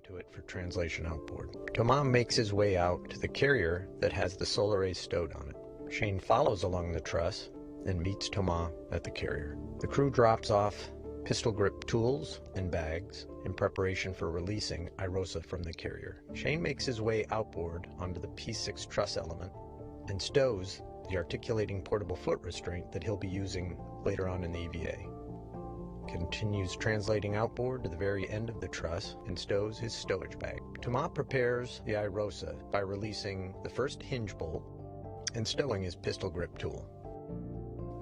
to it for translation outboard. Thomas makes his way out to the carrier that has the solar array stowed on it. Shane follows along the truss and meets Thomas at the carrier. The crew drops off pistol grip tools and bags in preparation for releasing IROSA from the carrier. Shane makes his way outboard onto the P6 truss element and stows the articulating portable foot restraint that he'll be using later on in the EVA. Continues translating outboard to the very end of the truss and stows his stowage bag. Thomas prepares the IROSA by releasing the first hinge bolt and stowing his pistol grip tool.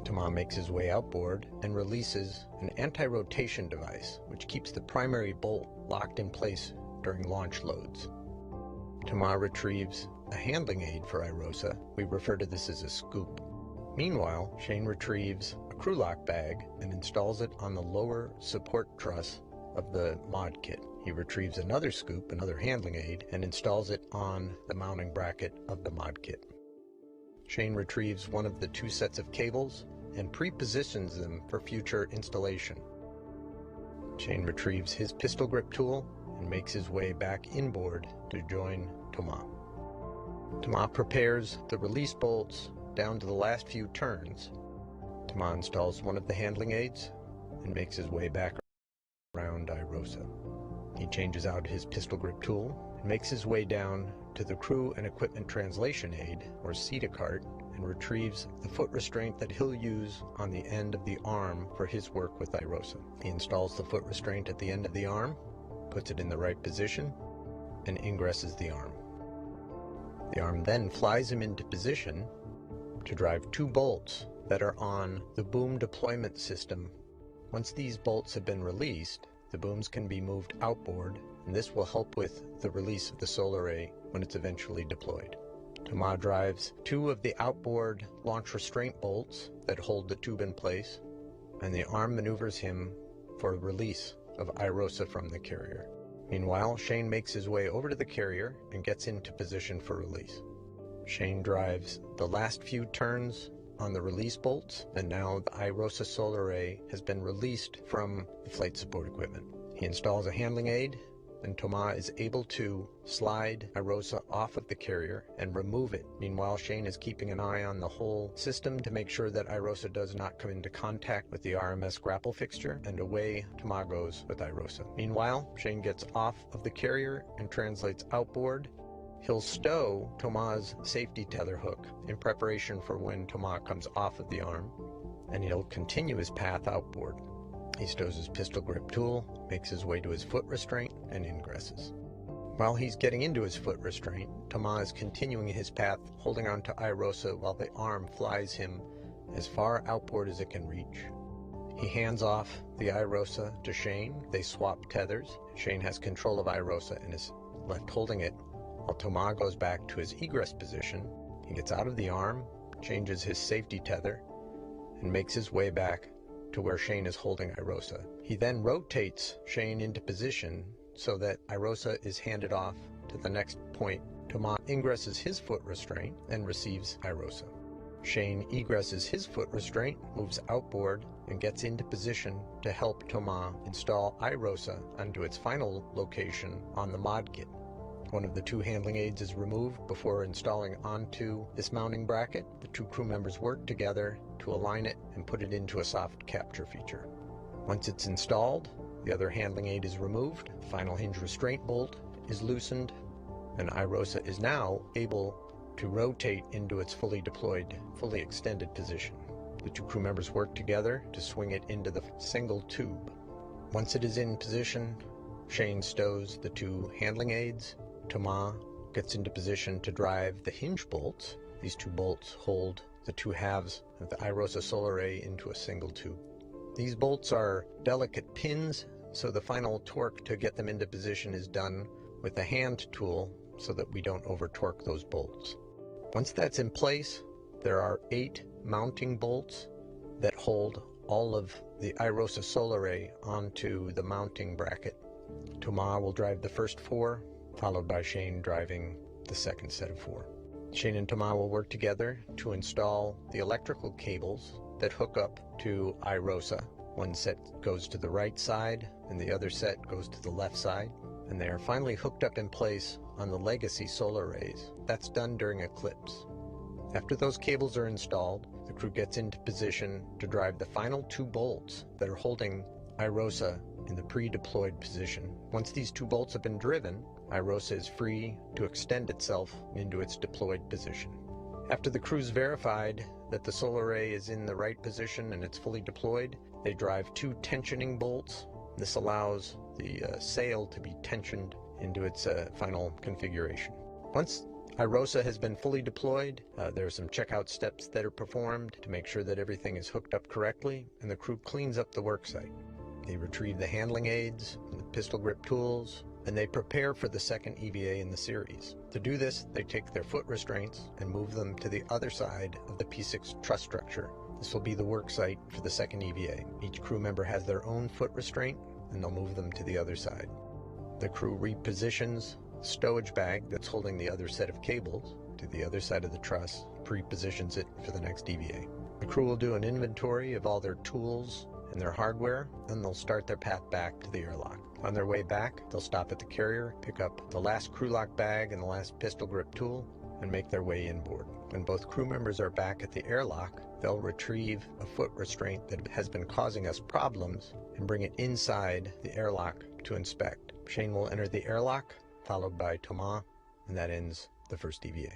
Thomas makes his way outboard and releases an anti-rotation device which keeps the primary bolt locked in place during launch loads. Thomas retrieves a handling aid for IROSA. We refer to this as a scoop. Meanwhile, Shane retrieves a crew lock bag and installs it on the lower support truss of the mod kit. He retrieves another scoop, another handling aid, and installs it on the mounting bracket of the mod kit. Shane retrieves one of the two sets of cables and pre-positions them for future installation. Shane retrieves his pistol grip tool and makes his way back inboard to join Thomas. Thomas prepares the release bolts down to the last few turns. Thomas installs one of the handling aids and makes his way back around IROSA. He changes out his pistol grip tool and makes his way down to the crew and equipment translation aid, or CETA cart, and retrieves the foot restraint that he'll use on the end of the arm for his work with IROSA. He installs the foot restraint at the end of the arm, puts it in the right position, and ingresses the arm. The arm then flies him into position to drive two bolts that are on the boom deployment system. Once these bolts have been released, the booms can be moved outboard, and this will help with the release of the solar array when it's eventually deployed. Thomas drives two of the outboard launch restraint bolts that hold the tube in place, and the arm maneuvers him for release of IROSA from the carrier. Meanwhile, Shane makes his way over to the carrier and gets into position for release. Shane drives the last few turns on the release bolts, and now the IROSA solar array has been released from the flight support equipment. He installs a handling aid, and Thomas is able to slide IROSA off of the carrier and remove it. Meanwhile, Shane is keeping an eye on the whole system to make sure that IROSA does not come into contact with the RMS grapple fixture, and away Thomas goes with IROSA. Meanwhile, Shane gets off of the carrier and translates outboard. He'll stow Thomas' safety tether hook in preparation for when Thomas comes off of the arm, and he'll continue his path outboard. He stows his pistol grip tool, makes his way to his foot restraint, and ingresses. While he's getting into his foot restraint, Thomas is continuing his path, holding on to IROSA while the arm flies him as far outboard as it can reach. He hands off the IROSA to Shane. They swap tethers. Shane has control of IROSA and is left holding it, while Thomas goes back to his egress position. He gets out of the arm, changes his safety tether, and makes his way back to where Shane is holding IROSA. He then rotates Shane into position so that IROSA is handed off to the next point. Thomas ingresses his foot restraint and receives IROSA. Shane egresses his foot restraint, moves outboard, and gets into position to help Thomas install IROSA onto its final location on the mod kit. One of the two handling aids is removed before installing onto this mounting bracket. The two crew members work together to align it and put it into a soft capture feature. Once it's installed, the other handling aid is removed, the final hinge restraint bolt is loosened, and IROSA is now able to rotate into its fully deployed, fully extended position. The two crew members work together to swing it into the single tube. Once it is in position, Shane stows the two handling aids. Thomas gets into position to drive the hinge bolts. These two bolts hold the two halves of the IROSA solar array into a single tube. These bolts are delicate pins, so the final torque to get them into position is done with a hand tool so that we don't over torque those bolts. Once that's in place, there are 8 mounting bolts that hold all of the IROSA solar array onto the mounting bracket. Thomas will drive the first 4, followed by Shane driving the second set of 4. Shane and Thomas will work together to install the electrical cables that hook up to IROSA. One set goes to the right side and the other set goes to the left side. and they are finally hooked up in place on the legacy solar arrays. That's done during eclipse. After those cables are installed, the crew gets into position to drive the final 2 bolts that are holding IROSA in the pre-deployed position. Once these 2 bolts have been driven, IROSA is free to extend itself into its deployed position. After the crew's verified that the solar array is in the right position and it's fully deployed, they drive 2 tensioning bolts. This allows the sail to be tensioned into its final configuration. Once IROSA has been fully deployed, there are some checkout steps that are performed to make sure that everything is hooked up correctly, and the crew cleans up the worksite. They retrieve the handling aids, the pistol grip tools, and they prepare for the second EVA in the series. To do this, they take their foot restraints and move them to the other side of the P6 truss structure. This will be the work site for the second EVA. Each crew member has their own foot restraint, and they'll move them to the other side. The crew repositions the stowage bag that's holding the other set of cables to the other side of the truss, pre-positions it for the next EVA. The crew will do an inventory of all their tools and their hardware, and they'll start their path back to the airlock. On their way back, they'll stop at the carrier, pick up the last crew lock bag and the last pistol grip tool, and make their way inboard. When both crew members are back at the airlock, they'll retrieve a foot restraint that has been causing us problems and bring it inside the airlock to inspect. Shane will enter the airlock, followed by Thomas, and that ends the first EVA.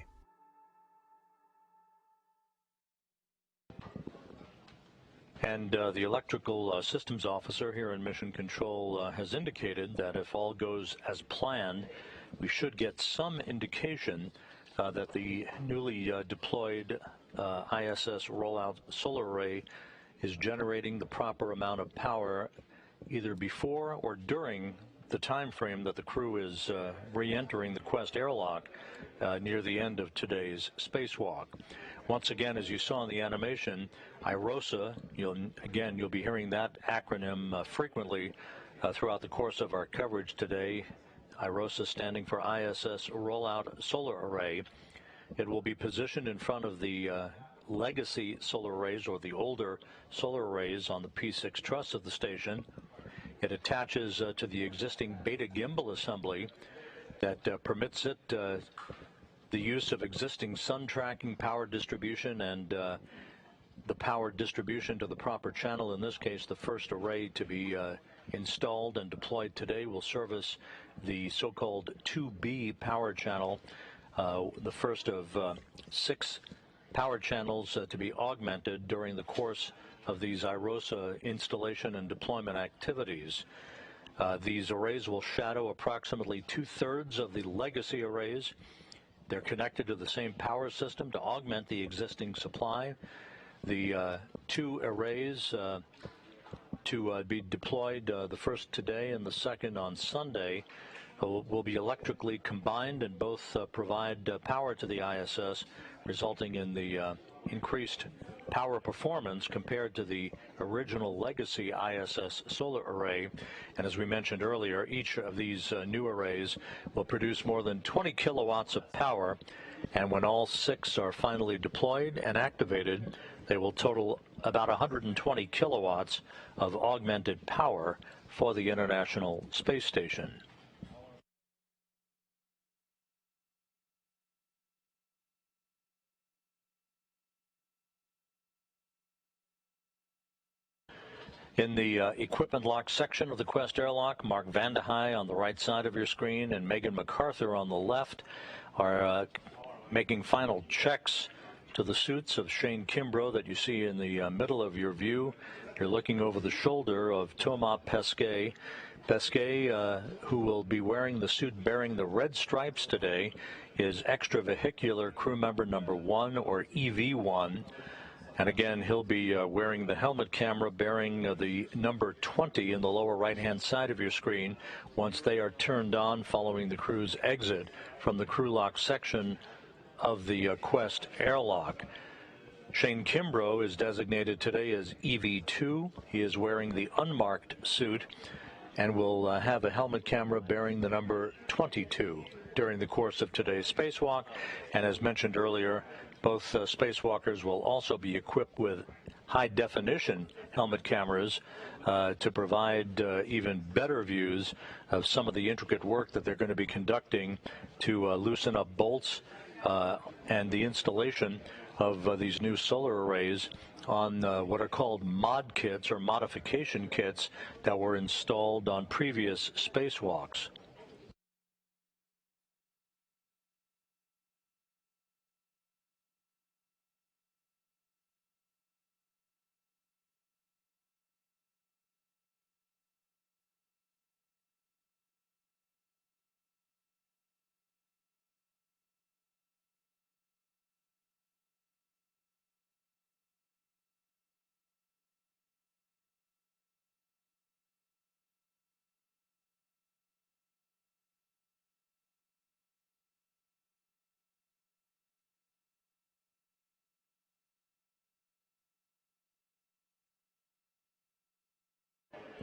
And the electrical systems officer here in Mission Control has indicated that if all goes as planned, we should get some indication that the newly deployed ISS rollout solar array is generating the proper amount of power either before or during the time frame that the crew is re-entering the Quest airlock near the end of today's spacewalk. Once again, as you saw in the animation, IROSA, you'll be hearing that acronym frequently throughout the course of our coverage today. IROSA standing for ISS Rollout Solar Array. It will be positioned in front of the legacy solar arrays, or the older solar arrays, on the P6 truss of the station. It attaches to the existing beta gimbal assembly that permits it the use of existing sun tracking, power distribution, and the power distribution to the proper channel. In this case, the first array to be installed and deployed today will service the so-called 2B power channel, the first of 6 power channels to be augmented during the course of these IROSA installation and deployment activities. These arrays will shadow approximately 2/3 of the legacy arrays. They're connected to the same power system to augment the existing supply. The 2 arrays to be deployed, the first today and the second on Sunday, will be electrically combined and both provide power to the ISS, resulting in the increased power performance compared to the original legacy ISS solar array. And as we mentioned earlier, each of these new arrays will produce more than 20 kilowatts of power, and when all 6 are finally deployed and activated, they will total about 120 kilowatts of augmented power for the International Space Station. In the equipment lock section of the Quest airlock, Mark Vandehei on the right side of your screen and Megan MacArthur on the left are making final checks to the suits of Shane Kimbrough that you see in the middle of your view. You're looking over the shoulder of Thomas Pesquet. Pesquet, who will be wearing the suit bearing the red stripes today, is extravehicular crew member number 1, or EV1. And again, he'll be wearing the helmet camera bearing the number 20 in the lower right-hand side of your screen once they are turned on following the crew's exit from the crew lock section of the Quest airlock. Shane Kimbrough is designated today as EV2. He is wearing the unmarked suit and will have a helmet camera bearing the number 22 during the course of today's spacewalk. And as mentioned earlier, both spacewalkers will also be equipped with high-definition helmet cameras to provide even better views of some of the intricate work that they're going to be conducting to loosen up bolts and the installation of these new solar arrays on what are called mod kits or modification kits that were installed on previous spacewalks.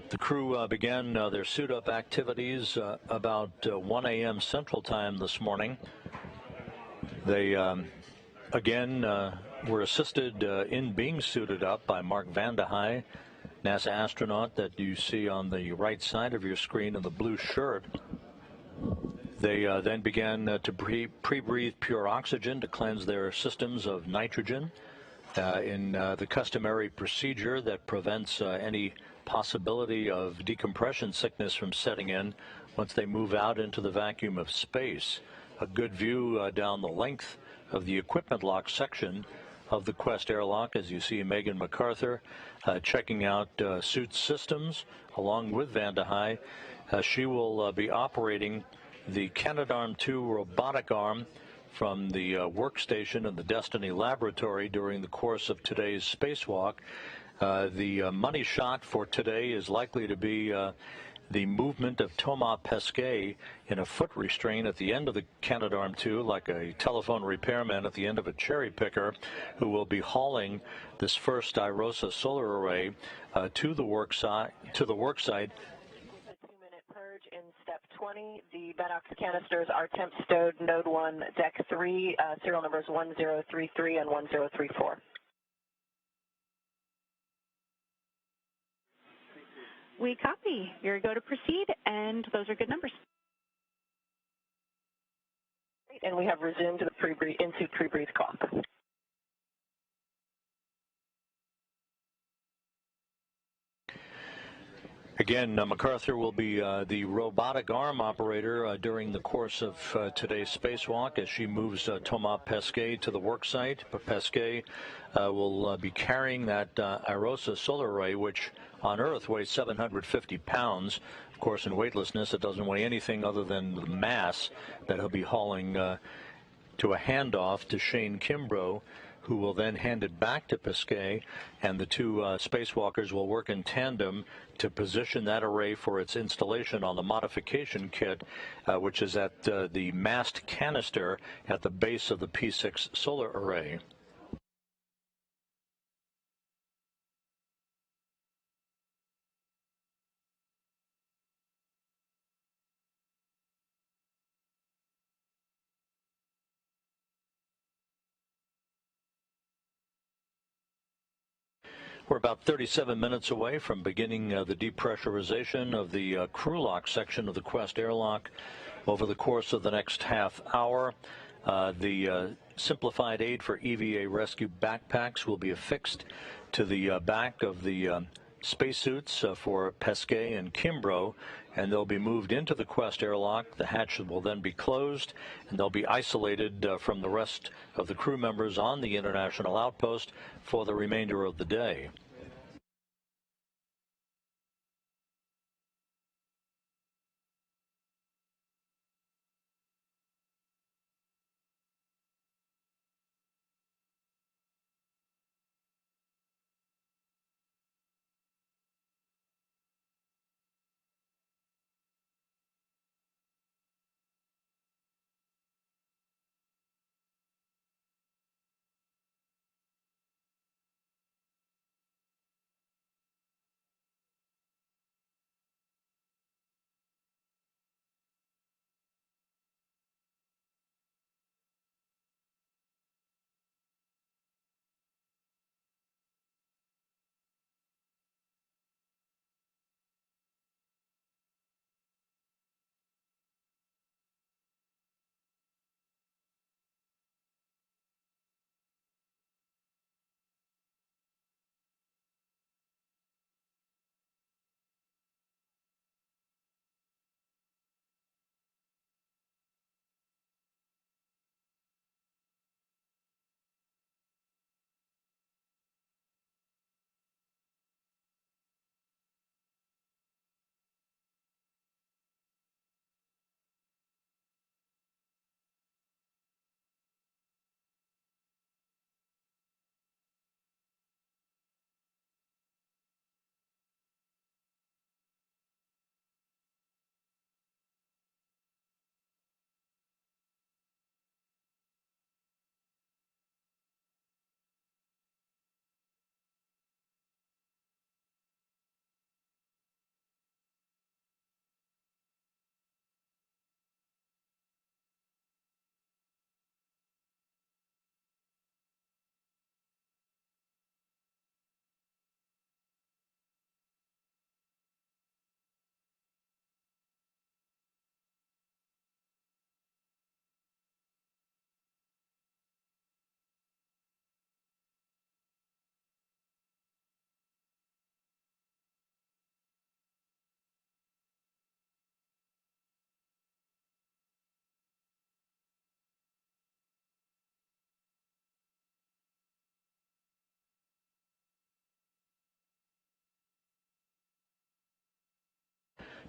The crew began their suit-up activities about 1 a.m. Central Time this morning. They, again, were assisted in being suited up by Mark Vande Hei, NASA astronaut that you see on the right side of your screen in the blue shirt. They then began to pre-breathe pure oxygen to cleanse their systems of nitrogen in the customary procedure that prevents any possibility of decompression sickness from setting in once they move out into the vacuum of space. A good view down the length of the equipment lock section of the Quest airlock, as you see Megan MacArthur checking out suit systems along with Vande Hei. She will be operating the Canadarm2 robotic arm from the workstation in the Destiny Laboratory during the course of today's spacewalk. The money shot for today is likely to be the movement of Thomas Pesquet in a foot restraint at the end of the Canadarm2, like a telephone repairman at the end of a cherry picker, who will be hauling this first IROSA solar array to the work site. Purge in step 20. The Bedox canisters are temp stowed node 1, deck 3, serial numbers 1033 and 1034. We copy. You're go to proceed, and those are good numbers. And we have resumed the in-suit pre-breathe clock. Again, MacArthur will be the robotic arm operator during the course of today's spacewalk as she moves Thomas Pesquet to the work site. But Pesquet will be carrying that IROSA solar array, which on Earth weighs 750 pounds. Of course, in weightlessness, it doesn't weigh anything other than the mass that he'll be hauling to a handoff to Shane Kimbrough, who will then hand it back to Pesquet, and the two spacewalkers will work in tandem to position that array for its installation on the modification kit, which is at the mast canister at the base of the P6 solar array. We're about 37 minutes away from beginning the depressurization of the crew lock section of the Quest airlock. Over the course of the next half hour, the simplified aid for EVA rescue backpacks will be affixed to the back of the spacesuits for Pesquet and Kimbrough, and they'll be moved into the Quest airlock. The hatch will then be closed, and they'll be isolated from the rest of the crew members on the International Outpost for the remainder of the day.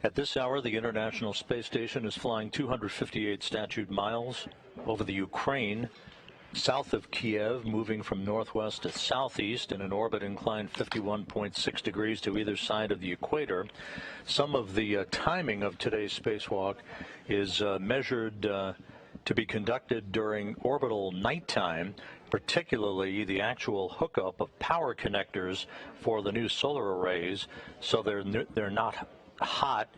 At this hour, the International Space Station is flying 258 statute miles over the Ukraine, south of Kiev, moving from northwest to southeast in an orbit inclined 51.6 degrees to either side of the equator. Some of the timing of today's spacewalk is measured to be conducted during orbital nighttime, particularly the actual hookup of power connectors for the new solar arrays, so they're not hot,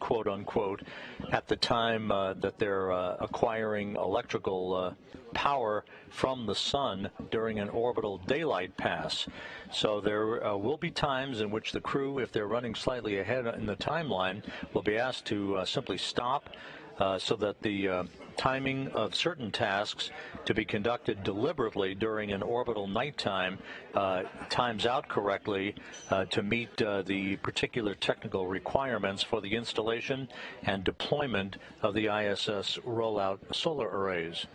quote unquote, at the time that they're acquiring electrical power from the sun during an orbital daylight pass. So there will be times in which the crew, if they're running slightly ahead in the timeline, will be asked to simply stop so that the timing of certain tasks to be conducted deliberately during an orbital nighttime times out correctly to meet the particular technical requirements for the installation and deployment of the ISS rollout solar arrays.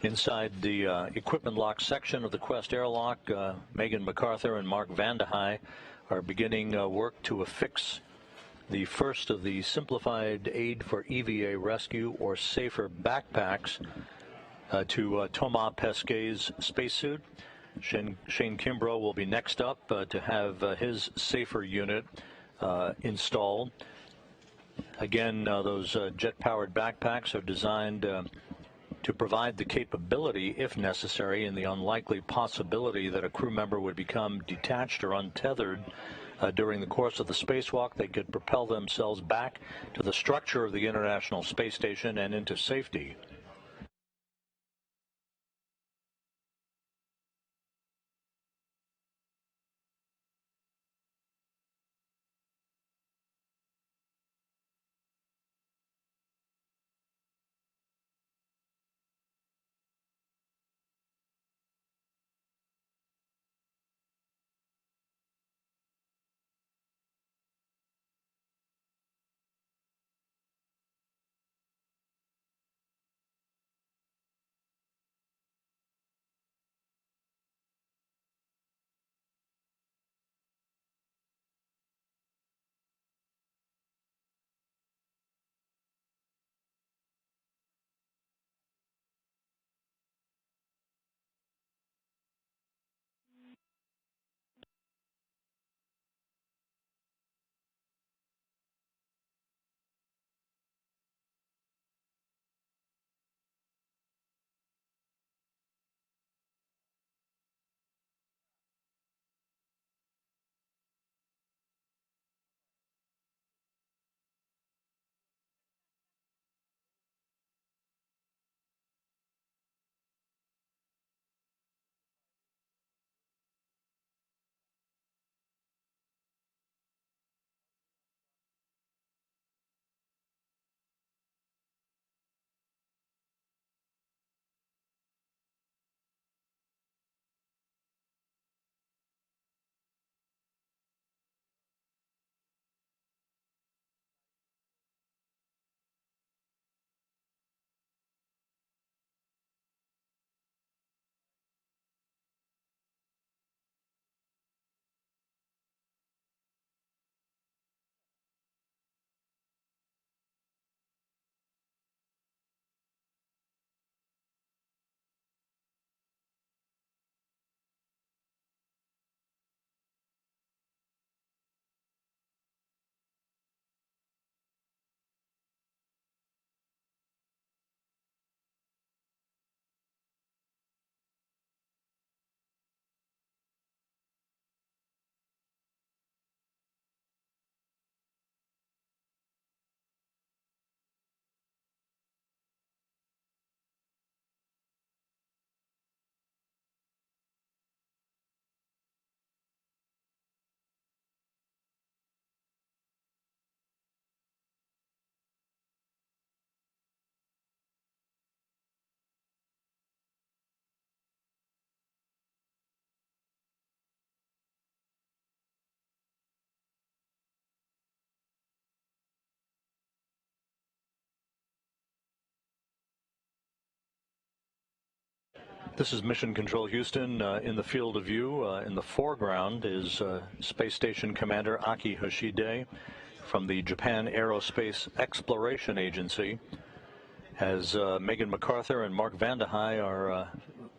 Inside the equipment lock section of the Quest airlock, Megan MacArthur and Mark Vandehei are beginning work to affix the first of the simplified aid for EVA rescue or safer backpacks to Thomas Pesquet's spacesuit. Shane Kimbrough will be next up to have his safer unit installed. Again, those jet-powered backpacks are designed to provide the capability, if necessary, in the unlikely possibility that a crew member would become detached or untethered during the course of the spacewalk, they could propel themselves back to the structure of the International Space Station and into safety. This is Mission Control Houston. In the field of view, in the foreground is Space Station Commander Aki Hoshide from the Japan Aerospace Exploration Agency, as Megan MacArthur and Mark Vandehei are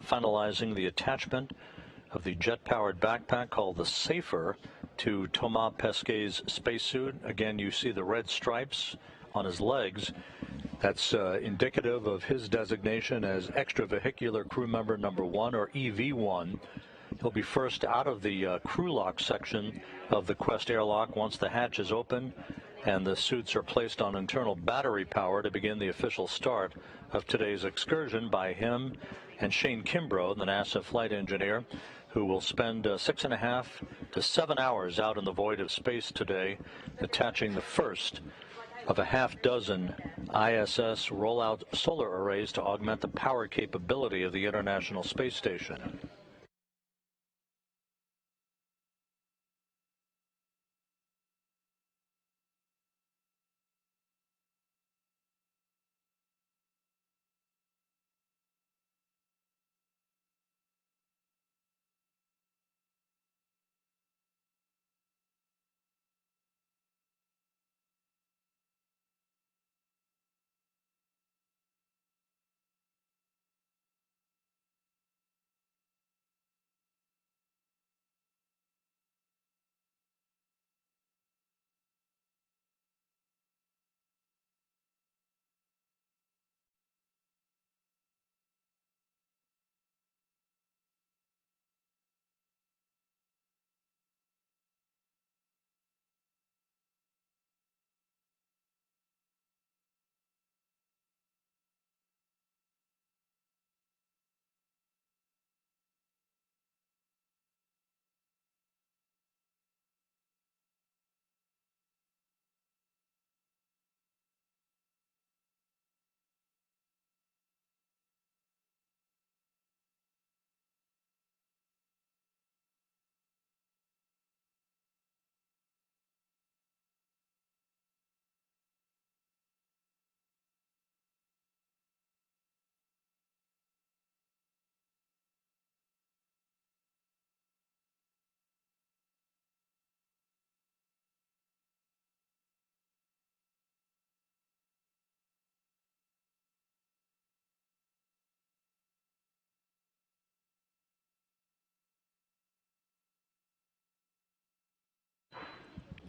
finalizing the attachment of the jet-powered backpack called the Safer to Thomas Pesquet's spacesuit. Again, you see the red stripes on his legs. That's indicative of his designation as extravehicular crew member number 1, or EV1. He'll be first out of the crew lock section of the Quest airlock once the hatch is open and the suits are placed on internal battery power to begin the official start of today's excursion by him and Shane Kimbrough, the NASA flight engineer, who will spend 6.5 to 7 hours out in the void of space today, attaching the first of a half-dozen ISS rollout solar arrays to augment the power capability of the International Space Station.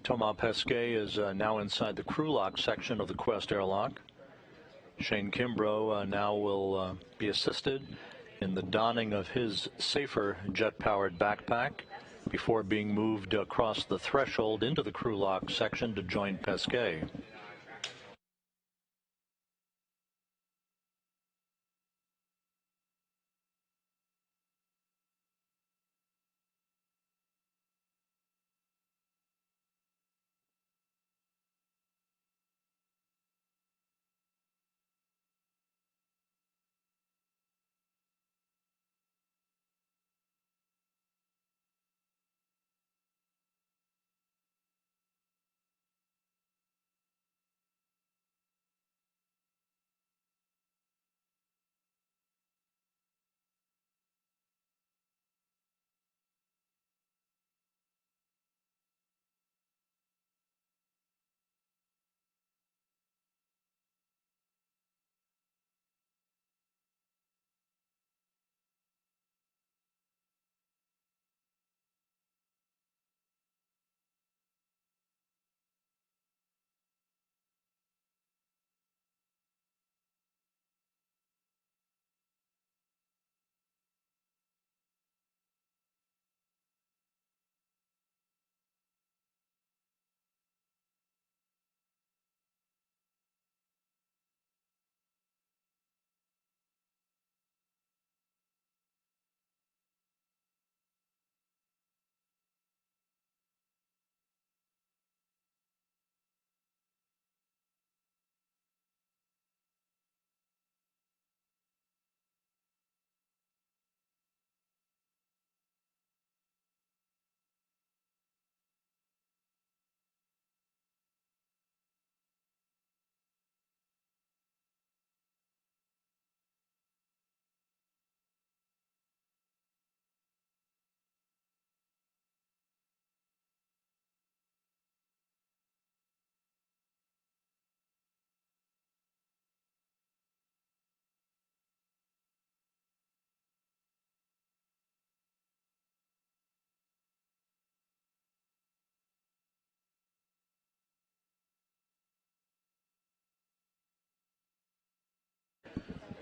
Thomas Pesquet is now inside the crew lock section of the Quest airlock. Shane Kimbrough now will be assisted in the donning of his Safer jet-powered backpack before being moved across the threshold into the crew lock section to join Pesquet.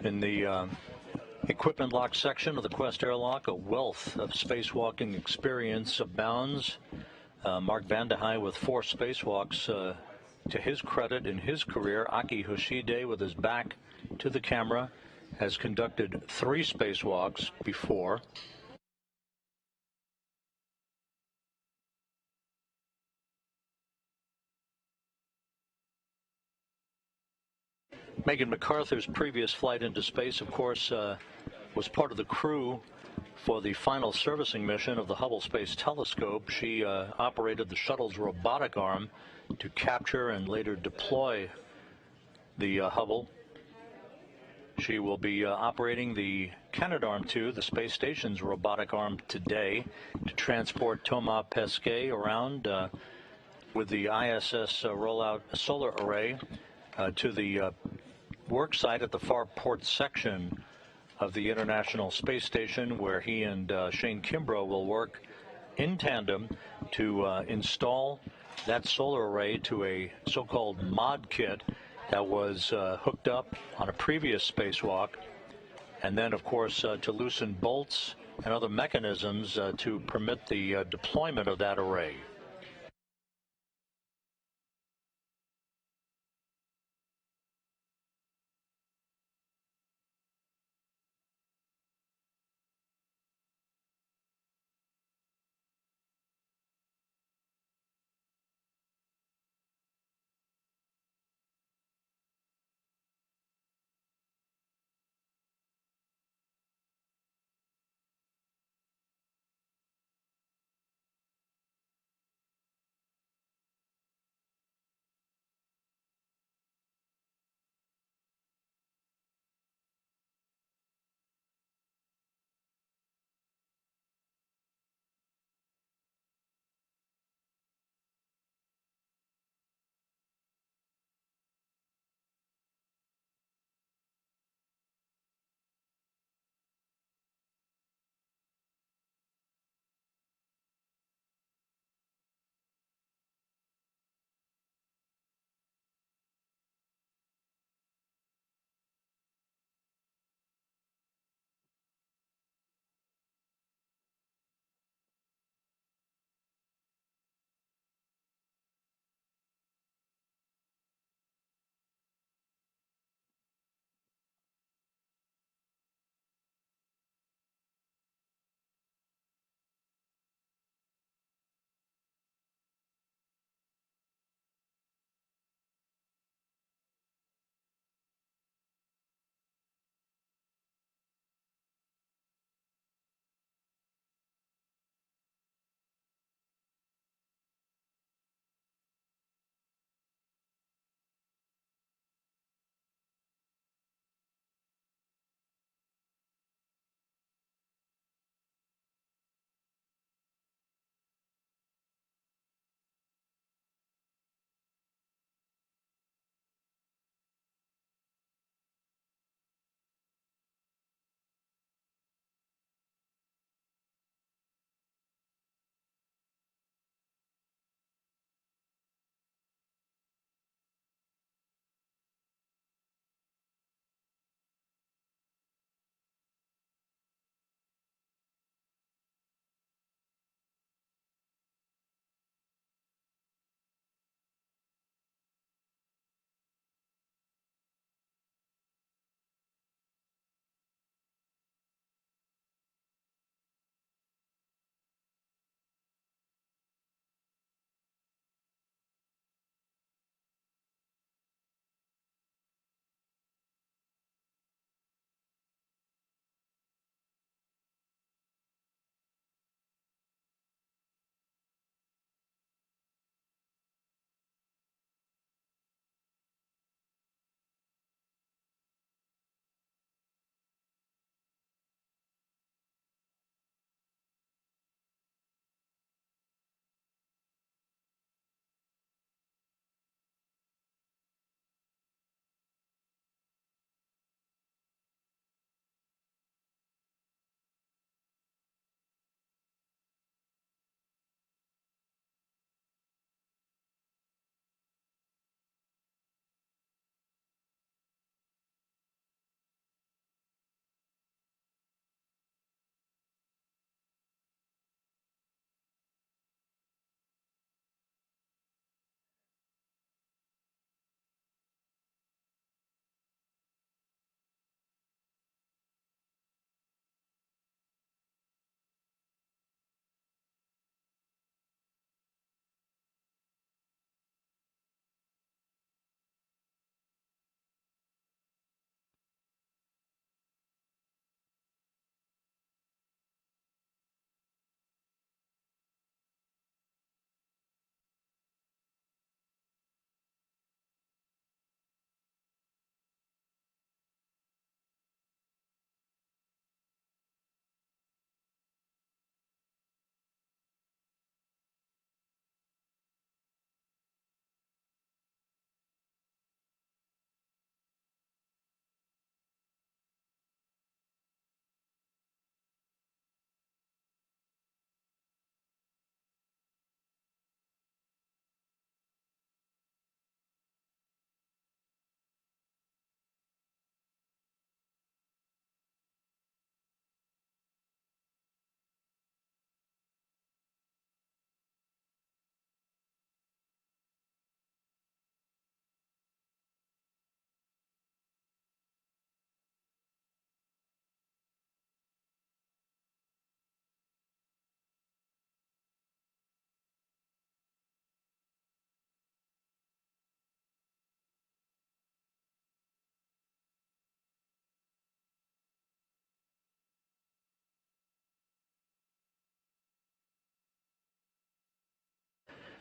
In the equipment lock section of the Quest airlock, a wealth of spacewalking experience abounds. Mark Vande Hei with 4 spacewalks to his credit in his career. Aki Hoshide, with his back to the camera, has conducted 3 spacewalks before. Megan MacArthur's previous flight into space, of course, was part of the crew for the final servicing mission of the Hubble Space Telescope. She operated the shuttle's robotic arm to capture and later deploy the Hubble. She will be operating the Canadarm2, the space station's robotic arm, today to transport Thomas Pesquet around with the ISS rollout solar array to the work site at the far port section of the International Space Station, where he and Shane Kimbrough will work in tandem to install that solar array to a so-called mod kit that was hooked up on a previous spacewalk, and then, of course, to loosen bolts and other mechanisms to permit the deployment of that array.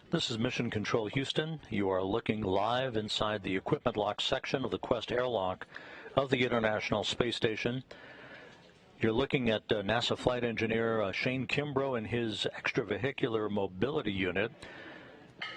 This is Mission Control Houston. You are looking live inside the equipment lock section of the Quest airlock of the International Space Station. You're looking at NASA flight engineer Shane Kimbrough and his extravehicular mobility unit.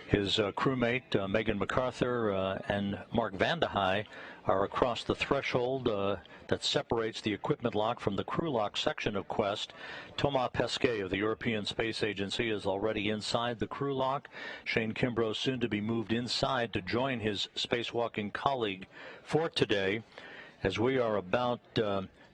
His crewmate, Megan MacArthur and Mark Vandehei, are across the threshold that separates the equipment lock from the crew lock section of Quest. Thomas Pesquet of the European Space Agency is already inside the crew lock. Shane Kimbrough soon to be moved inside to join his spacewalking colleague for today, as we are about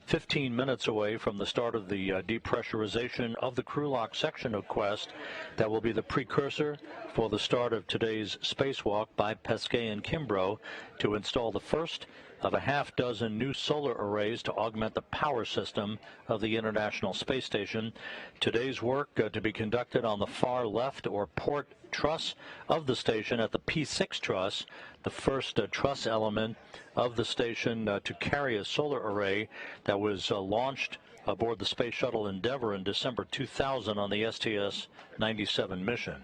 15 minutes away from the start of the depressurization of the crew lock section of Quest. That will be the precursor for the start of today's spacewalk by Pesquet and Kimbrough to install the first of a half-dozen new solar arrays to augment the power system of the International Space Station. Today's work to be conducted on the far left or port truss of the station at the P6 truss, the first truss element of the station to carry a solar array that was launched aboard the Space Shuttle Endeavour in December 2000 on the STS-97 mission.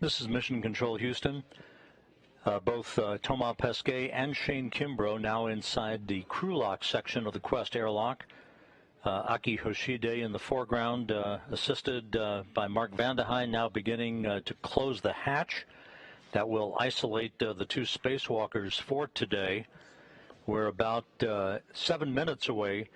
This is Mission Control Houston. Both Thomas Pesquet and Shane Kimbrough now inside the crew lock section of the Quest airlock. Aki Hoshide in the foreground, assisted by Mark Vandehei, now beginning to close the hatch. That will isolate the two spacewalkers for today. We're about 7 minutes away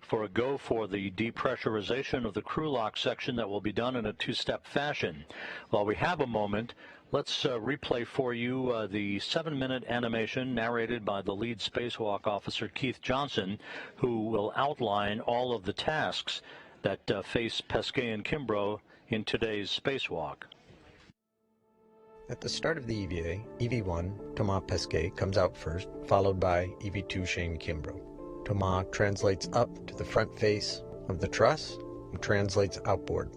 for a go for the depressurization of the crew lock section that will be done in a two-step fashion. While we have a moment, let's replay for you the 7-minute animation narrated by the lead spacewalk officer, Keith Johnson, who will outline all of the tasks that face Pesquet and Kimbrough in today's spacewalk. At the start of the EVA, EV1, Thomas Pesquet, comes out first, followed by EV2 Shane Kimbrough. Thomas translates up to the front face of the truss and translates outboard.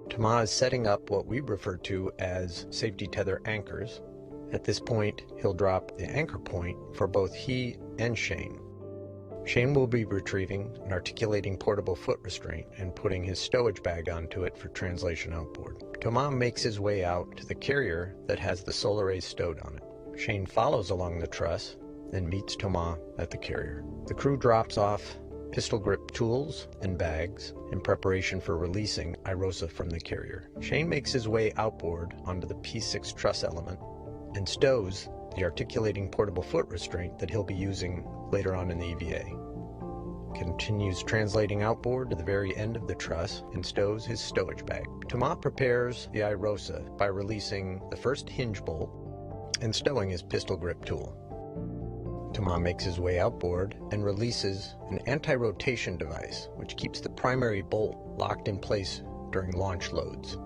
Thomas is setting up what we refer to as safety tether anchors. At this point, he'll drop the anchor point for both he and Shane. Shane will be retrieving an articulating portable foot restraint and putting his stowage bag onto it for translation outboard. Thomas makes his way out to the carrier that has the solar arrays stowed on it. Shane follows along the truss and meets Thomas at the carrier. The crew drops off pistol grip tools and bags in preparation for releasing IROSA from the carrier. Shane makes his way outboard onto the P6 truss element and stows the articulating portable foot restraint that he'll be using later on in the EVA. Continues translating outboard to the very end of the truss and stows his stowage bag. Thomas prepares the IROSA by releasing the first hinge bolt and stowing his pistol grip tool. Thomas makes his way outboard and releases an anti-rotation device which keeps the primary bolt locked in place during launch loads.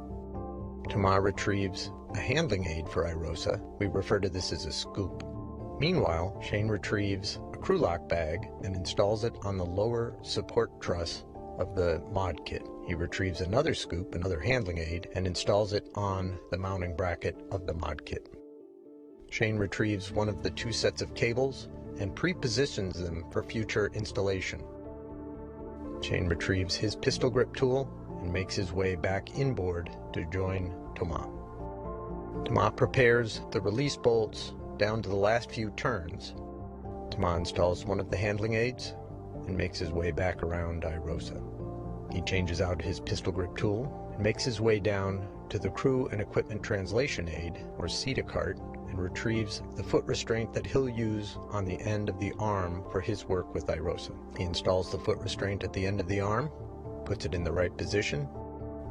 Thomas retrieves a handling aid for IROSA. We refer to this as a scoop. Meanwhile, Shane retrieves a crew lock bag and installs it on the lower support truss of the mod kit. He retrieves another scoop, another handling aid, and installs it on the mounting bracket of the mod kit. Shane retrieves one of the two sets of cables and pre-positions them for future installation. Shane retrieves his pistol grip tool and makes his way back inboard to join Thomas. Thomas prepares the release bolts down to the last few turns. Thomas installs one of the handling aids and makes his way back around IROSA. He changes out his pistol grip tool and makes his way down to the crew and equipment translation aid, or CETA cart, and retrieves the foot restraint that he'll use on the end of the arm for his work with IROSA. He installs the foot restraint at the end of the arm, puts it in the right position,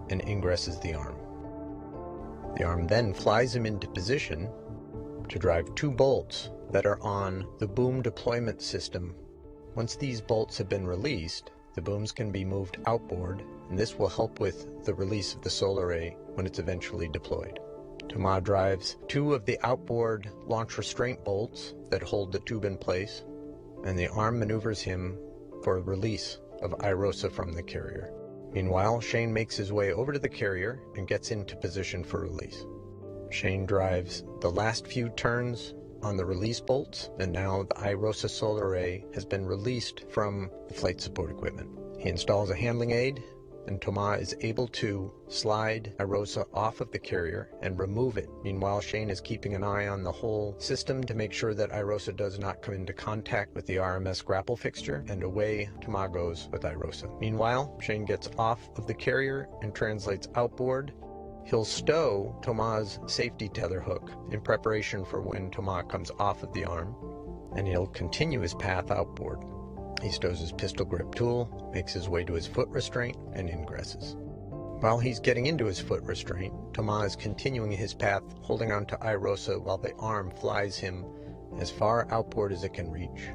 and ingresses the arm. The arm then flies him into position to drive two bolts that are on the boom deployment system. Once these bolts have been released, the booms can be moved outboard, and this will help with the release of the solar array when it's eventually deployed. Thomas drives two of the outboard launch restraint bolts that hold the tube in place, and the arm maneuvers him for release of IROSA from the carrier. Meanwhile, Shane makes his way over to the carrier and gets into position for release. Shane drives the last few turns on the release bolts, and now the IROSA solar array has been released from the flight support equipment. He installs a handling aid, and Thomas is able to slide IROSA off of the carrier and remove it. Meanwhile, Shane is keeping an eye on the whole system to make sure that IROSA does not come into contact with the RMS grapple fixture, and away Thomas goes with IROSA. Meanwhile, Shane gets off of the carrier and translates outboard. He'll stow Thomas' safety tether hook in preparation for when Thomas comes off of the arm, and he'll continue his path outboard. He stows his pistol grip tool, makes his way to his foot restraint, and ingresses. While he's getting into his foot restraint, Thomas is continuing his path, holding on to IROSA while the arm flies him as far outboard as it can reach.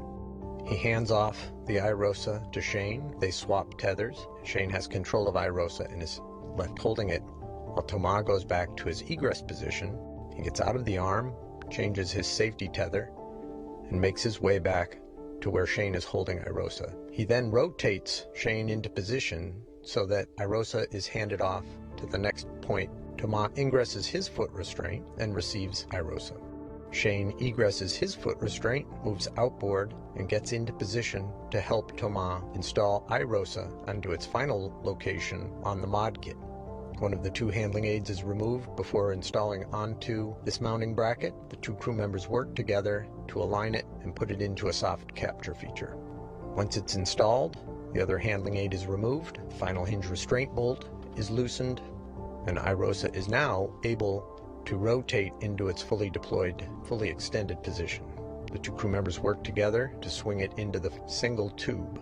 He hands off the IROSA to Shane. They swap tethers. Shane has control of IROSA and is left holding it, while Thomas goes back to his egress position. He gets out of the arm, changes his safety tether, and makes his way back to where Shane is holding IROSA. He then rotates Shane into position so that IROSA is handed off to the next point. Thomas ingresses his foot restraint and receives IROSA. Shane egresses his foot restraint, moves outboard, and gets into position to help Thomas install IROSA onto its final location on the mod kit. One of the two handling aids is removed before installing onto this mounting bracket. The two crew members work together to align it and put it into a soft capture feature. Once it's installed, the other handling aid is removed, final hinge restraint bolt is loosened, and IROSA is now able to rotate into its fully deployed, fully extended position. The two crew members work together to swing it into the single tube.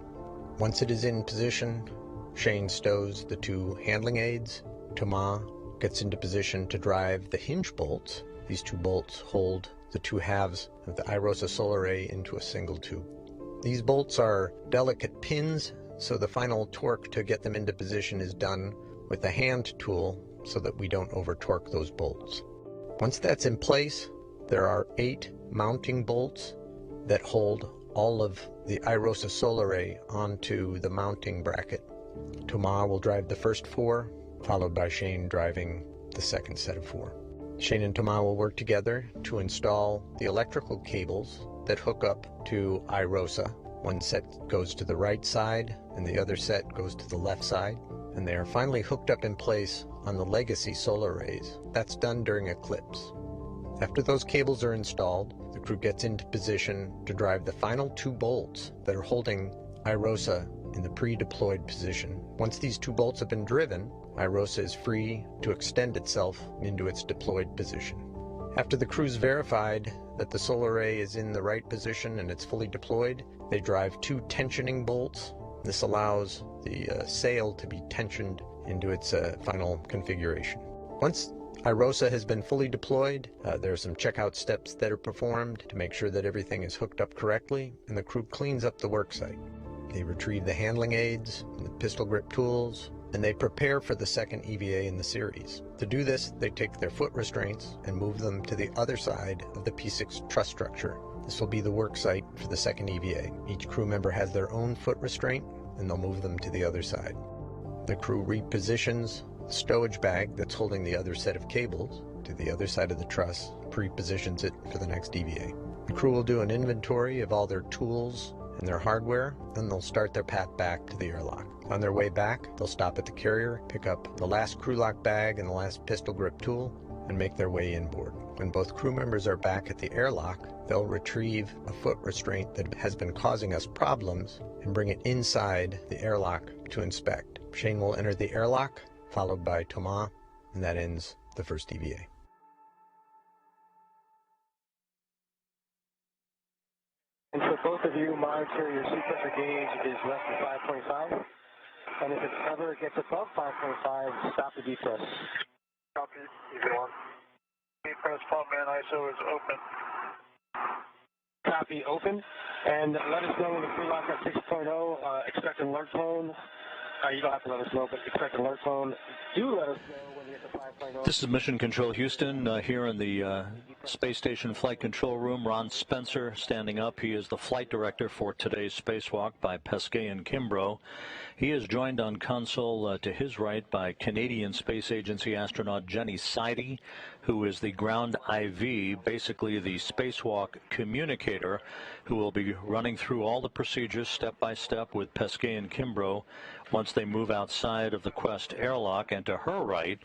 Once it is in position, Shane stows the two handling aids. Thomas gets into position to drive the hinge bolts. These two bolts hold the two halves of the IROSA solar array into a single tube. These bolts are delicate pins, so the final torque to get them into position is done with a hand tool so that we don't over-torque those bolts. Once that's in place, there are 8 mounting bolts that hold all of the IROSA solar array onto the mounting bracket. Thomas will drive the first 4, followed by Shane driving the second set of 4. Shane and Thomas will work together to install the electrical cables that hook up to IROSA. One set goes to the right side and the other set goes to the left side, and they are finally hooked up in place on the legacy solar arrays. That's done during eclipse. After those cables are installed, the crew gets into position to drive the final 2 bolts that are holding IROSA in the pre-deployed position. Once these 2 bolts have been driven, IROSA is free to extend itself into its deployed position. After the crew's verified that the solar array is in the right position and it's fully deployed, they drive 2 tensioning bolts. This allows the sail to be tensioned into its final configuration. Once IROSA has been fully deployed, there are some checkout steps that are performed to make sure that everything is hooked up correctly, and the crew cleans up the worksite. They retrieve the handling aids and the pistol grip tools, and they prepare for the second EVA in the series. To do this, they take their foot restraints and move them to the other side of the P6 truss structure. This will be the work site for the second EVA. Each crew member has their own foot restraint, and they'll move them to the other side. The crew repositions the stowage bag that's holding the other set of cables to the other side of the truss, pre-positions it for the next EVA. The crew will do an inventory of all their tools and their hardware, then they'll start their path back to the airlock. On their way back, they'll stop at the carrier, pick up the last crew lock bag and the last pistol grip tool, and make their way inboard. When both crew members are back at the airlock, they'll retrieve a foot restraint that has been causing us problems and bring it inside the airlock to inspect. Shane will enter the airlock, followed by Thomas, and that ends the first EVA. And for both of you, monitor your seat pressure gauge is less than 5.5. And if it ever gets above 5.5, stop the depress. Copy, EV1. Depress pump man ISO is open. Copy, open. And let us know when the crew lock at 6.0. Expect an alert tone. You don't have to let us know, but expect an alert tone. Do let us know when you get to 5.0. This is Mission Control Houston here in the Space Station Flight Control Room. Ron Spencer standing up. He is the flight director for today's spacewalk by Pesquet and Kimbrough. He is joined on console to his right by Canadian Space Agency astronaut Jenny Sidey, who is the ground IV, basically the spacewalk communicator, who will be running through all the procedures step by step with Pesquet and Kimbrough once they move outside of the Quest airlock. And to her right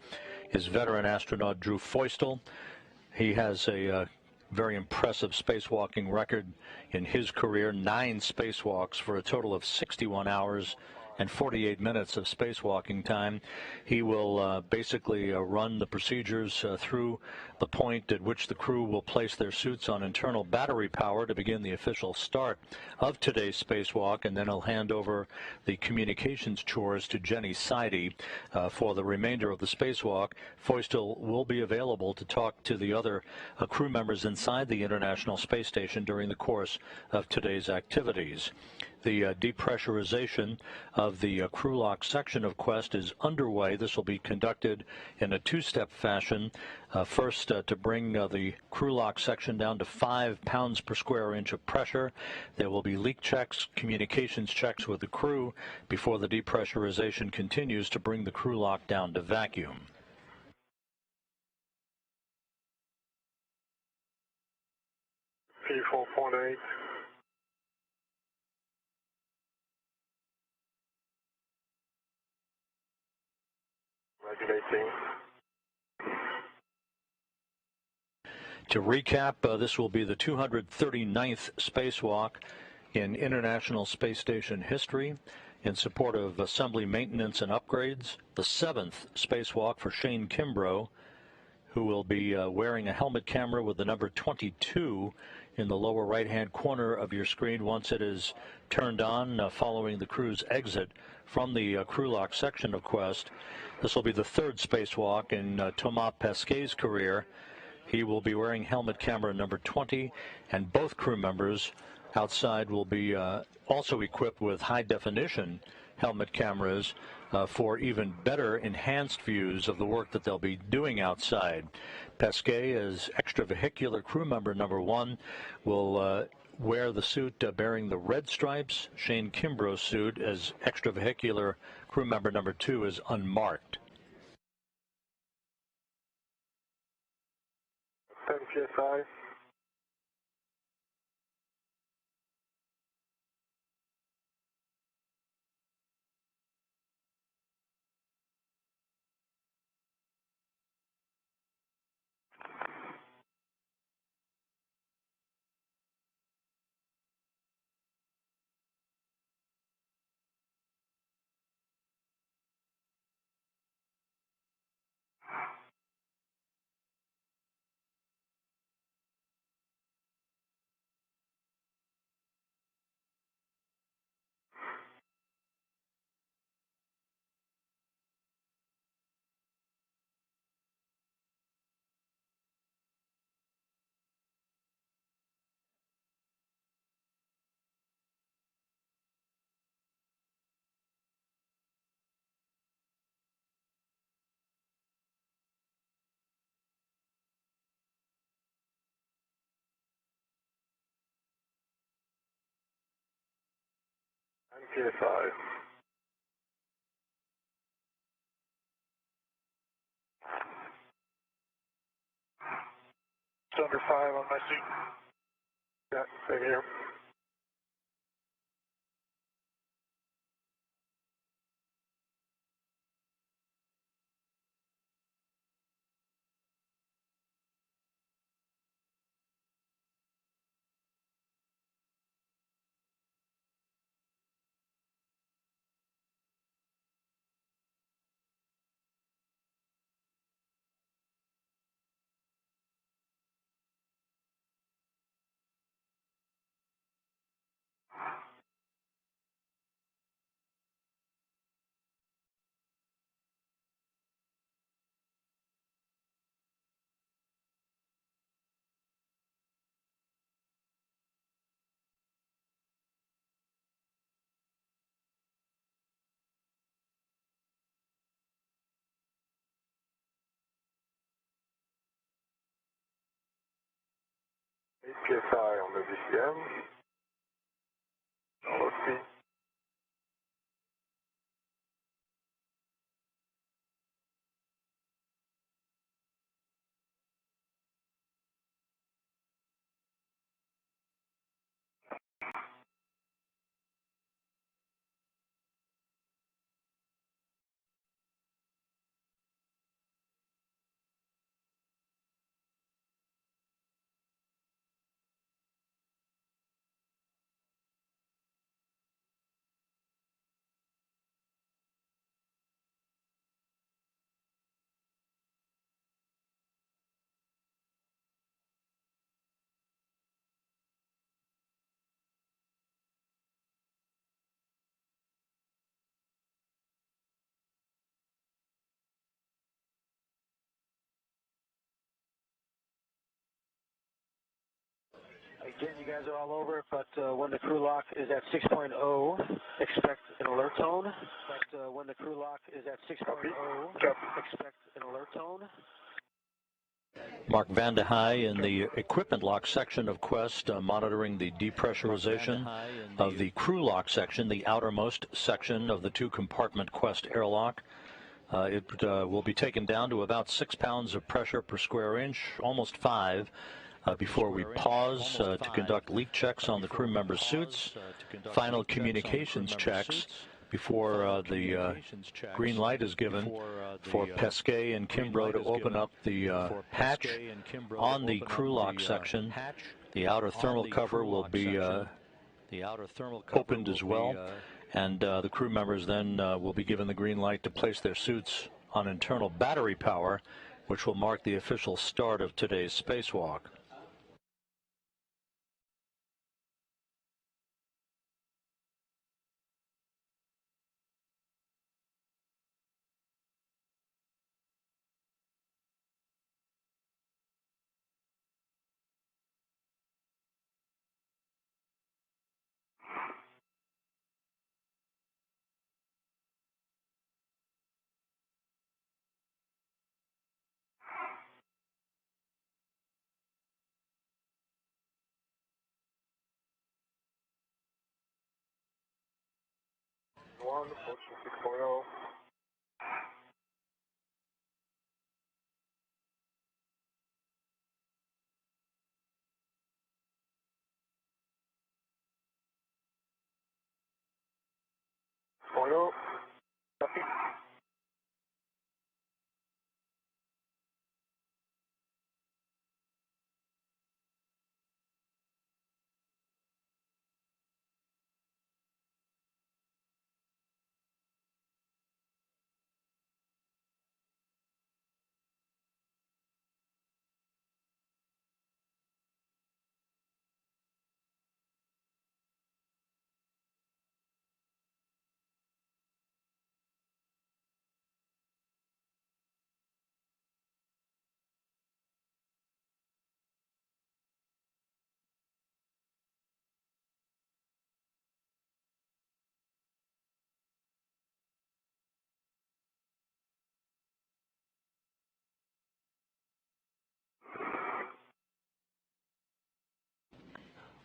is veteran astronaut Drew Feustel. He has a very impressive spacewalking record in his career, 9 spacewalks for a total of 61 hours and 48 minutes of spacewalking time. He will basically run the procedures through the point at which the crew will place their suits on internal battery power to begin the official start of today's spacewalk, and then he'll hand over the communications chores to Jenny Sidey for the remainder of the spacewalk. Feustel will be available to talk to the other crew members inside the International Space Station during the course of today's activities. The depressurization of the crew lock section of Quest is underway. This will be conducted in a 2-step fashion. First, to bring the crew lock section down to 5 pounds per square inch of pressure. There will be leak checks, communications checks with the crew before the depressurization continues to bring the crew lock down to vacuum. P4.8. Roger 18. To recap, this will be the 239th spacewalk in International Space Station history in support of assembly maintenance and upgrades, the 7th spacewalk for Shane Kimbrough, who will be wearing a helmet camera with the number 22 in the lower right-hand corner of your screen once it is turned on following the crew's exit from the crew lock section of Quest. This will be the 3rd spacewalk in Thomas Pesquet's career. He will be wearing helmet camera number 20, and both crew members outside will be also equipped with high-definition helmet cameras for even better enhanced views of the work that they'll be doing outside. Pesquet, as extravehicular crew member number 1, will wear the suit bearing the red stripes. Shane Kimbrough's suit as extravehicular crew member number 2 is unmarked. 10 PSI. PSI. It's under 5 on my seat. Yeah, same here. PSI on the VCM. LOC. Again, you guys are all over, but when the crew lock is at 6.0, expect an alert tone. But when the crew lock is at 6.0, expect an alert tone. Mark Van de Heij in the equipment lock section of Quest, monitoring the depressurization of the crew lock section, the outermost section of the 2-compartment Quest airlock. It will be taken down to about 6 pounds of pressure per square inch, almost 5, before we pause to conduct leak checks on the crew members' suits, final communications checks before the green light is given for Pesquet and Kimbrough to open up the hatch on the crew lock section. The outer thermal cover will be opened as well, and the crew members then will be given the green light to place their suits on internal battery power, which will mark the official start of today's spacewalk. Approaching 6.0. Copy.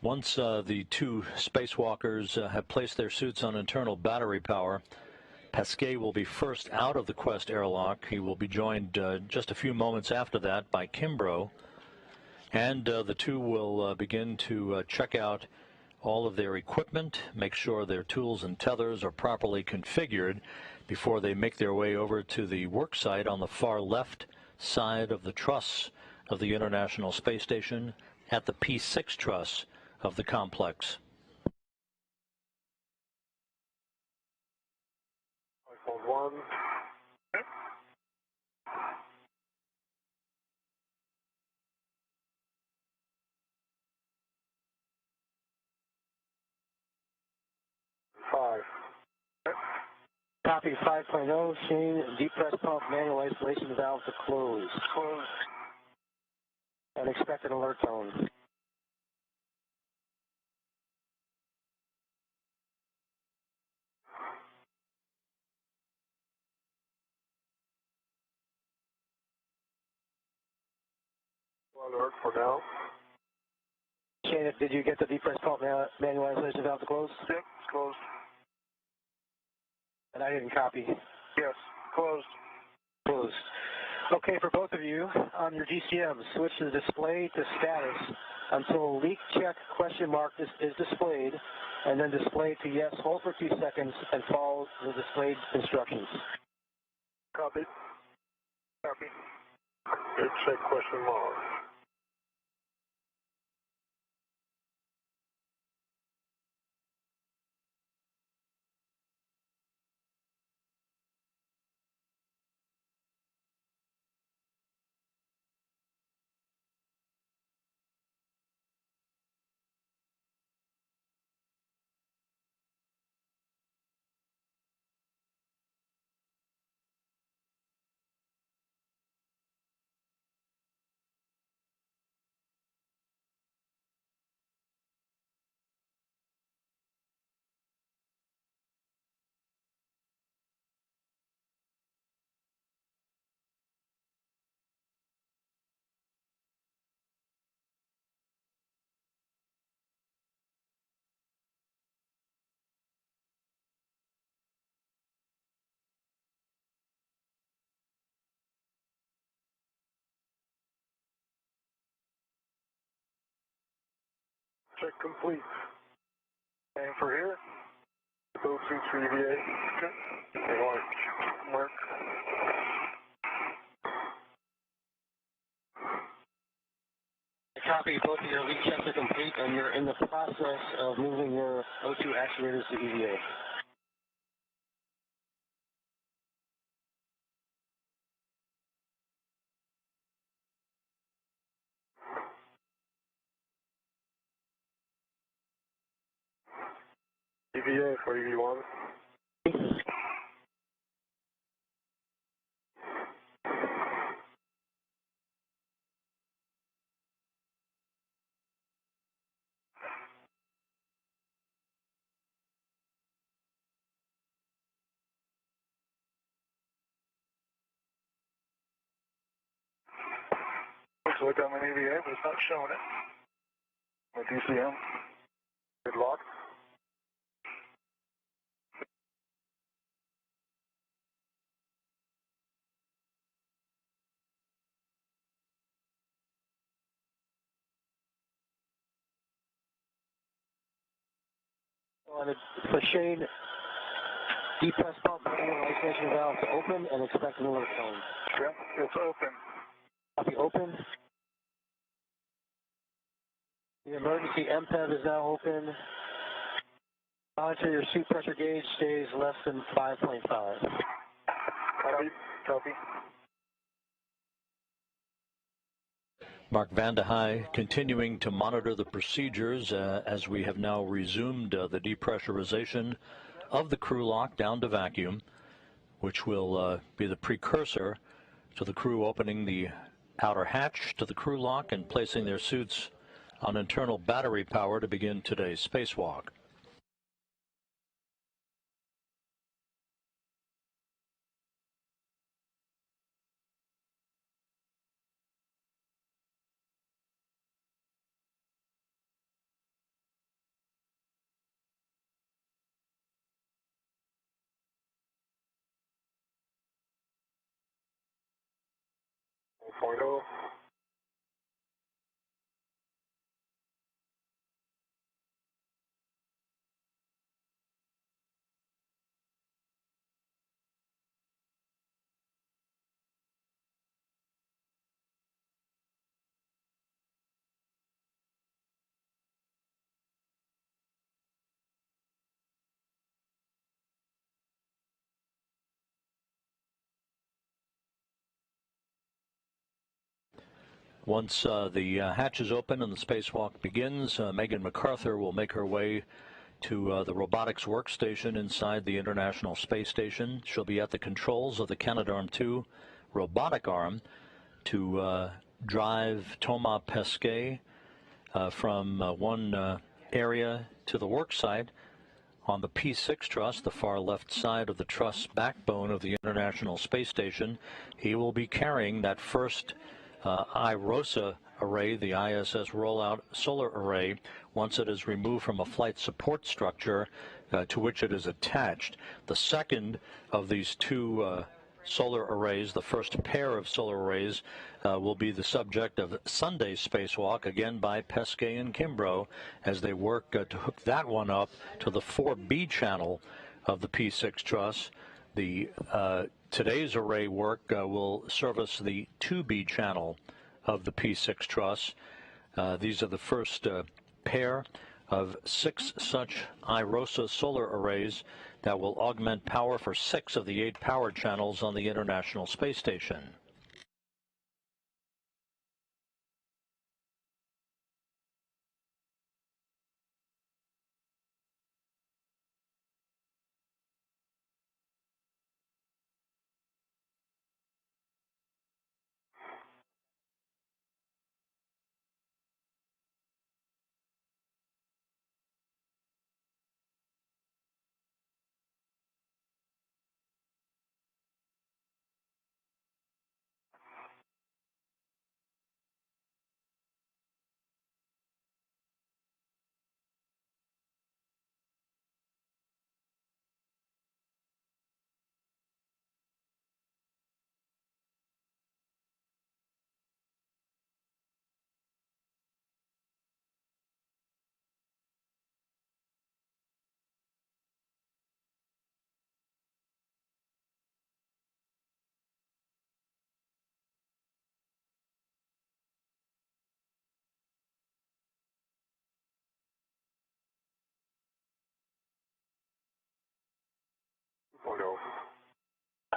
Once the two spacewalkers have placed their suits on internal battery power, Pesquet will be first out of the Quest airlock. He will be joined just a few moments after that by Kimbrough, and the two will begin to check out all of their equipment, make sure their tools and tethers are properly configured before they make their way over to the work site on the far left side of the truss of the International Space Station at the P6 truss of the complex. iPhone 1. Five. Copy 5.0, Shane, depress pump manual isolation valve to close. Close. And expect an alert tone. Alert for now. Shane, did you get the depress pump manual isolation valve to close? Yep, it's closed. And I didn't copy. Yes, closed. Closed. Okay, for both of you, on your GCM, switch the display to status until leak check question mark is displayed, and then display to yes, hold for a few seconds, and follow the displayed instructions. Copy. Copy. Leak check question mark. Check complete. And for here, boot. suits for EVA. Okay. Mark. Copy, both of your leak checks are complete and you're in the process of moving your O2 actuators to EVA. EVA for EV1. Look on my EVA, but it's not showing it. My DCM. Good lock. For Shane, depress pump isolation valve to open and expect an alert tone. Yep, it's open. Copy open. The emergency MPEV is now open. Monitor your seat pressure gauge stays less than 5.5. Copy. Copy. Mark Vande Hei continuing to monitor the procedures as we have now resumed the depressurization of the crew lock down to vacuum, which will be the precursor to the crew opening the outer hatch to the crew lock and placing their suits on internal battery power to begin today's spacewalk. Once the hatch is open and the spacewalk begins, Megan MacArthur will make her way to the robotics workstation inside the International Space Station. She'll be at the controls of the Canadarm2 robotic arm to drive Thomas Pesquet from one area to the work site on the P6 truss, the far left side of the truss backbone of the International Space Station. He will be carrying that first IROSA array, the ISS rollout solar array, once it is removed from a flight support structure to which it is attached. The second of these two solar arrays, the first pair of solar arrays, will be the subject of Sunday's spacewalk, again by Pesquet and Kimbrough, as they work to hook that one up to the 4B channel of the P6 truss. The today's array work will service the 2B channel of the P6 truss. These are the first pair of 6 such IROSA solar arrays that will augment power for 6 of the 8 power channels on the International Space Station.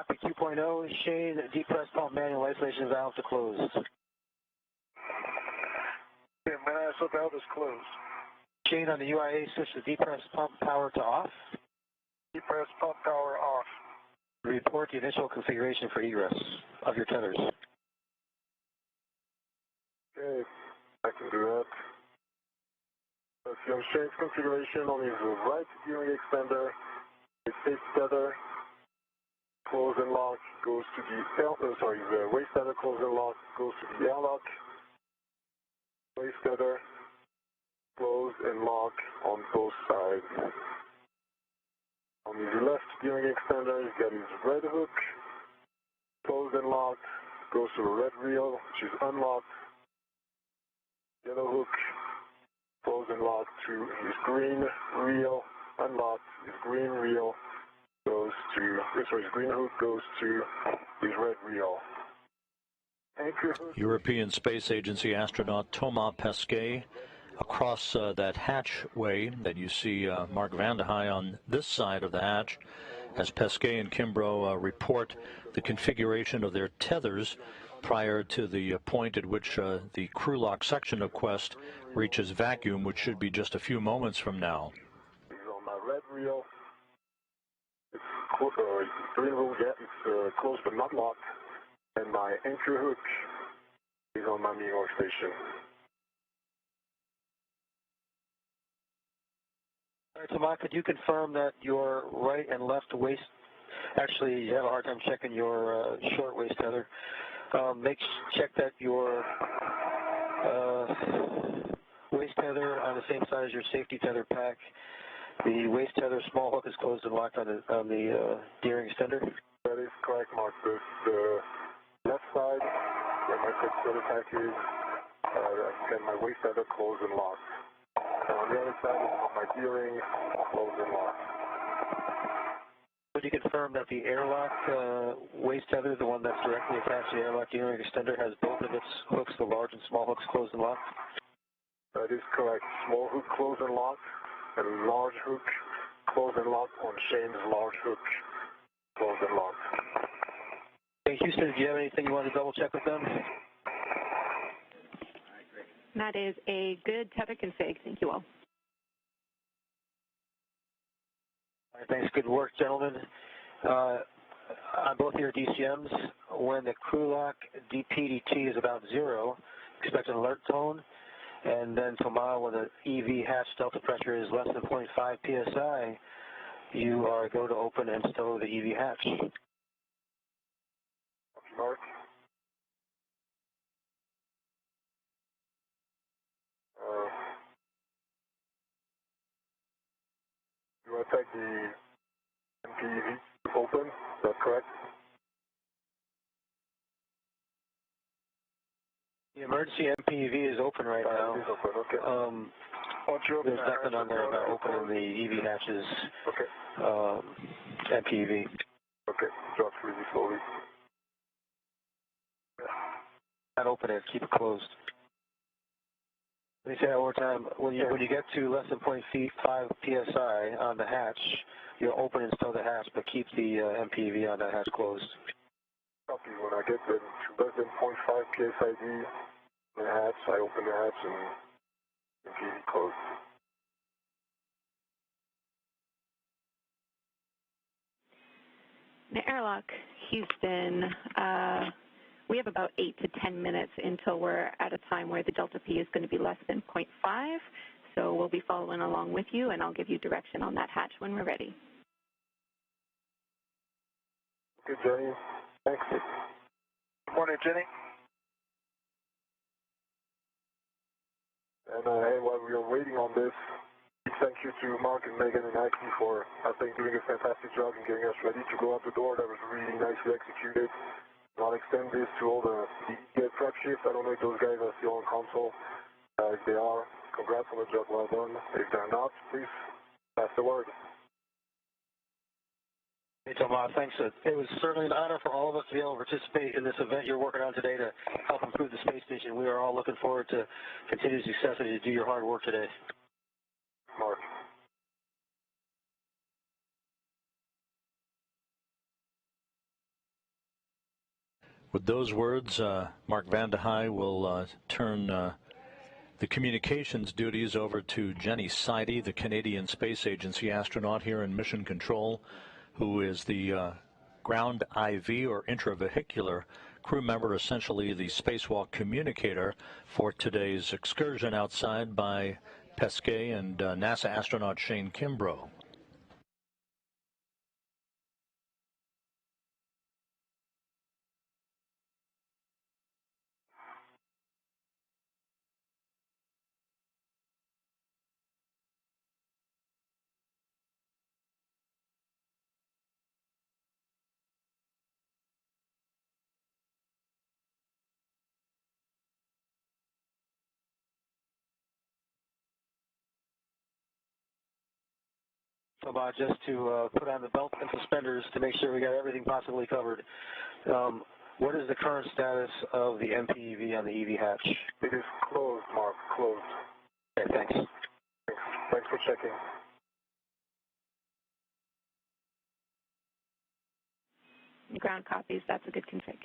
copy 2.0. Shane, depress pump manual isolation valve to close. Yeah, manual valve is closed. Shane, on the UIA, switch the depress pump power to off. Depress pump power off. Report the initial configuration for egress of your tethers. Okay, I can do that. Let's see, on Shane's configuration on his right gearing extender, his safety tether, close and lock goes to the waist tether, close and lock goes to the airlock. Waist tether, close and lock on both sides. On his left gearing extender, he's got his red hook, close and locked, goes to the red reel, which is unlocked. Yellow hook, close and locked to his green reel, unlocked. His green reel goes to, his green hook goes to his red reel. Anchor hook. European Space Agency astronaut Thomas Pesquet across that hatchway that you see Mark Vandehei on this side of the hatch as Pesquet and Kimbrough report the configuration of their tethers prior to the point at which the crew lock section of Quest reaches vacuum, which should be just a few moments from now. He's on my red reel. It's green reel, yeah, it's closed but not locked. And my anchor hook is on my main workstation. All right, Tomas, could you confirm that your right and left waist, actually you have a hard time checking your short waist tether. Check that your waist tether on the same side as your safety tether pack. The waist tether small hook is closed and locked on the gearing extender. That is correct, Mark. The left side where my safety tether pack is, and my waist tether closed and locked. And on the other side is my gearing closed and locked. Would you confirm that the airlock waist tether, the one that's directly attached to the airlock gearing extender, has both of its hooks, the large and small hooks, closed and locked? That is correct. Small hook closed and locked, and large hook closed and locked on Shane's large hook closed and locked. Hey, Houston, do you have anything you want to double check with them? That is a good tether config. Thank you all. All right, thanks. Good work, gentlemen. On both your DCMs, when the crew lock DPDT is about 0, expect an alert tone. And then tomorrow, when the EV hatch delta pressure is less than 0.5 psi, you are go to open and stow the EV hatch. Mark. You want to take the MPEV open? Is that correct? The emergency MPEV is open right now. It is open, okay. There's nothing on there about opening the EV hatches. Okay. MPEV. Okay, drop really slowly. Not open it, keep it closed. Let me say that one more time. When you get to less than 0.5 psi on the hatch, you'll open and stow the hatch, but keep the MPEV on that hatch closed. Copy. When I get to less than 0.5 psid in the hatch, I open the hatch and MPEV closed. The airlock, Houston, we have about 8 to 10 minutes until we're at a time where the delta P is going to be less than 0.5. So we'll be following along with you, and I'll give you direction on that hatch when we're ready. Good, Jenny. Thanks. Good morning, Jenny. And hey, while we are waiting on this, thank you to Mark and Megan and Aki for, I think, doing a fantastic job in getting us ready to go out the door. That was really nicely executed. And I'll extend this to all the prep shift. I don't know if those guys are still on console. If they are, congrats on the job well done. If they're not, please pass the word. Hey, Tomas, thanks. It was certainly an honor for all of us to be able to participate in this event you're working on today to help improve the space station. We are all looking forward to continued success as you do your hard work today. Mark. With those words, Mark Vande Hei will turn the communications duties over to Jenny Sidey, the Canadian Space Agency astronaut here in Mission Control, who is the ground IV or intravehicular crew member, essentially the spacewalk communicator for today's excursion outside by Pesquet and NASA astronaut Shane Kimbrough. So, just to put on the belt and suspenders to make sure we got everything possibly covered. What is the current status of the MPEV on the EV hatch? It is closed, Mark, closed. Okay, thanks. Thanks for checking. Ground copies. That's a good config.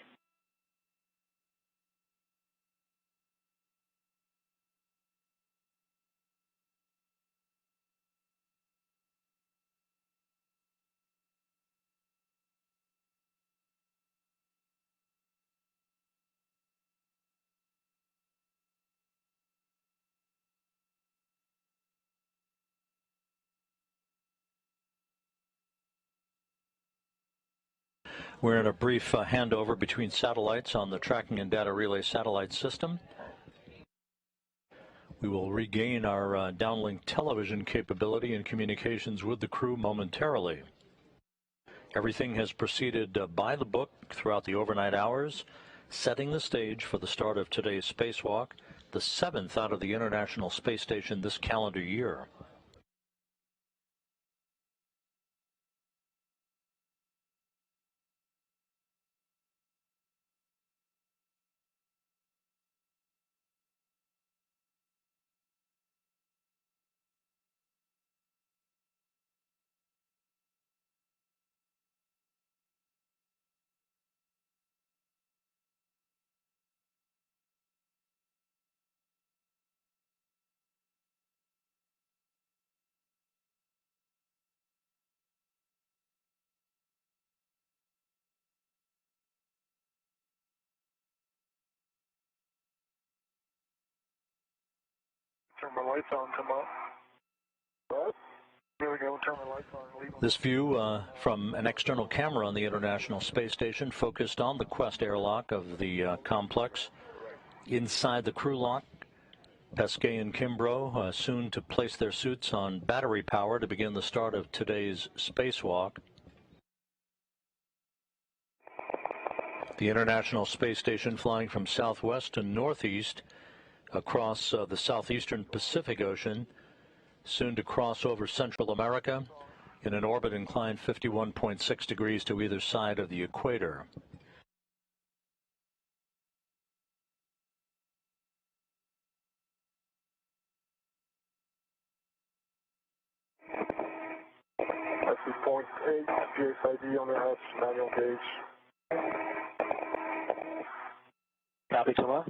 We're in a brief handover between satellites on the tracking and data relay satellite system. We will regain our downlink television capability and communications with the crew momentarily. Everything has proceeded by the book throughout the overnight hours, setting the stage for the start of today's spacewalk, the 7th out of the International Space Station this calendar year. Turn my lights on, come on. What? Here we go, turn my lights on. Leave them. This view from an external camera on the International Space Station focused on the Quest airlock of the complex. Inside the crew lock, Pesquet and Kimbrough soon to place their suits on battery power to begin the start of today's spacewalk. The International Space Station flying from southwest to northeast across the southeastern Pacific Ocean, soon to cross over Central America in an orbit inclined 51.6 degrees to either side of the equator. I see point 8, GSID on the hatch, manual gauge. Copy, Thomas.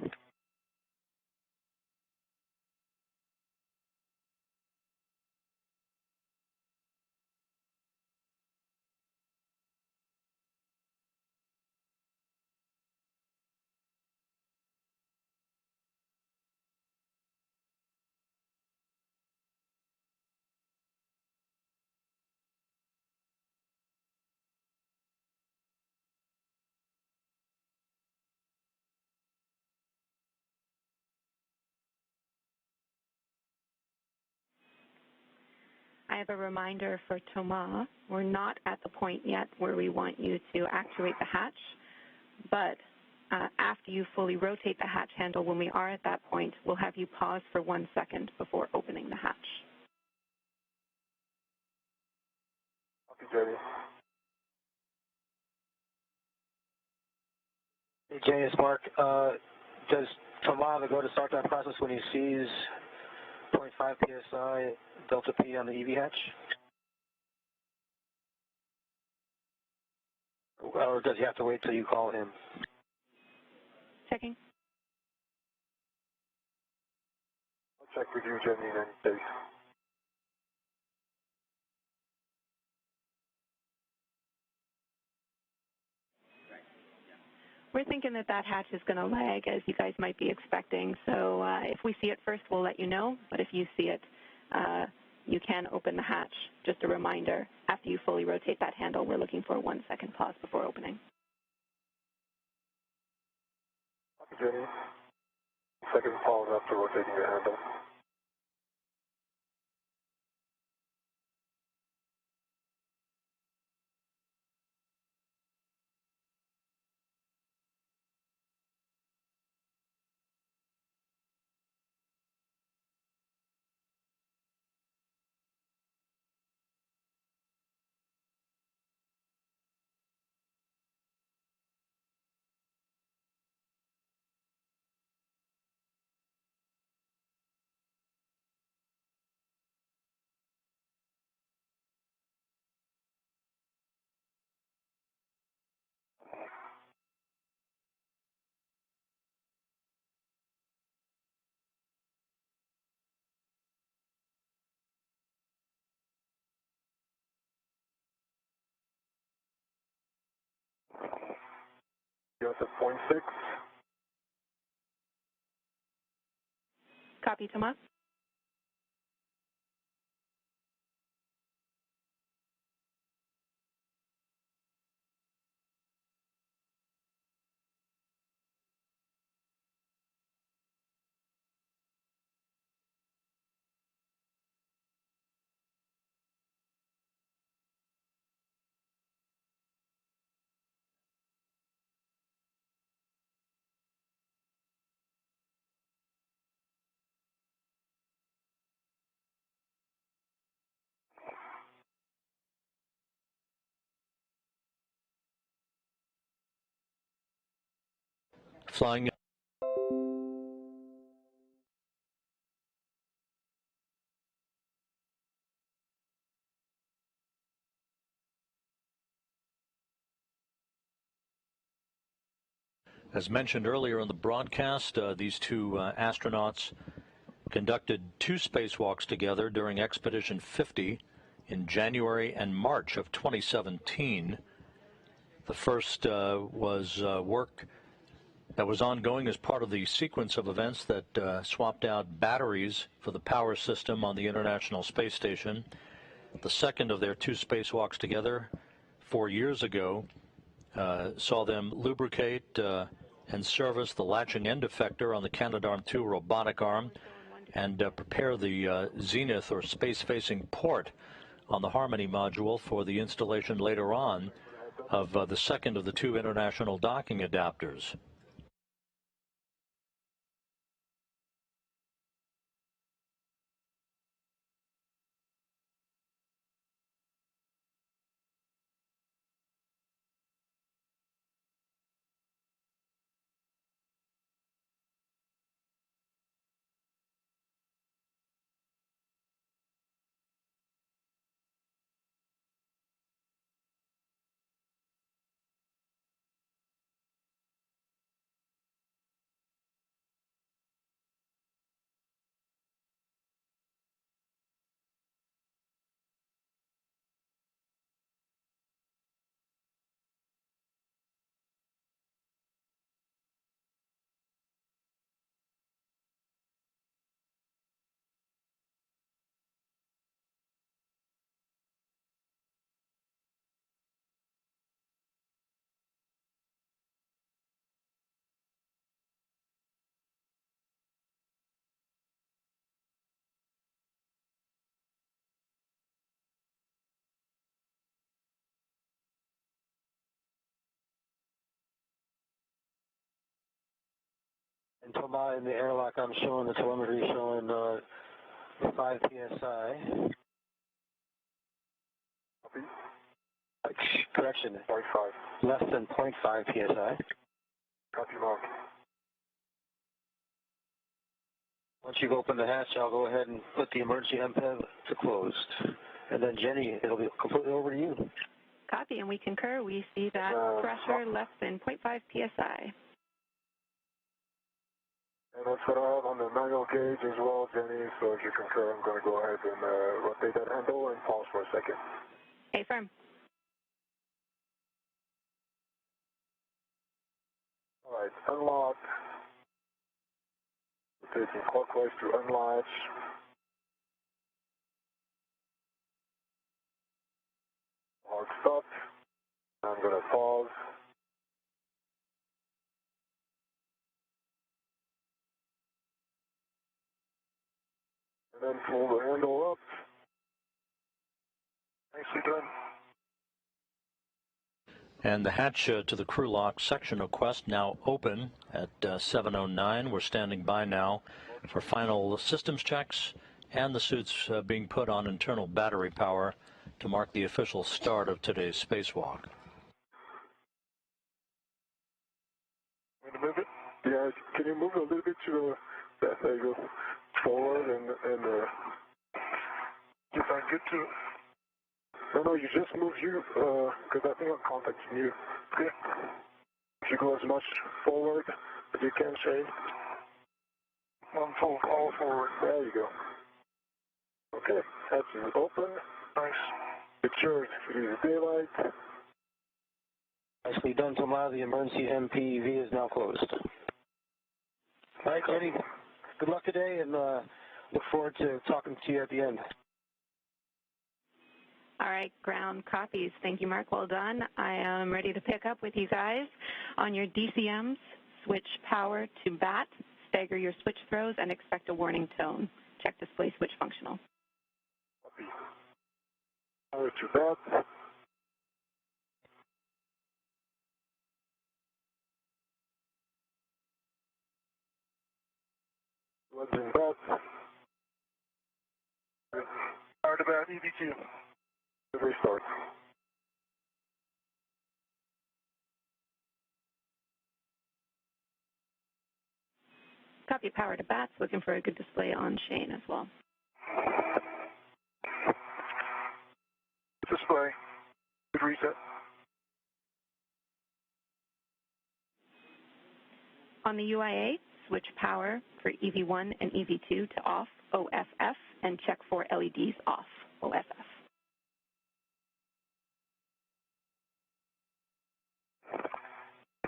I have a reminder for Thomas. We're not at the point yet where we want you to actuate the hatch, but after you fully rotate the hatch handle, when we are at that point, we'll have you pause for 1 second before opening the hatch. Copy, Jerry. Hey, Jay, it's Mark. Does Thomas go to start that process when he sees 0.5 psi delta P on the EV hatch? Or does he have to wait till you call him? Checking. I'll check with you, Jenny, in any case. We're thinking that that hatch is going to lag, as you guys might be expecting. So if we see it first, we'll let you know. But if you see it, you can open the hatch. Just a reminder, after you fully rotate that handle, we're looking for a 1 second pause before opening. Jenny, second pause after rotating your handle. You're at 0.6. Copy, Tomas. Flying. As mentioned earlier in the broadcast, these two astronauts conducted 2 spacewalks together during Expedition 50 in January and March of 2017. The first was work that was ongoing as part of the sequence of events that swapped out batteries for the power system on the International Space Station. The second of their 2 spacewalks together 4 years ago saw them lubricate and service the latching end effector on the Canadarm2 robotic arm and prepare the zenith or space-facing port on the Harmony module for the installation later on of the second of the 2 international docking adapters. And Tomas, in the airlock, I'm showing the telemetry showing 5 psi. Copy. Correction. 0.5. Less than 0.5 psi. Copy, Mark. Once you've opened the hatch, I'll go ahead and put the emergency MPEV to closed. And then, Jenny, it'll be completely over to you. Copy, and we concur. We see that pressure less than 0.5 psi. And that's what I have on the manual gauge as well, Jenny, so if you concur, I'm going to go ahead and rotate that handle and pause for a second. Okay, firm. All right, unlock. Rotating clockwise to unlatch. Hard stop. I'm going to pause. And then pull the handle up. Nicely done. And the hatch to the crew lock section of Quest now open at 7:09. We're standing by now for final systems checks and the suits being put on internal battery power to mark the official start of today's spacewalk. Want to move it? Yeah, can you move it a little bit to the, there you go, forward and if I get to, no, you just move you, because I think I'm contacting you. Okay. If you go as much forward as you can, Shane. One full all forward. There you go. Okay, hatch is open. Nice. Secured to the daylight. Nicely done, Thomas. The emergency MPV is now closed. All right, Eddie. Good luck today, and look forward to talking to you at the end. All right, ground copies. Thank you, Mark. Well done. I am ready to pick up with you guys. On your DCMs, switch power to BAT, stagger your switch throws, and expect a warning tone. Check display switch functional. Copy. Power to BAT. What's in BAT? Power to BAT, EV2. Restart. Copy, power to BATs. Looking for a good display on Shane as well. Display. Good reset. On the UIA, switch power for EV1 and EV2 to off, OFF, and check for LEDs off, OFF.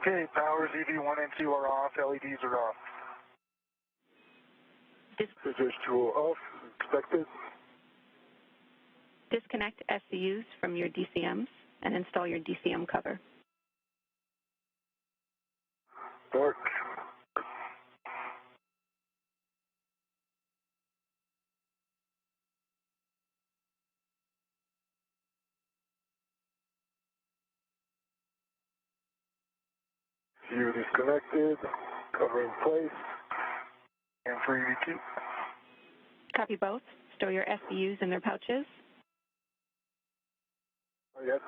Okay, powers EV1 and 2 are off, LEDs are off. Scissors tool off, expected. Disconnect SCUs from your DCMs and install your DCM cover. Dark. View disconnected, cover in place, and for EV2. Copy both. Store your SCUs in their pouches. Not yet.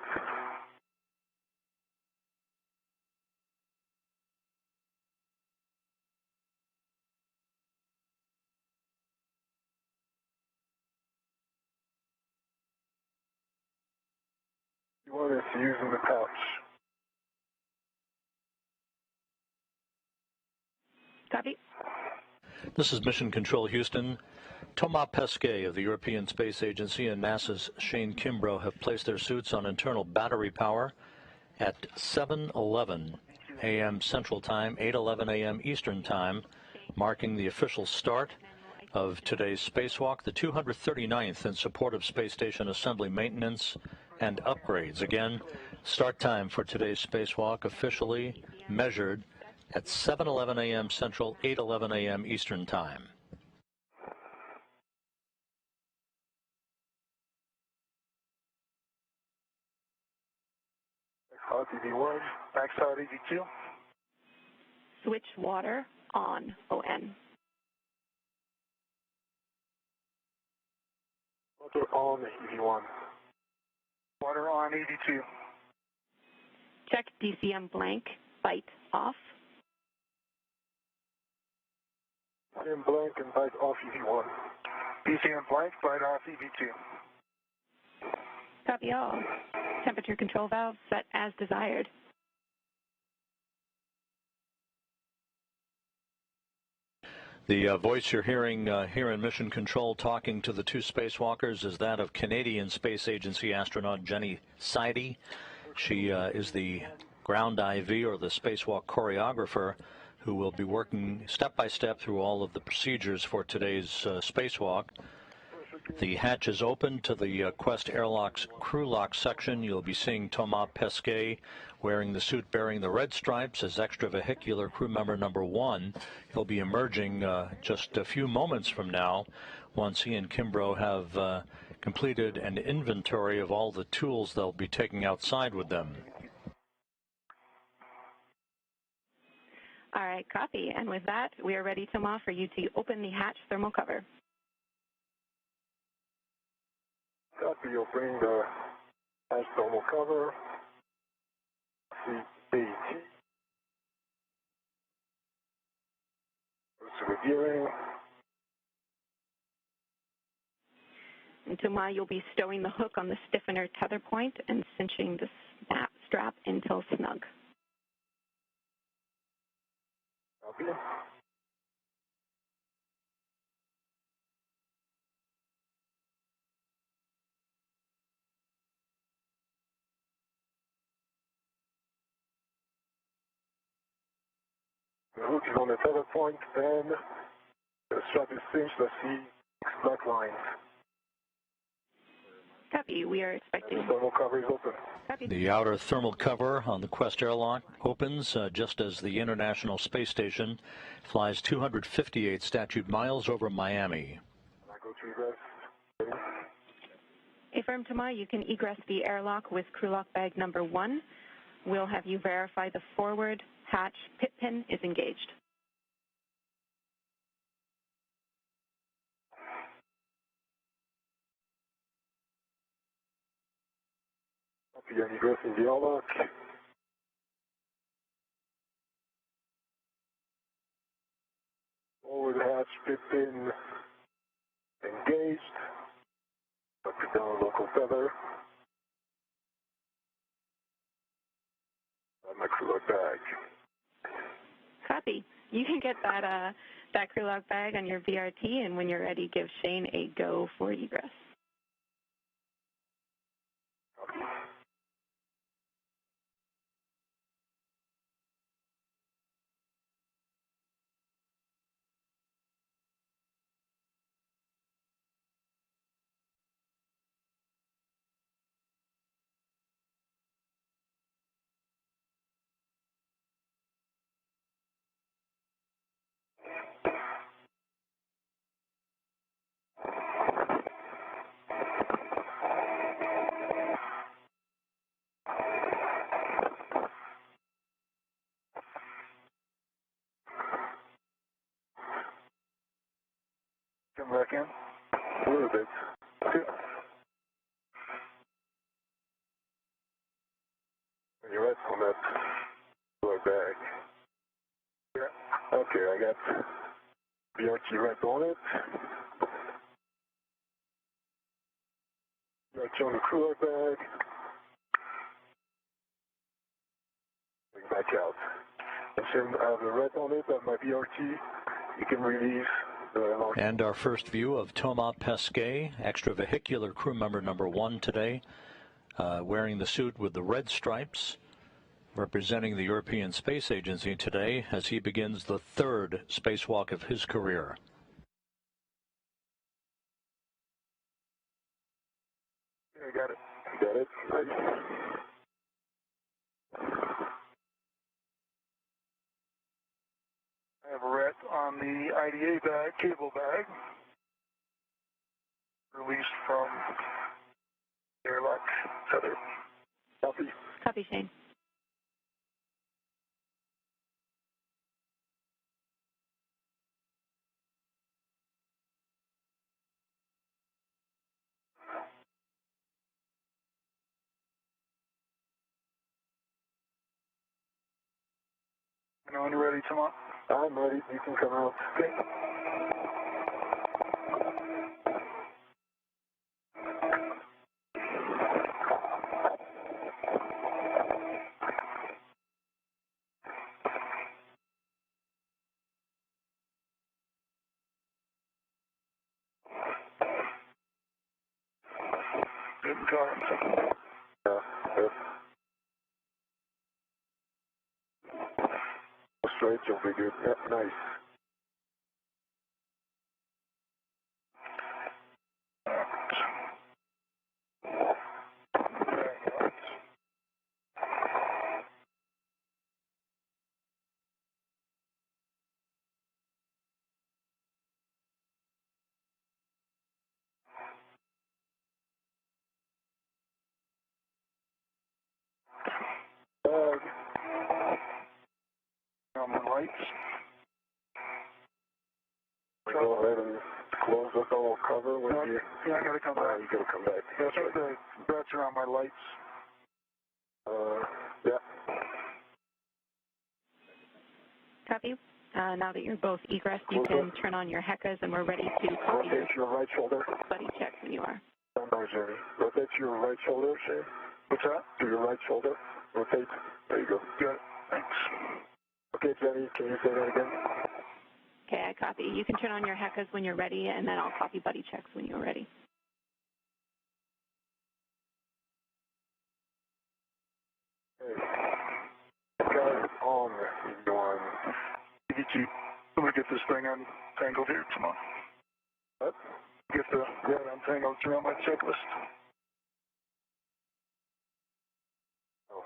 You want us to use in the pouch. Copy. This is Mission Control Houston. Thomas Pesquet of the European Space Agency and NASA's Shane Kimbrough have placed their suits on internal battery power at 7:11 a.m. Central Time, 8:11 a.m. Eastern Time, marking the official start of today's spacewalk, the 239th in support of space station assembly maintenance and upgrades. Again, start time for today's spacewalk officially measured at 7:11 a.m. Central, 8:11 a.m. Eastern Time. Hot EV1, backside EV2. Switch water on, ON. Water on EV1. Water on EV2. Check DCM blank, bite off. DCM blank and bite off EV1. DCM blank, bite off EV2. Copy all. Temperature control valve set as desired. The voice you're hearing here in Mission Control talking to the two spacewalkers is that of Canadian Space Agency astronaut Jenny Sidey. She is the ground IV, or the spacewalk choreographer, who will be working step by step through all of the procedures for today's spacewalk. The hatch is open to the Quest Airlock's crew lock section. You'll be seeing Thomas Pesquet wearing the suit bearing the red stripes as extravehicular crew member number 1. He'll be emerging just a few moments from now once he and Kimbrough have completed an inventory of all the tools they'll be taking outside with them. All right, copy. And with that, we are ready, Thomas, for you to open the hatch thermal cover. Copy, opening the hatch thermal cover. CAT. So the gearing. And Thomas, you'll be stowing the hook on the stiffener tether point and cinching the strap until snug. Copy. The hook is on the tether point, and the strap is cinched. I see black lines. Copy. We are expecting. And the thermal cover is open. Copy. The outer thermal cover on the Quest airlock opens just as the International Space Station flies 258 statute miles over Miami. I go to egress. Affirm, Thomas, you can egress the airlock with crew lock bag number 1. We'll have you verify the forward hatch pit pin is engaged. Copy, I'm egressing the airlock. Forward hatch pit pin engaged. Up and down local tether. My crew lock bag. Copy. You can get that crew lock bag on your VRT, and when you're ready, give Shane a go for egress. Come back in. A little bit. When you rest on that lower bag. Yeah. Okay, I got BRT right on it. BRT on the crew lock bag. Bring back out. Once I have the red on it, I have my BRT, you can release. And our first view of Thomas Pesquet, extravehicular crew member number 1 today, wearing the suit with the red stripes, representing the European Space Agency today as he begins the 3rd spacewalk of his career. I got it. Got it. Nice. I have a red on the IDA bag, cable bag, released from airlock tether. Copy. Copy, Shane. When you're ready, Thomas. I'm ready. You can come out. Okay. car. Yep. Straight, you'll be good. Yep, nice. On the lights. Go ahead and close the whole cover with you. Yeah, I gotta come back. You gotta come back. Yeah, I think the belts are on my lights. Yeah. Copy. Now that you're both egress, you can turn on your HECAs, and we're ready to copy Rotate your right shoulder. buddy checks when you are. Stand by, Jenny. Rotate to your right shoulder, Shane. What's that? To your right shoulder. Rotate. There you go. Good. Thanks. Okay, Jenny, can you say that again? Okay, I copy. You can turn on your HECAs when you're ready, and then I'll copy buddy checks when you're ready. Okay. Guys, on one. Let me get this thing untangled here. Come on. What? Get the red untangled through on my checklist. Oh.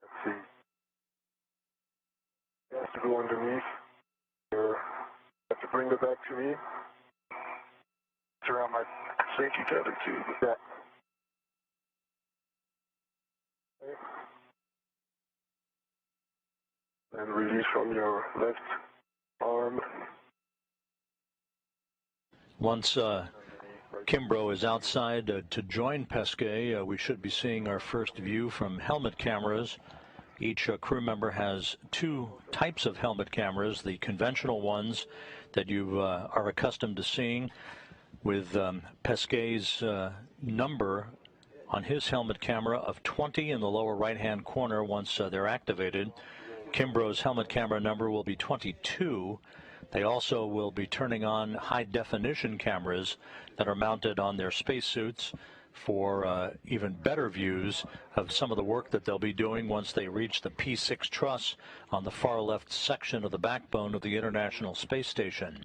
Let's see. You have to go underneath. You have to bring it back to me. It's around my safety tether too. Yeah. Okay. And release from your left arm. Once Kimbrough is outside to join Pesquet, we should be seeing our first view from helmet cameras. Each crew member has two types of helmet cameras, the conventional ones that you are accustomed to seeing with Pesquet's number on his helmet camera of 20 in the lower right-hand corner once they're activated. Kimbrough's helmet camera number will be 22. They also will be turning on high-definition cameras that are mounted on their spacesuits for even better views of some of the work that they'll be doing once they reach the P6 truss on the far left section of the backbone of the International Space Station.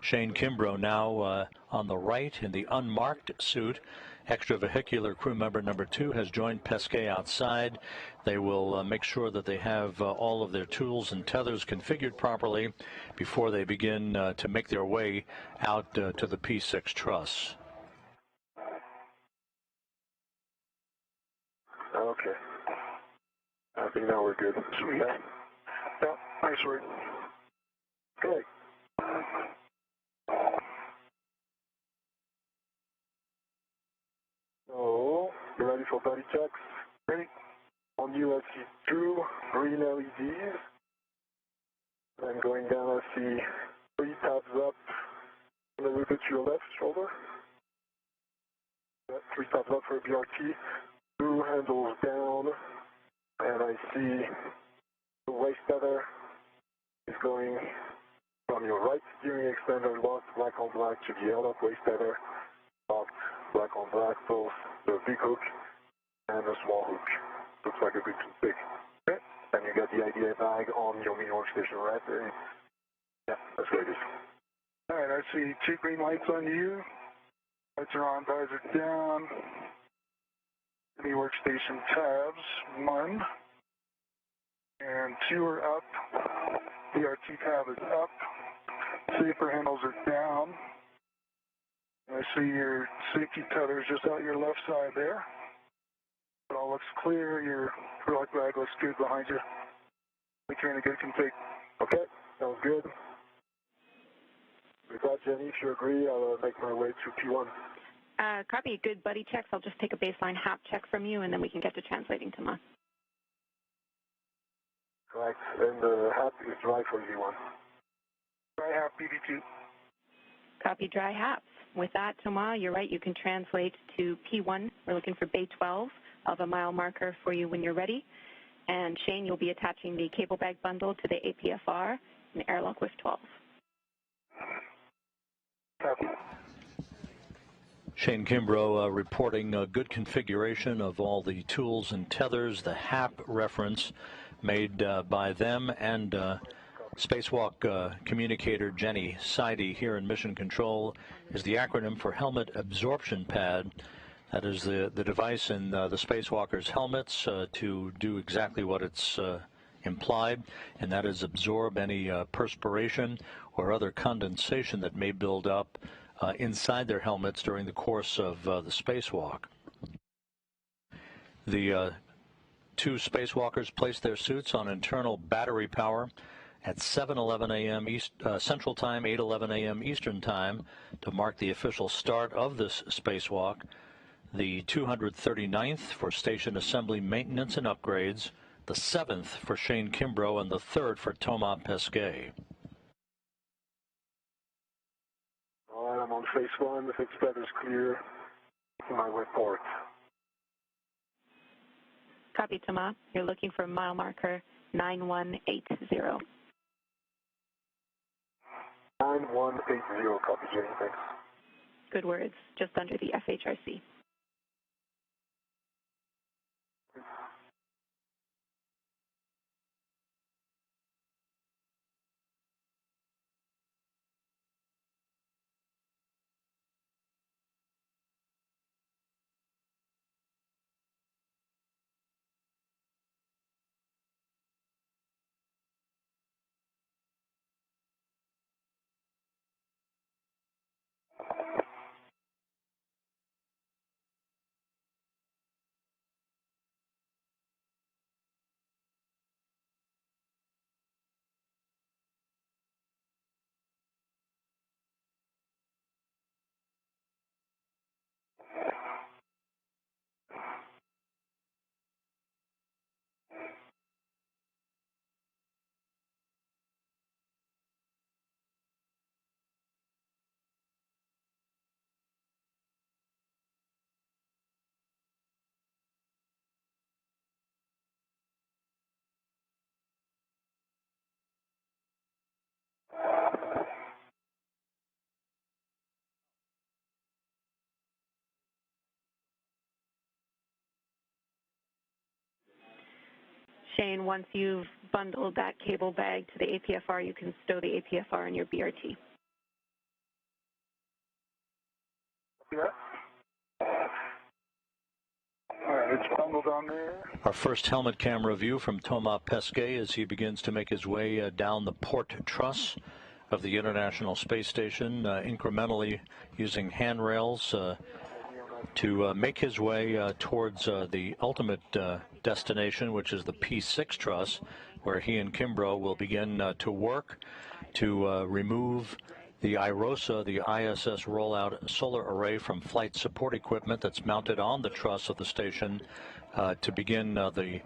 Shane Kimbrough now on the right in the unmarked suit. Extravehicular crew member number 2 has joined Pesquet outside. They will make sure that they have all of their tools and tethers configured properly before they begin to make their way out to the P6 truss. Okay. I think now we're good. Sweet. Yeah, nice work. Okay. So, you ready for body checks? Ready? On you, I see 2 green LEDs. And going down, I see 3 tabs up and a little bit to your left shoulder. 3 tabs up for BRT. 2 handles down. And I see the waist tether is going from your right steering extender locked black on black to the L-up waist tether locked black on black, both the big hook and the small hook. Looks like a good toothpick. Okay. And you got the IDA bag on your main workstation right there. Yeah, that's what it is. All right, I see 2 green lights on you. Lights are on, visor down. Any workstation tabs, 1. And 2 are up. BRT tab is up. Safer handles are down. I see your safety tethers just out your left side there. It all looks clear. Your product bag looks good behind you. Make you're in a good config. Okay, sounds good. With that, Jenny, if you agree, I'll make my way to P1. Copy. Good buddy checks. I'll just take a baseline HAP check from you, and then we can get to translating to Ma. Correct. And the HAP is dry for V1. Dry HAP, BD2. Copy dry HAPs. With that, Thomas, you're right. You can translate to P1. We're looking for Bay 12. I'll have a mile marker for you when you're ready. And Shane, you'll be attaching the cable bag bundle to the APFR and airlock with 12. Shane Kimbrough reporting good configuration of all the tools and tethers, the HAP reference made by them and spacewalk communicator Jenny Seide here in Mission Control is the acronym for Helmet Absorption Pad. That is the device in the spacewalkers' helmets to do exactly what it's implied, and that is absorb any perspiration or other condensation that may build up inside their helmets during the course of the spacewalk. The two spacewalkers placed their suits on internal battery power at 7:11 a.m. Central Time, 8:11 a.m. Eastern Time to mark the official start of this spacewalk. The 239th for station assembly maintenance and upgrades, the 7th for Shane Kimbrough, and the 3rd for Thomas Pesquet. All right, I'm on phase 1. The fixed weather is clear. My report. Copy, Thomas. You're looking for mile marker 9180. 9180, copy, Jenny, thanks. Good words, just under the FHRC. Shane, once you've bundled that cable bag to the APFR, you can stow the APFR in your BRT. Yeah. All right, it's bundled on there. Our first helmet camera view from Thomas Pesquet as he begins to make his way down the port truss of the International Space Station, incrementally using handrails to make his way towards the ultimate destination, which is the P6 truss, where he and Kimbrough will begin to work to remove the IROSA, the ISS rollout solar array, from flight support equipment that's mounted on the truss of the station to begin the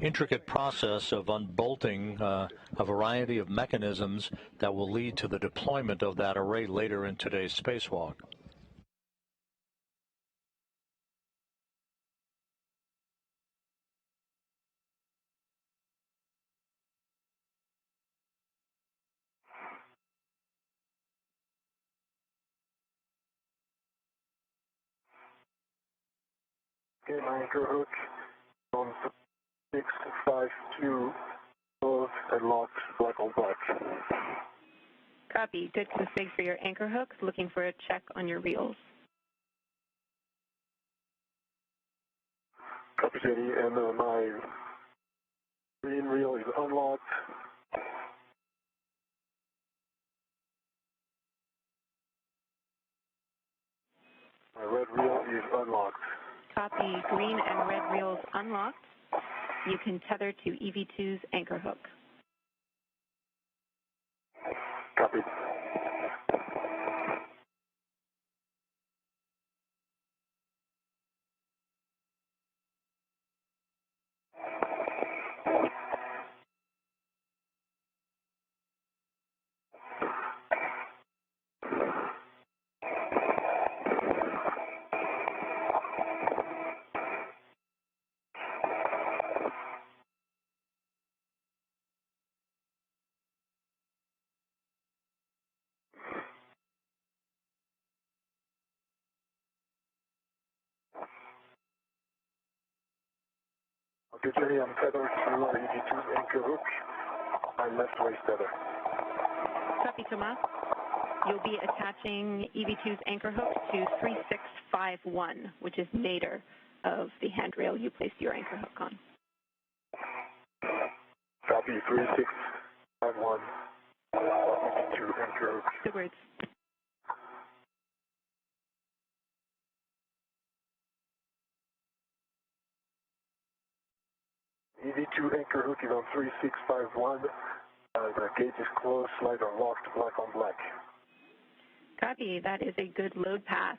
intricate process of unbolting a variety of mechanisms that will lead to the deployment of that array later in today's spacewalk. Okay, my anchor hook on 652, closed and locked, black on black. Copy. Good config for your anchor hooks. Looking for a check on your reels. Copy, Jenny, and my green reel is unlocked. My red reel is unlocked. Copy. Green and red reels unlocked. You can tether to EV2's anchor hook. Copy. Okay, Jenny, I'm tethered to EV2's anchor hook. I'm left waist tether. Copy, Thomas. You'll be attaching EV2's anchor hook to 3651, which is nadir of the handrail you placed your anchor hook on. Copy, 3651. EV2 anchor hook. Good words. EV2 anchor hook is on 3651. The gate is closed, lights are locked, black on black. Copy. That is a good load path.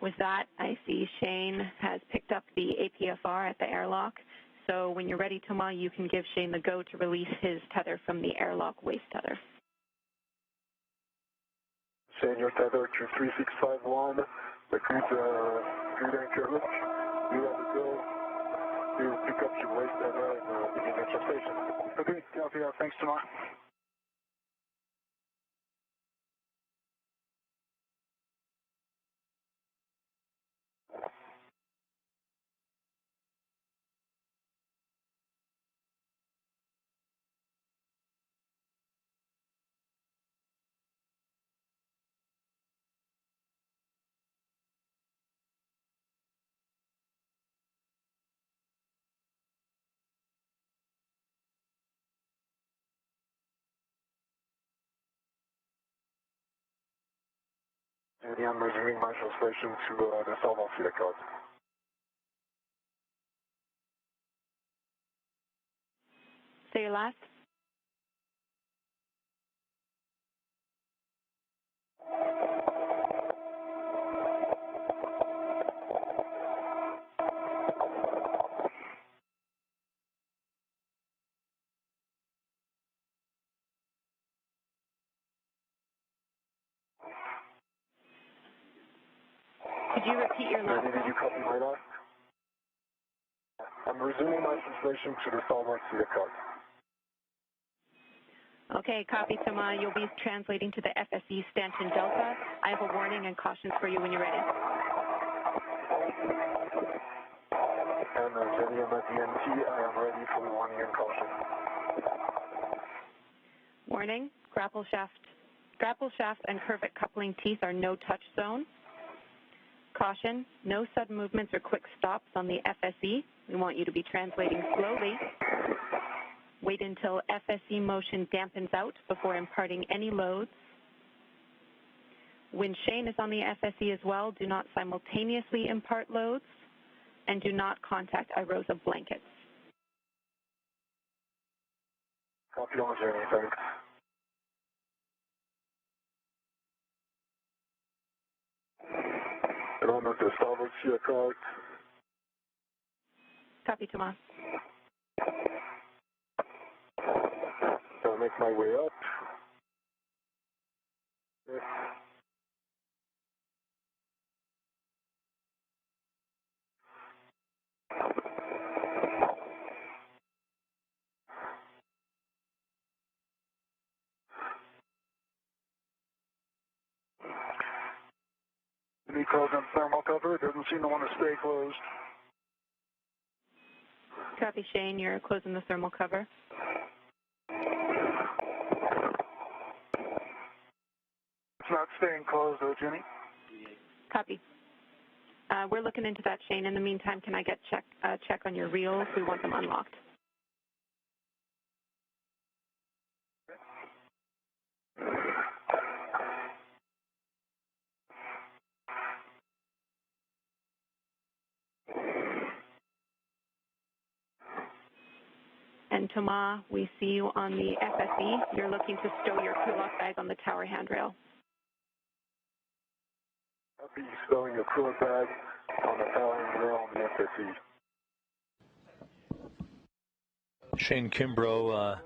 With that, I see Shane has picked up the APFR at the airlock. So when you're ready, Thomas, you can give Shane the go to release his tether from the airlock waist tether. Shane, you're tethered to 3651. The good anchor hook. You have to go to pick up your waist tether and begin extraction. Okay, copy. Thanks, Thomas. And I'm resuming my translation to the southern feeder card. Say your last. Could you repeat your last? Did you copy my last? I'm resuming my translation to the southern feeder card. Okay, copy, Thomas. You'll be translating to the FSE stanchion Delta. I have a warning and cautions for you when you're ready. And Jenny, I'm at the NT. I am ready for the warning and caution. Warning, grapple shaft and curvet coupling teeth are no touch zone. Caution, no sudden movements or quick stops on the FSE. We want you to be translating slowly. Wait until FSE motion dampens out before imparting any loads. When Shane is on the FSE as well, do not simultaneously impart loads and do not contact iROSA blankets. Copy on, Jenny, thanks. And I'm at the starboard feeder card. Copy, Thomas. I'll make my way up. Yes. Be closed on thermal cover. It doesn't seem to want to stay closed. Copy, Shane. You're closing the thermal cover. It's not staying closed, though, Jenny. Copy. We're looking into that, Shane. In the meantime, can I get check on your reels? We want them unlocked. And Thomas, we see you on the FSE. You're looking to stow your crew lock bag on the tower handrail. I'll be stowing your crew bag on the tower handrail on the FSE. Shane Kimbrough,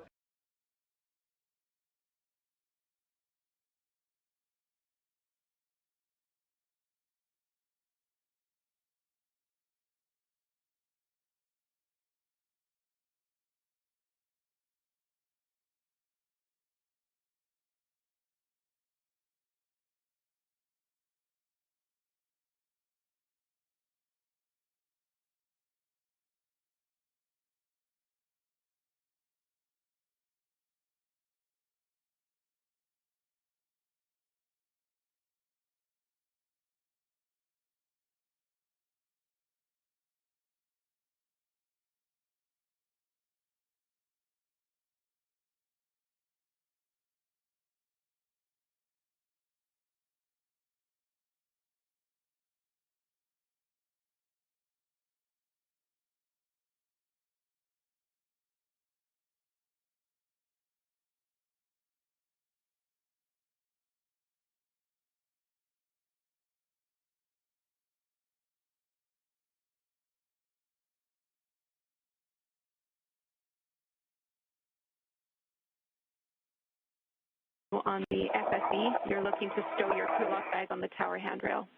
On the FSE, you're looking to stow your crew lock bag on the tower handrail.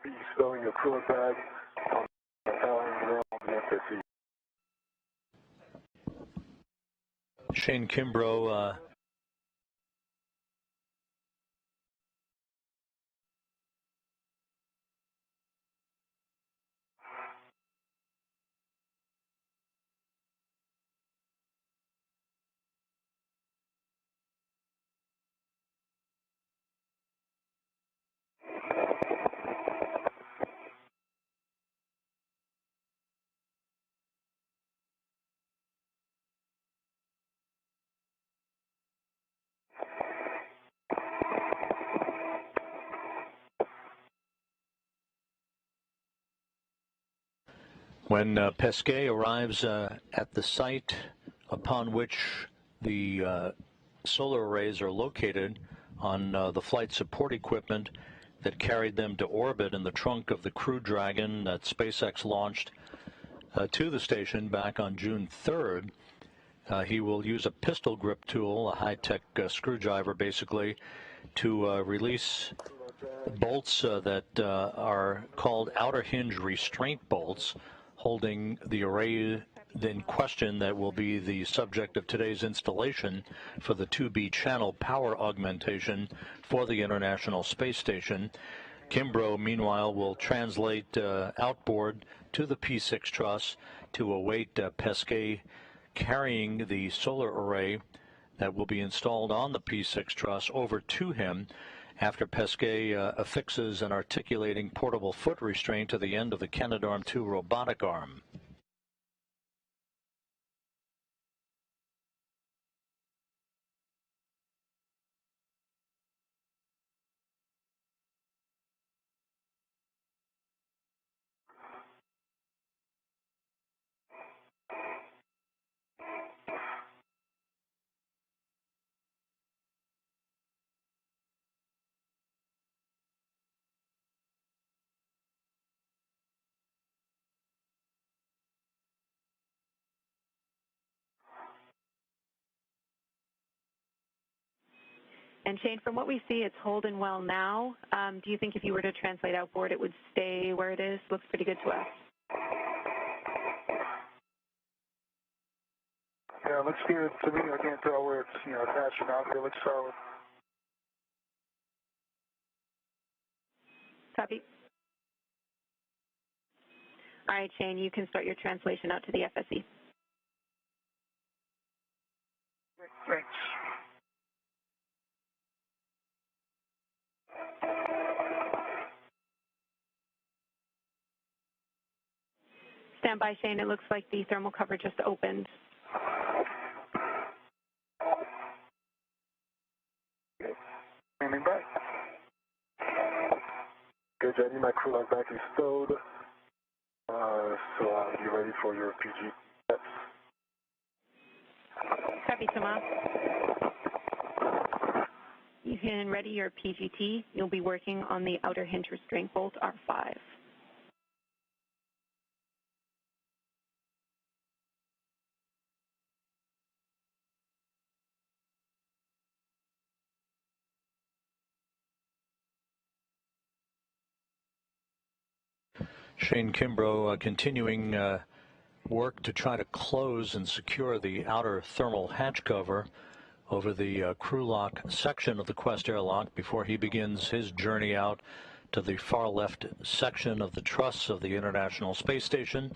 Be stowing your crew lock bag on the tower handrail on the FSE. Shane Kimbrough, when Pesquet arrives at the site upon which the solar arrays are located on the flight support equipment that carried them to orbit in the trunk of the Crew Dragon that SpaceX launched to the station back on June 3rd, he will use a pistol grip tool, a high-tech screwdriver basically, to release bolts that are called outer hinge restraint bolts, holding the array in question that will be the subject of today's installation for the 2B channel power augmentation for the International Space Station. Kimbrough, meanwhile, will translate outboard to the P6 truss to await Pesquet carrying the solar array that will be installed on the P6 truss over to him after Pesquet affixes an articulating portable foot restraint to the end of the Canadarm2 robotic arm. And Shane, from what we see, it's holding well now. Do you think if you were to translate outboard, it would stay where it is? Looks pretty good to us. Yeah, looks good to me. I can't tell where it's, attached or not, but it looks solid. Copy. All right, Shane, you can start your translation out to the FSE. Thanks. Stand by, Shane. It looks like the thermal cover just opened. Standing by. Good, Jenny. My crew lock back is stowed. So I'll be ready for your PG steps. Copy, Thomas. You can ready your PGT. You'll be working on the outer hinge restraint bolt R5. Shane Kimbrough continuing work to try to close and secure the outer thermal hatch cover over the crew lock section of the Quest airlock before he begins his journey out to the far left section of the truss of the International Space Station.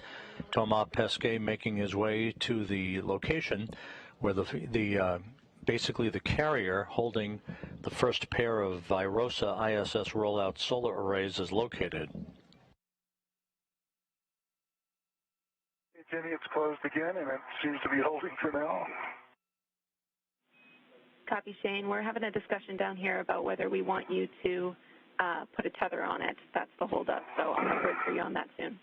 Thomas Pesquet making his way to the location where basically the carrier holding the first pair of Virosa ISS rollout solar arrays is located. Jenny, it's closed again, and it seems to be holding for now. Copy, Shane. We're having a discussion down here about whether we want you to put a tether on it. That's the holdup, so I'm going to wait for you on that soon.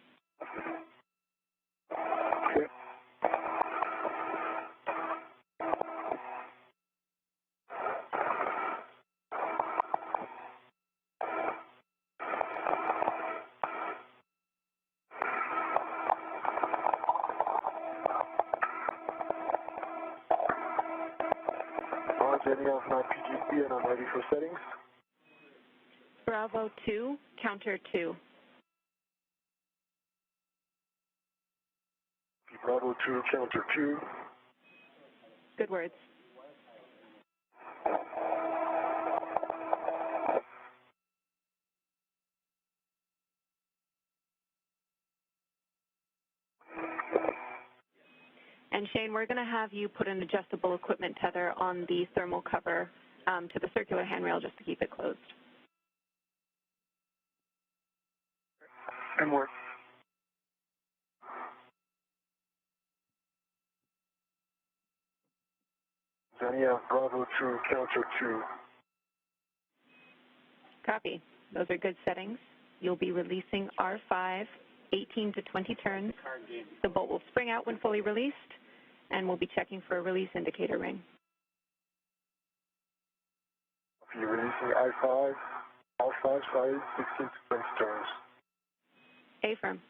Okay. Setting off my PGT and I'm ready for settings. Bravo 2, counter 2. Bravo 2, counter 2. Good words. And Shane, we're going to have you put an adjustable equipment tether on the thermal cover to the circular handrail just to keep it closed. And work. Zania, Bravo 2, counter 2. Copy. Those are good settings. You'll be releasing R5, 18 to 20 turns. The bolt will spring out when fully released, and we'll be checking for a release indicator ring. You're releasing I5, R5, sorry, 16 to 20 turns. A-firm.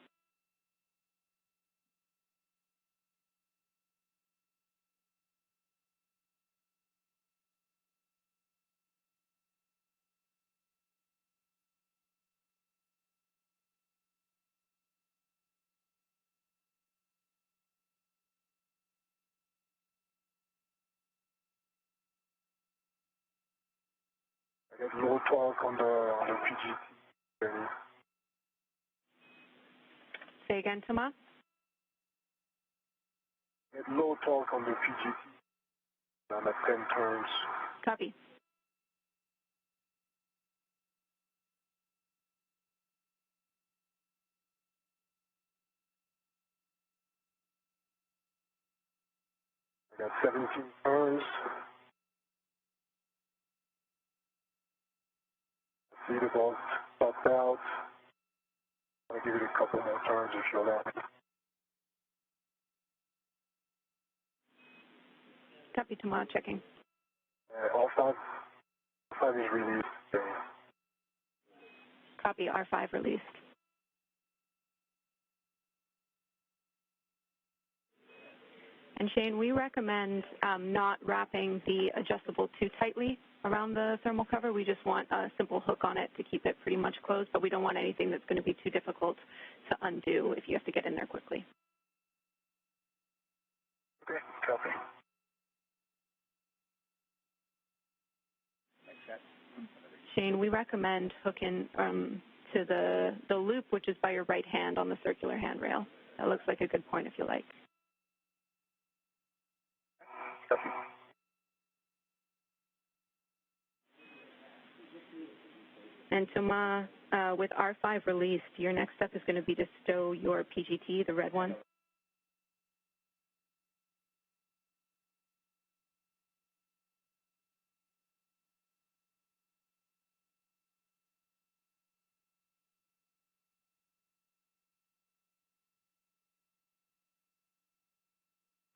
I got low torque on the PGT. Ready. Say again, Thomas? I got low torque on the PGT. I'm at 10 turns. Copy. I got 17 turns. See the ball stopped out. I'll give it a couple more turns if you'll allow me. Copy, Thomas. Checking. All five is released. Copy. R5 released. And Shane, we recommend not wrapping the adjustable too tightly around the thermal cover. We just want a simple hook on it to keep it pretty much closed, but we don't want anything that's going to be too difficult to undo if you have to get in there quickly. Okay, copy. Shane, we recommend hooking to the loop, which is by your right hand on the circular handrail. That looks like a good point if you like. Copy. And Thomas, with R5 released, your next step is going to be to stow your PGT, the red one.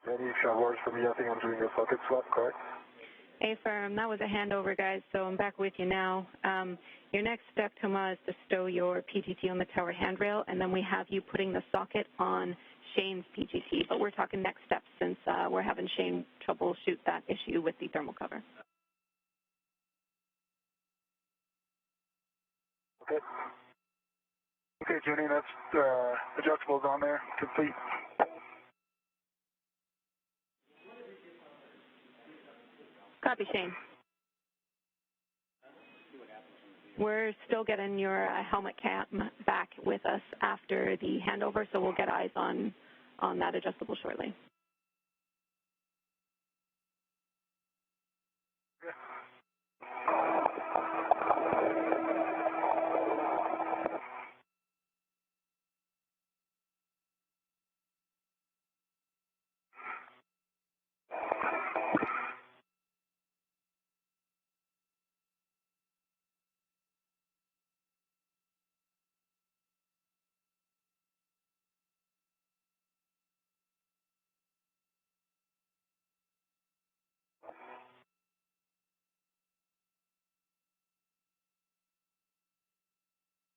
Any words for me? I think I'm doing a socket swap, correct? A-firm, that was a handover, guys, so I'm back with you now. Your next step, Thomas, is to stow your PGT on the tower handrail, and then we have you putting the socket on Shane's PGT. But we're talking next steps since we're having Shane troubleshoot that issue with the thermal cover. Okay. Okay, Jenny, that's adjustables on there, complete. Copy, Shane. We're still getting your helmet cam back with us after the handover, so we'll get eyes on that adjustable shortly.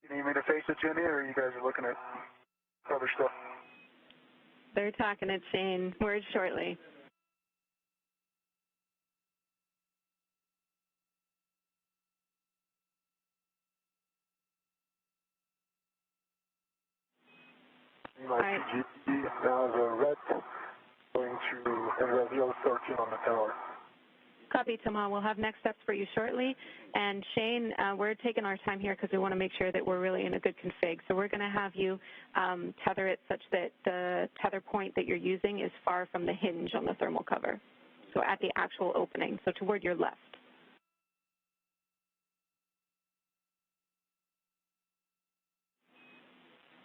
You need me to face it, Jenny, or you guys are looking at other stuff? They're talking at Shane. Word shortly. My PGT now the red going to radio 13 on the tower. Copy, Thomas. We'll have next steps for you shortly. And Shane, we're taking our time here because we want to make sure that we're really in a good config. So we're going to have you tether it such that the tether point that you're using is far from the hinge on the thermal cover. So at the actual opening, so toward your left.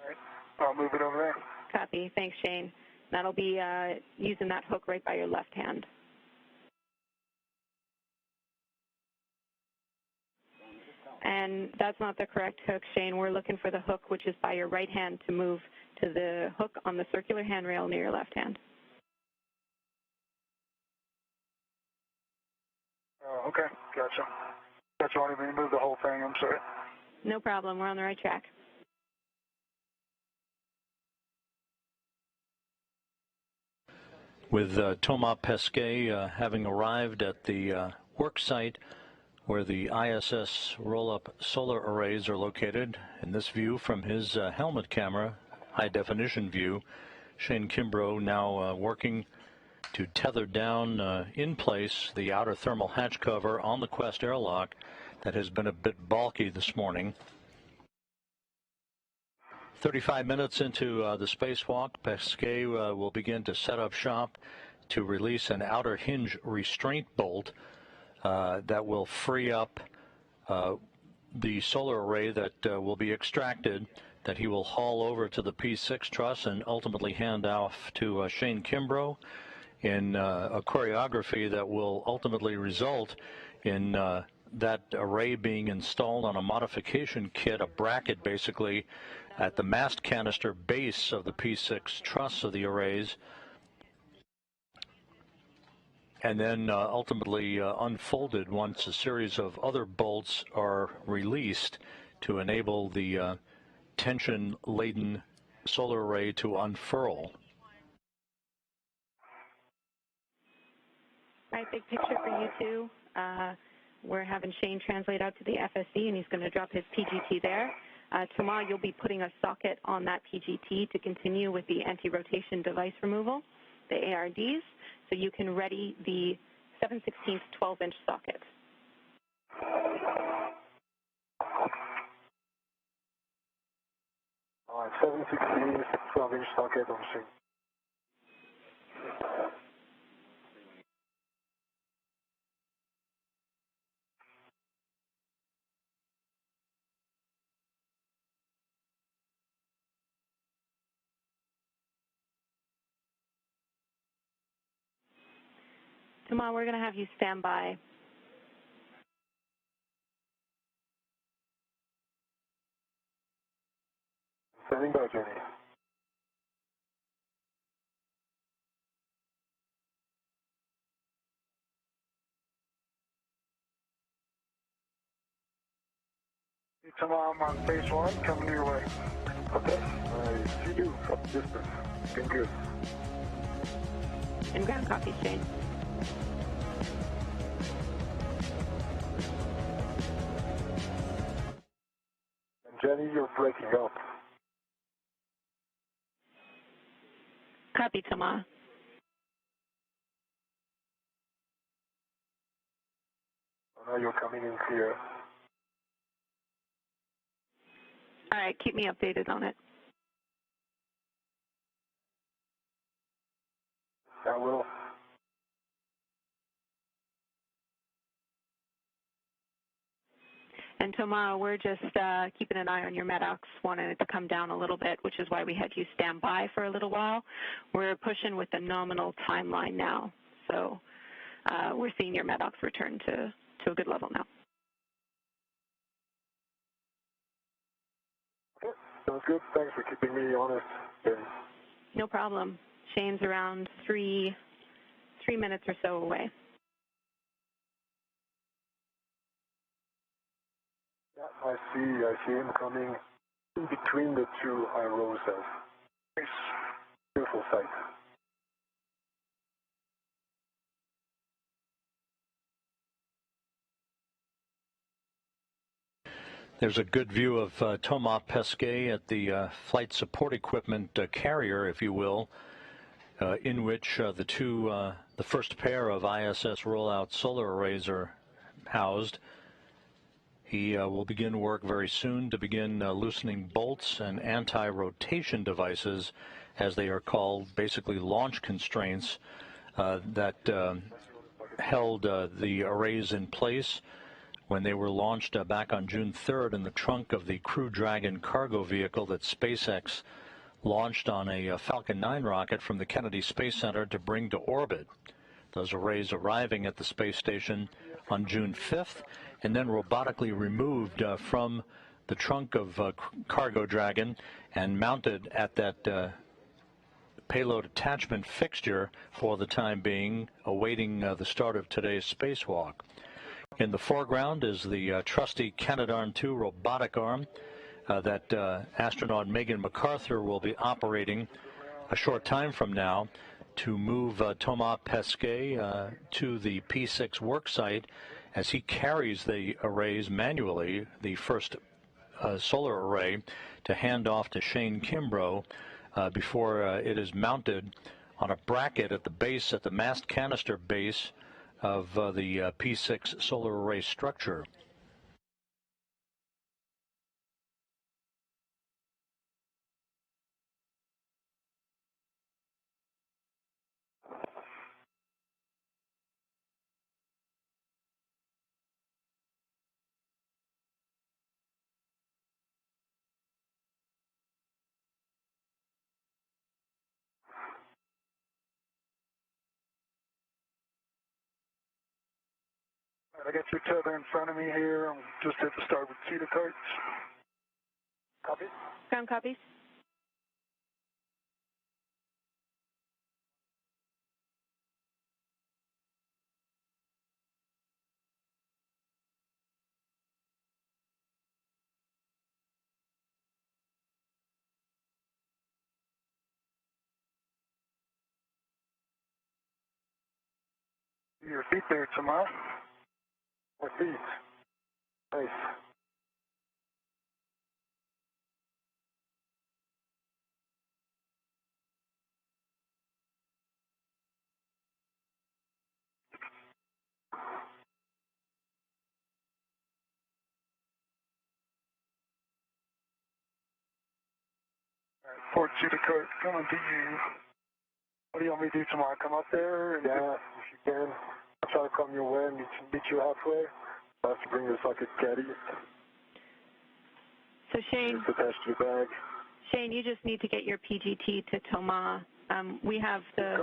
All right. I'll move it over there. Copy. Thanks, Shane. That'll be using that hook right by your left hand. And that's not the correct hook, Shane. We're looking for the hook which is by your right hand to move to the hook on the circular handrail near your left hand. Oh, okay. Gotcha. That's why we moved the whole thing. I'm sorry. No problem. We're on the right track. With Thomas Pesquet having arrived at the work site where the ISS roll-up solar arrays are located, in this view from his helmet camera, high-definition view, Shane Kimbrough now working to tether down in place the outer thermal hatch cover on the Quest airlock that has been a bit bulky this morning. 35 minutes into the spacewalk, Pesquet will begin to set up shop to release an outer hinge restraint bolt that will free up the solar array that will be extracted, that he will haul over to the P6 truss and ultimately hand off to Shane Kimbrough in a choreography that will ultimately result in that array being installed on a modification kit, a bracket basically, at the mast canister base of the P6 truss of the arrays, and then ultimately unfolded once a series of other bolts are released to enable the tension-laden solar array to unfurl. All right, big picture for you two. We're having Shane translate out to the FSC, and he's going to drop his PGT there. Tomorrow you'll be putting a socket on that PGT to continue with the anti-rotation device removal, the ARDs, so you can ready the 7/16 12-inch socket. All right, 7/16 12-inch socket on Shane. Tomorrow we're going to have you stand by. Standing by, Jenny. Tomorrow I'm on phase 1, coming your way. Okay, I see you from distance. Been good. And ground copy, Shane. And Jenny, you're breaking up. Copy, Thomas. Oh, now you're coming in clear. All right, keep me updated on it. I will. And tomorrow we're just keeping an eye on your Medox, wanting it to come down a little bit, which is why we had you stand by for a little while. We're pushing with the nominal timeline now, so we're seeing your Medox return to a good level now. Okay, sounds good. Thanks for keeping me honest, Jenny. No problem. Shane's around three minutes or so away. I see him coming in between the two high rows of nice, beautiful sight. There's a good view of Thomas Pesquet at the flight support equipment carrier, if you will, in which the first pair of ISS rollout solar arrays are housed. He will begin work very soon to begin loosening bolts and anti-rotation devices, as they are called, basically launch constraints that held the arrays in place when they were launched back on June 3rd in the trunk of the Crew Dragon cargo vehicle that SpaceX launched on a Falcon 9 rocket from the Kennedy Space Center to bring to orbit. Those arrays arriving at the space station on June 5th and then robotically removed from the trunk of Cargo Dragon and mounted at that payload attachment fixture for the time being, awaiting the start of today's spacewalk. In the foreground is the trusty Canadarm2 robotic arm that astronaut Megan MacArthur will be operating a short time from now to move Thomas Pesquet to the P6 worksite as he carries the arrays manually, the first solar array, to hand off to Shane Kimbrough before it is mounted on a bracket at the base, at the mast canister base of the P6 solar array structure. I got your tether in front of me here. I'm just at the starboard seat of carts. Copy? Ground copies. Your feet there, Tomas. My feet. Nice. Port seat of cart coming to you. What do you want me to do tomorrow? Come up there? And yeah, if you can. I'll try to come your way and meet you halfway. I'll have to bring this bucket caddy. So Shane, just attached to your bag. Shane, you just need to get your PGT to Thomas. We have the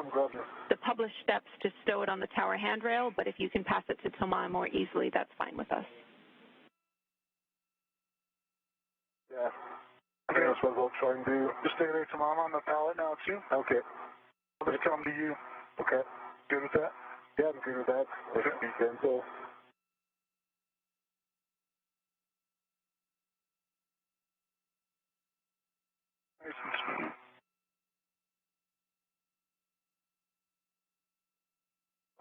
published steps to stow it on the tower handrail, but if you can pass it to Thomas more easily, that's fine with us. Yeah. Okay, that's what we'll try and do. Just stay there, Thomas. I'm on the pallet now, too. Okay. I'll just come to you. Okay. Good with that? Yeah, I'm good with that. Okay. So. Nice and smooth.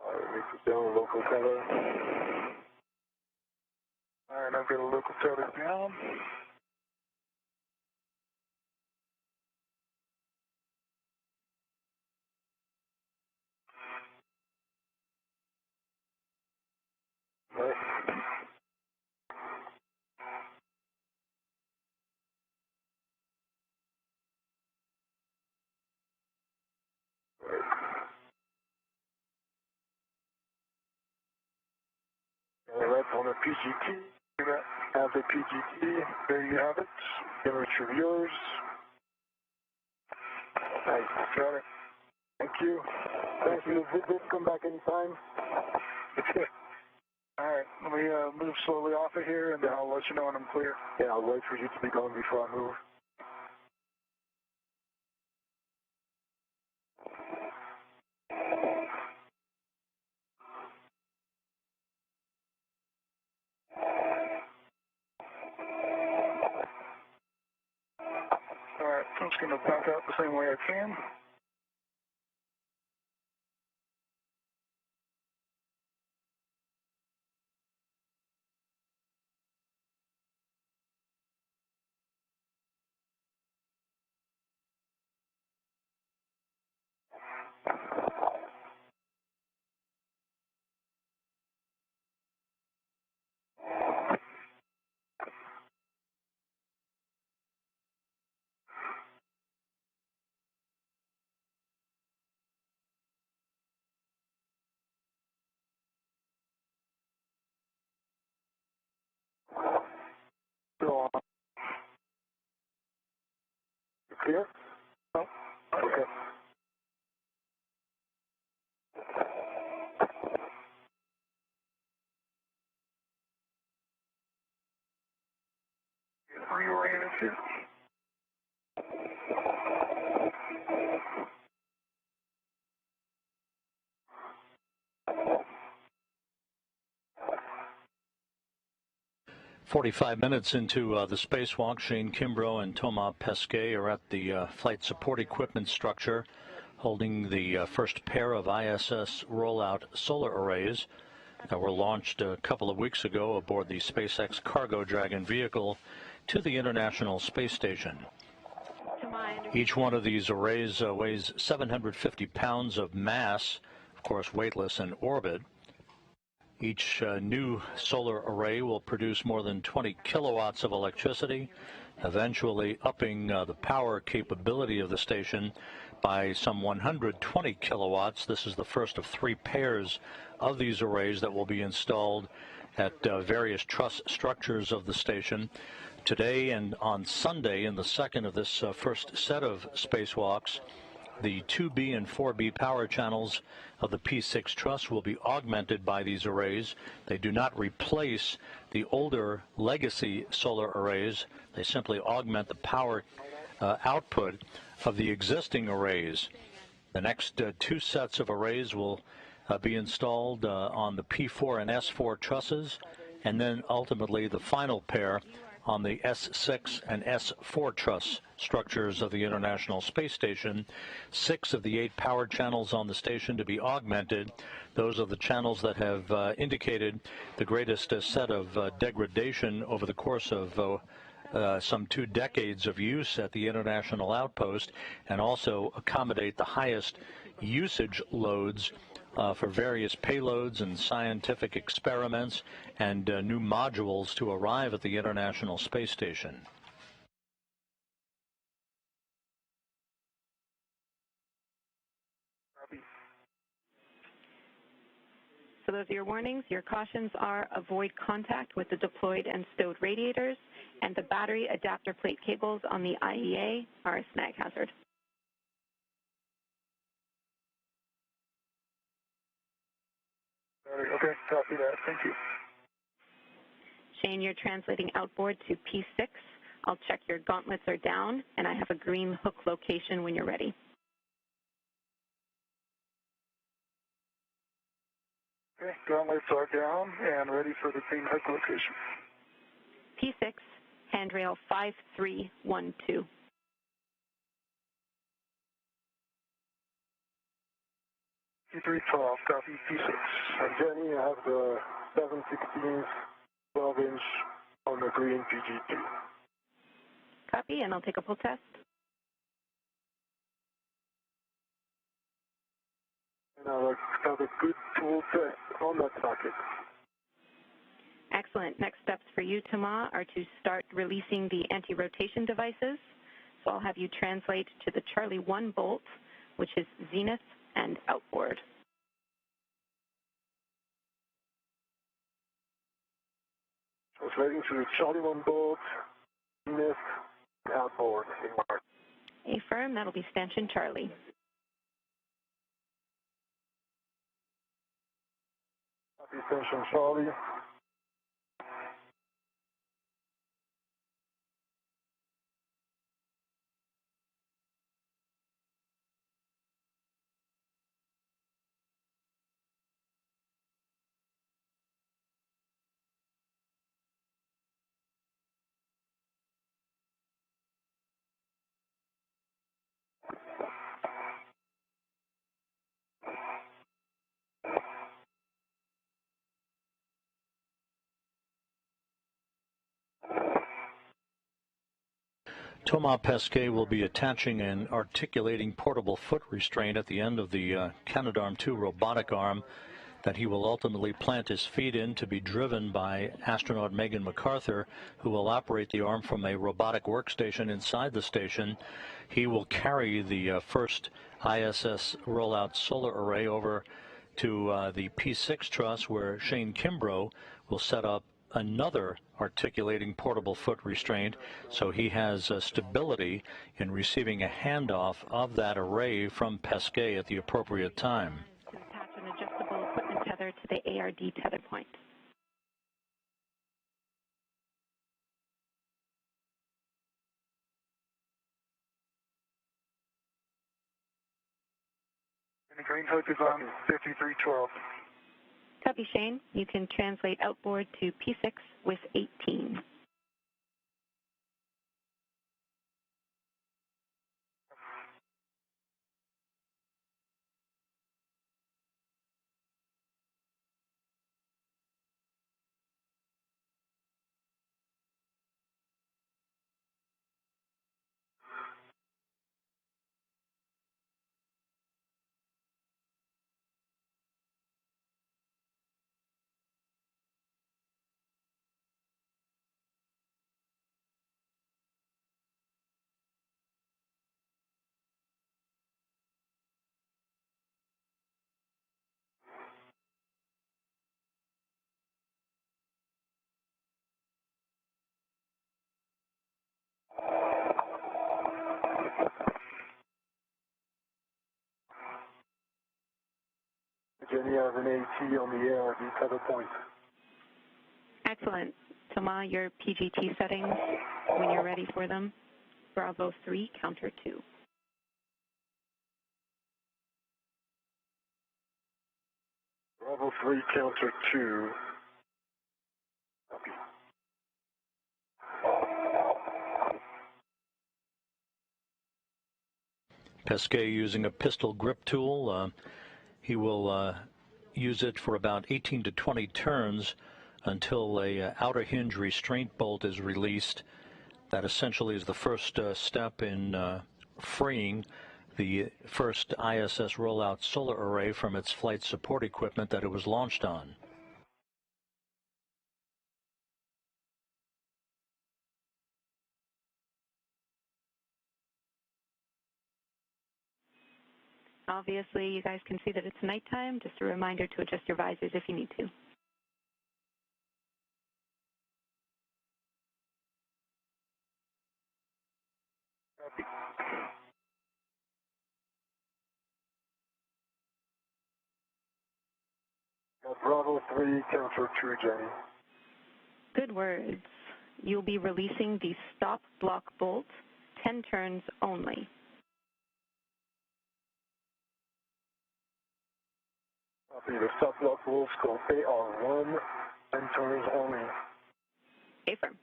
Alright, make it down a local tether. Alright, I've got a local tether down. Right. Alright, on the PGT. You're gonna have the PGT. There you have it. Image of yours. Nice. Got it. Thank you. Thank you. Visit. Come back anytime. Alright, let me move slowly off of here and I'll let you know when I'm clear. Yeah, I'll wait for you to be gone before I move. Alright, I'm just going to back out the same way I can. clear? No? Okay. Reoriented here. "45 minutes into the spacewalk, Shane Kimbrough and Thomas Pesquet are at the flight support equipment structure, holding the first pair of ISS rollout solar arrays that were launched a couple of weeks ago aboard the SpaceX Cargo Dragon vehicle to the International Space Station. Each one of these arrays weighs 750 pounds of mass, of course weightless in orbit. Each new solar array will produce more than 20 kilowatts of electricity, eventually upping the power capability of the station by some 120 kilowatts. This is the first of 3 pairs of these arrays that will be installed at various truss structures of the station. Today and on Sunday, in the second of this first set of spacewalks, the 2B and 4B power channels of the P6 truss will be augmented by these arrays. They do not replace the older legacy solar arrays. They simply augment the power output of the existing arrays. The next 2 sets of arrays will be installed on the P4 and S4 trusses, and then ultimately the final pair on the S6 and S4 truss structures of the International Space Station. 6 of the 8 power channels on the station to be augmented. Those are the channels that have indicated the greatest set of degradation over the course of some 2 decades of use at the International Outpost, and also accommodate the highest usage loads for various payloads and scientific experiments and new modules to arrive at the International Space Station. So those are your warnings. Your cautions are: avoid contact with the deployed and stowed radiators, and the battery adapter plate cables on the IEA are a snag hazard. Okay, copy that. Thank you. Shane, you're translating outboard to P6. I'll check your gauntlets are down, and I have a green hook location when you're ready. Okay, gauntlets are down and ready for the green hook location. P6, handrail 5312. P312, copy P6. And Jenny, I have the 7/16 12-inch on the green PG2. Copy, and I'll take a pull test. And I'll have a good tool test on that socket. Excellent. Next steps for you, Thomas, are to start releasing the anti-rotation devices. So I'll have you translate to the Charlie 1 bolt, which is zenith and outboard. Translating to the Charlie 1 bolt, zenith, and outboard. Affirm, that'll be stanchion Charlie. Copy stanchion Charlie. Thomas Pesquet will be attaching an articulating portable foot restraint at the end of the Canadarm2 robotic arm that he will ultimately plant his feet in, to be driven by astronaut Megan MacArthur, who will operate the arm from a robotic workstation inside the station. He will carry the first ISS rollout solar array over to the P6 truss, where Shane Kimbrough will set up another articulating portable foot restraint, so he has stability in receiving a handoff of that array from Pesquet at the appropriate time. To attach an adjustable equipment tether to the ARD tether point. Green hook is on 5312. Copy, Shane. You can translate outboard to P6 with 18. Jenny has an AT on the ARD tether point. Excellent. Thomas, your PGT settings when you're ready for them. Bravo 3, counter 2. Bravo 3, counter 2. Copy. Pesquet using a pistol grip tool. He will use it for about 18 to 20 turns until a outer hinge restraint bolt is released. That essentially is the first step in freeing the first ISS rollout solar array from its flight support equipment that it was launched on. Obviously, you guys can see that it's nighttime. Just a reminder to adjust your visors if you need to. Bravo 3, counter 2, Jenny. Good words. You'll be releasing the stop block bolt, 10 turns only. Copy. The stop block bolts called AR1, 10 turns only. Affirm.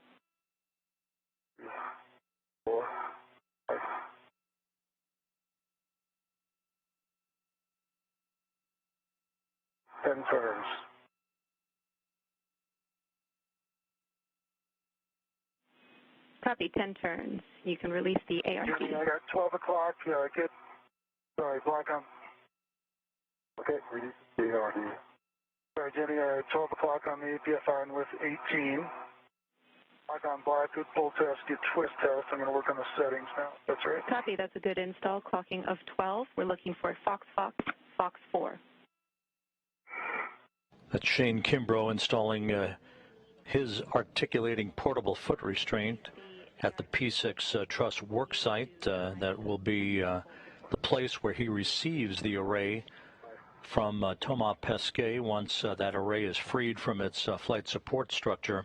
4, 5. Ten turns. Copy, 10 turns. You can release the ARD. Jenny, I got 12 o'clock. Sorry, black on. Okay, release the ARD. Sorry, Jenny, I had 12 o'clock on the APFR and with 18. Black on black, good pull test, good twist test. I'm going to work on the settings now. That's right. Copy, that's a good install. Clocking of 12. We're looking for Fox, Fox, Fox 4. That's Shane Kimbrough installing his articulating portable foot restraint at the P6 truss work site. That will be the place where he receives the array from Thomas Pesquet once that array is freed from its flight support structure.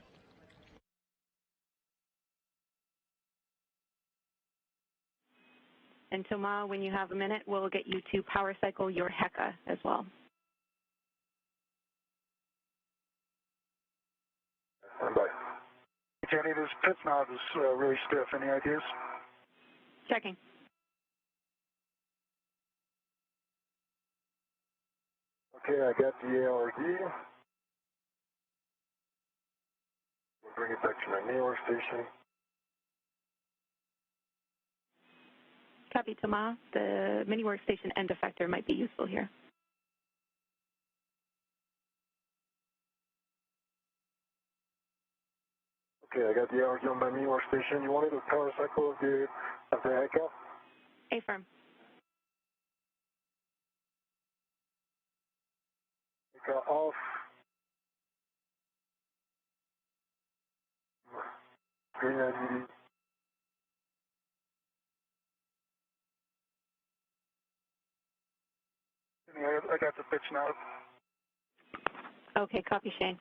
And Thomas, when you have a minute, we'll get you to power cycle your HECA as well. Bye. Jenny, this pit knob is really stiff. Any ideas? Checking. Okay, I got the ARD. We'll bring it back to my main workstation. Copy, Thomas. The mini workstation end effector might be useful here. Okay, I got the ARD on my main workstation. You wanted a power cycle of the HECA? Affirm. HECA off. Green LED. I got the pitch now. Okay, copy, Shane.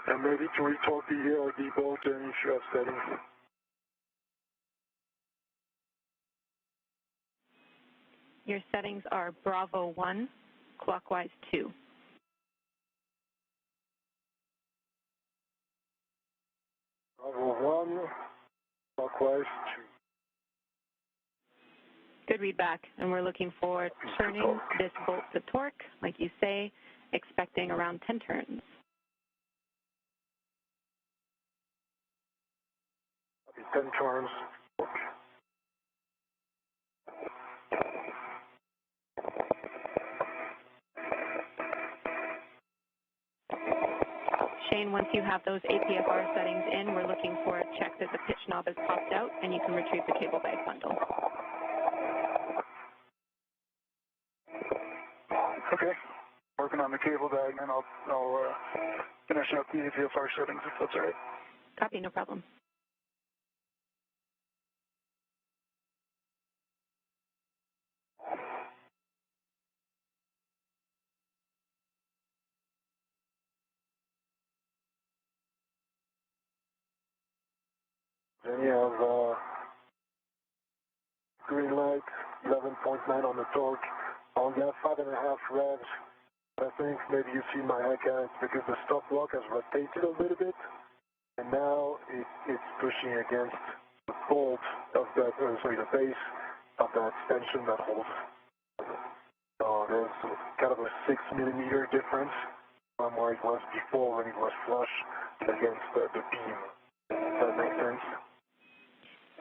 And maybe to retort the ARD bolt and if you have settings. Your settings are Bravo 1, clockwise 2. Bravo 1, clockwise 2. Good read back, and we're looking for turning this bolt to torque, like you say, expecting around 10 turns. Copy, 10 turns. Shane, once you have those APFR settings in, we're looking for a check that the pitch knob has popped out, and you can retrieve the cable bag bundle. Okay. Working on the cable bag, and I'll finish up the APFR settings if that's all right. Copy, no problem. Then you have green light, 11.9 on the torque. On that 5.5 revs, I think maybe you see my icon, it's because the stop block has rotated a little bit, and now it's pushing against the bolt of that, the base of that extension that holds. So there's kind of a 6 millimeter difference from where it was before when it was flush against the beam. Does that make sense?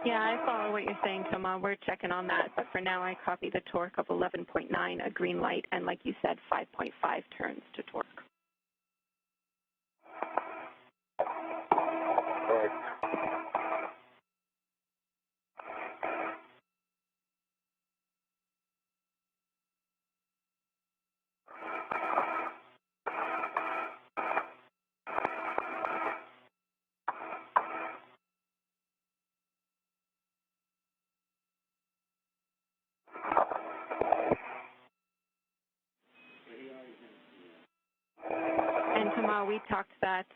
Yeah, I follow what you're saying, Thomas. We're checking on that, but for now I copy the torque of 11.9, a green light, and like you said, 5.5 turns to torque. Right. And Thomas, we talked that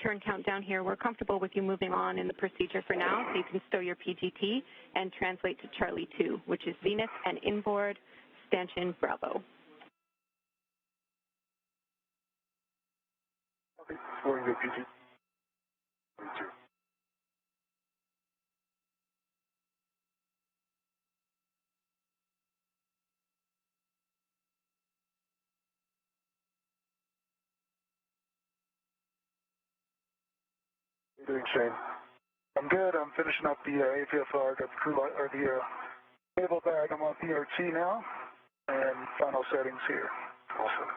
turn count down here. We're comfortable with you moving on in the procedure for now, so you can stow your PGT and translate to Charlie 2, which is Zenith and inboard stanchion Bravo. Storing the PG. Doing Shane. I'm good. I'm finishing up the APFR. Got the crew light, or the cable bag. I'm on PRT now, and final settings here. Awesome.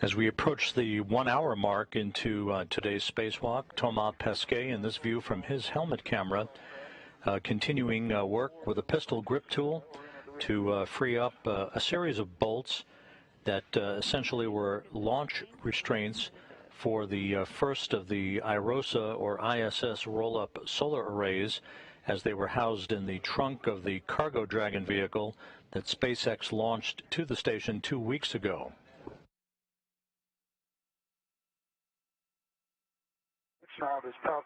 As we approach the 1 hour mark into today's spacewalk, Thomas Pesquet in this view from his helmet camera, continuing work with a pistol grip tool to free up a series of bolts that essentially were launch restraints for the first of the IROSA or ISS roll-up solar arrays as they were housed in the trunk of the Cargo Dragon vehicle that SpaceX launched to the station 2 weeks ago. Knob is top.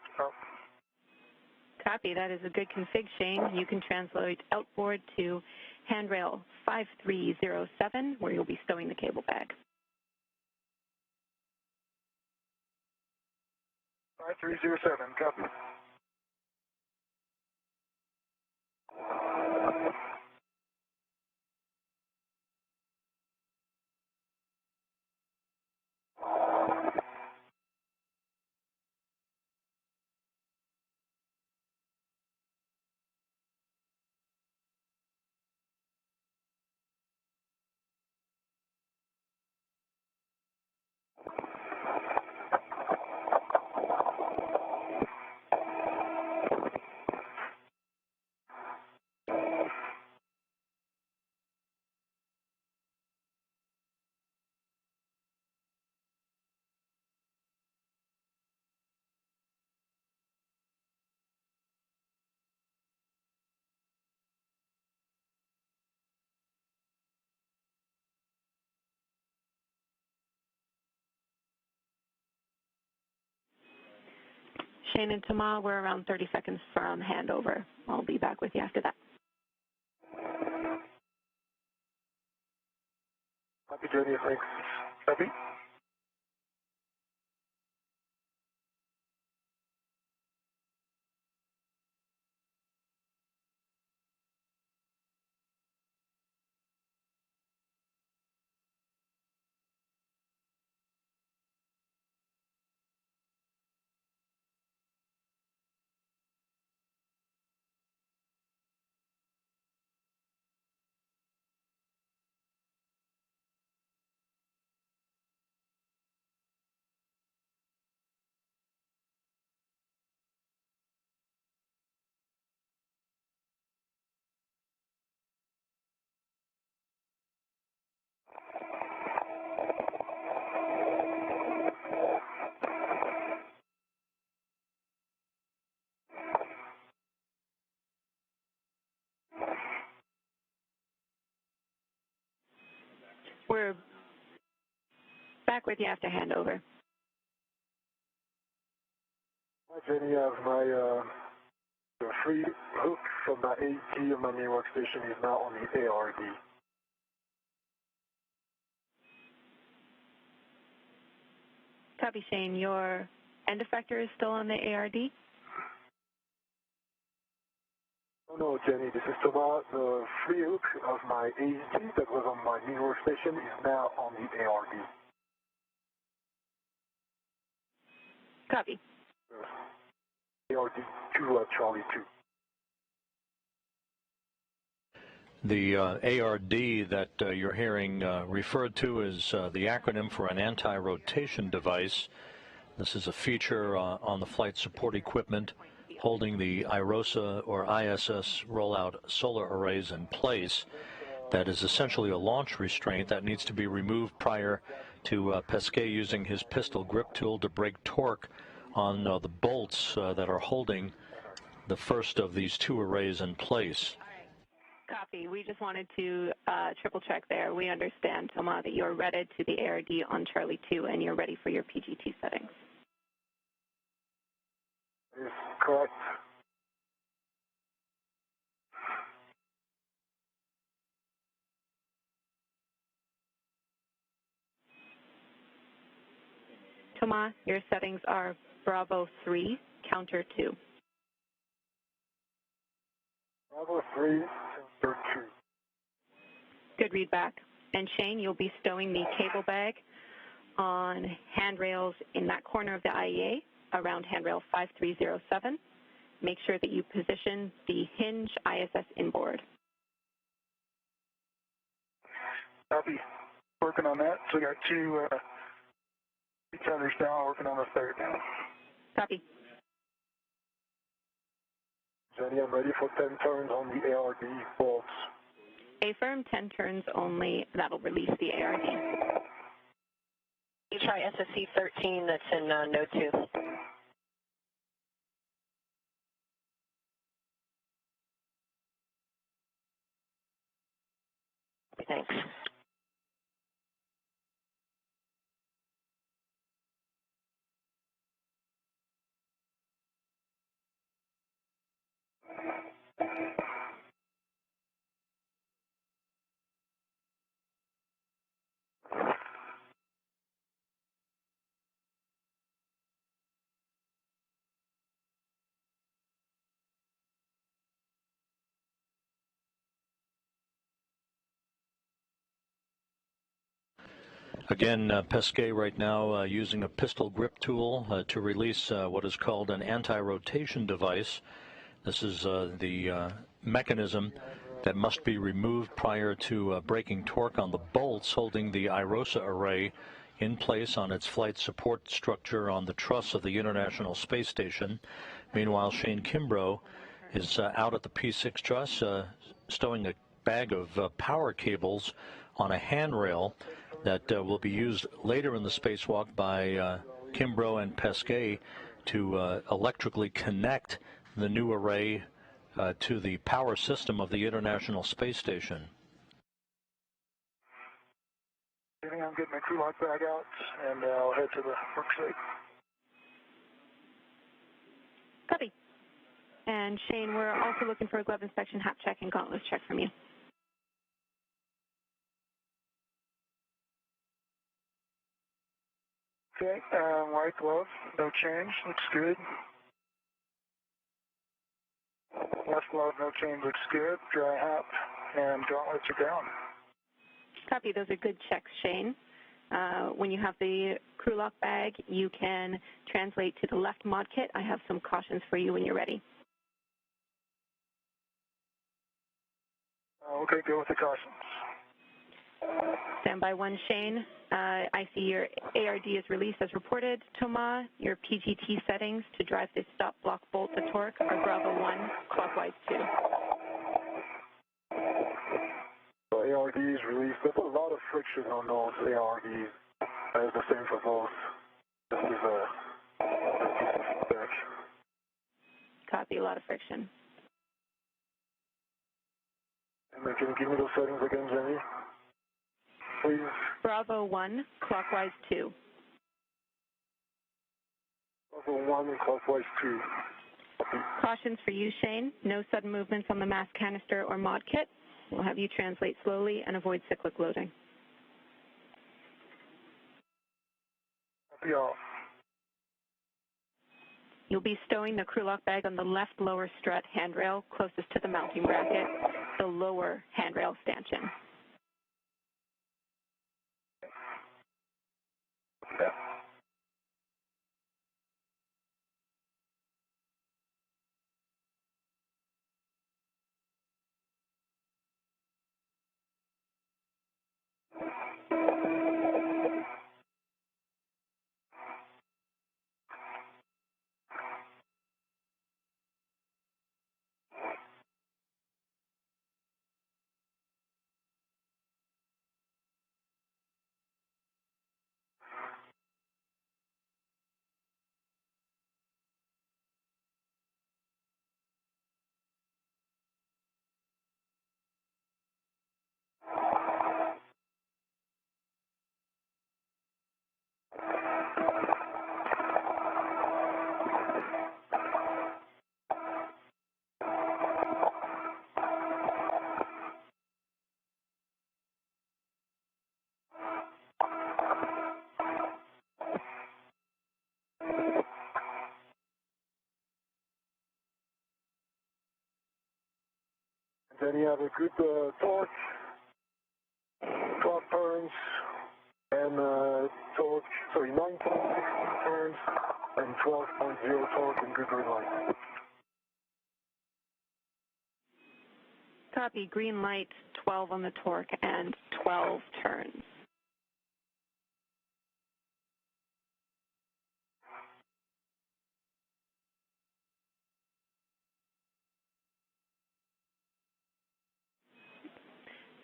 Copy. That is a good config, Shane. You can translate outboard to handrail 5307, where you'll be stowing the cable bag. 5307, copy. Shane and Thomas, we're around 30 seconds from handover. I'll be back with you after that. Happy journey, thanks. Happy? We're back with you after handover. Hi, Jenny. I have my the free hook from my AT of my main workstation is now on the ARD. Copy, Shane. Your end effector is still on the ARD? Oh no, Jenny, this is Thomas. The free hook of my AT that was on my main workstation is now on the ARD. Copy. ARD 2 Charlie 2. The ARD that you're hearing referred to is the acronym for an anti-rotation device. This is a feature on the flight support equipment holding the IROSA or ISS rollout solar arrays in place. That is essentially a launch restraint that needs to be removed prior to Pesquet using his pistol grip tool to break torque on the bolts that are holding the first of these two arrays in place. Copy. We just wanted to triple check there. We understand, Thomas, that you're ready to the ARD on Charlie 2 and you're ready for your PGT settings. Is correct. Thomas, your settings are Bravo 3, counter 2. Bravo 3, counter 2. Good read back. And Shane, you'll be stowing the cable bag on handrails in that corner of the IEA around handrail 5307. Make sure that you position the hinge ISS inboard. Copy. Working on that. So we got two tethers down, working on the third now. Copy. Jenny, I'm ready for 10 turns on the ARD bolts. A-firm, 10 turns only. That'll release the ARD. You try SSC 13, that's in node 2. Thanks. Again, Pesquet right now using a pistol grip tool to release what is called an anti-rotation device. This is the mechanism that must be removed prior to breaking torque on the bolts holding the IROSA array in place on its flight support structure on the truss of the International Space Station. Meanwhile, Shane Kimbrough is out at the P6 truss stowing a bag of power cables on a handrail that will be used later in the spacewalk by Kimbrough and Pesquet to electrically connect the new array to the power system of the International Space Station. I'm getting my crew lock bag out, and I'll head to the work site. Copy. And Shane, we're also looking for a glove inspection, hat check, and gauntlets check from you. Okay, white glove, no change, looks good. Left glove, no change, looks good. Dry hat and gauntlets are down. Copy. Those are good checks, Shane. When you have the crew lock bag, you can translate to the left mod kit. I have some cautions for you when you're ready. Okay, go with the cautions. Standby 1, Shane. I see your ARD is released as reported. Thomas, your PGT settings to drive the stop block bolt to torque are Bravo 1, clockwise 2. So ARDs released. There's a lot of friction on those ARDs. It's the same for both. This is a spec. Copy, a lot of friction. And then can you give me those settings again, Jenny? Please. Bravo 1, clockwise 2. Bravo 1 and clockwise 2. Cautions for you, Shane. No sudden movements on the mass canister or mod kit. We'll have you translate slowly and avoid cyclic loading. Copy all. You'll be stowing the crew lock bag on the left lower strut handrail closest to the mounting bracket, the lower handrail stanchion. Yeah. Then you have a good torque, 12 turns, and torque, sorry, 9.16 turns, and 12.0 torque in good green light. Copy, green light, 12 on the torque, and 12 turns.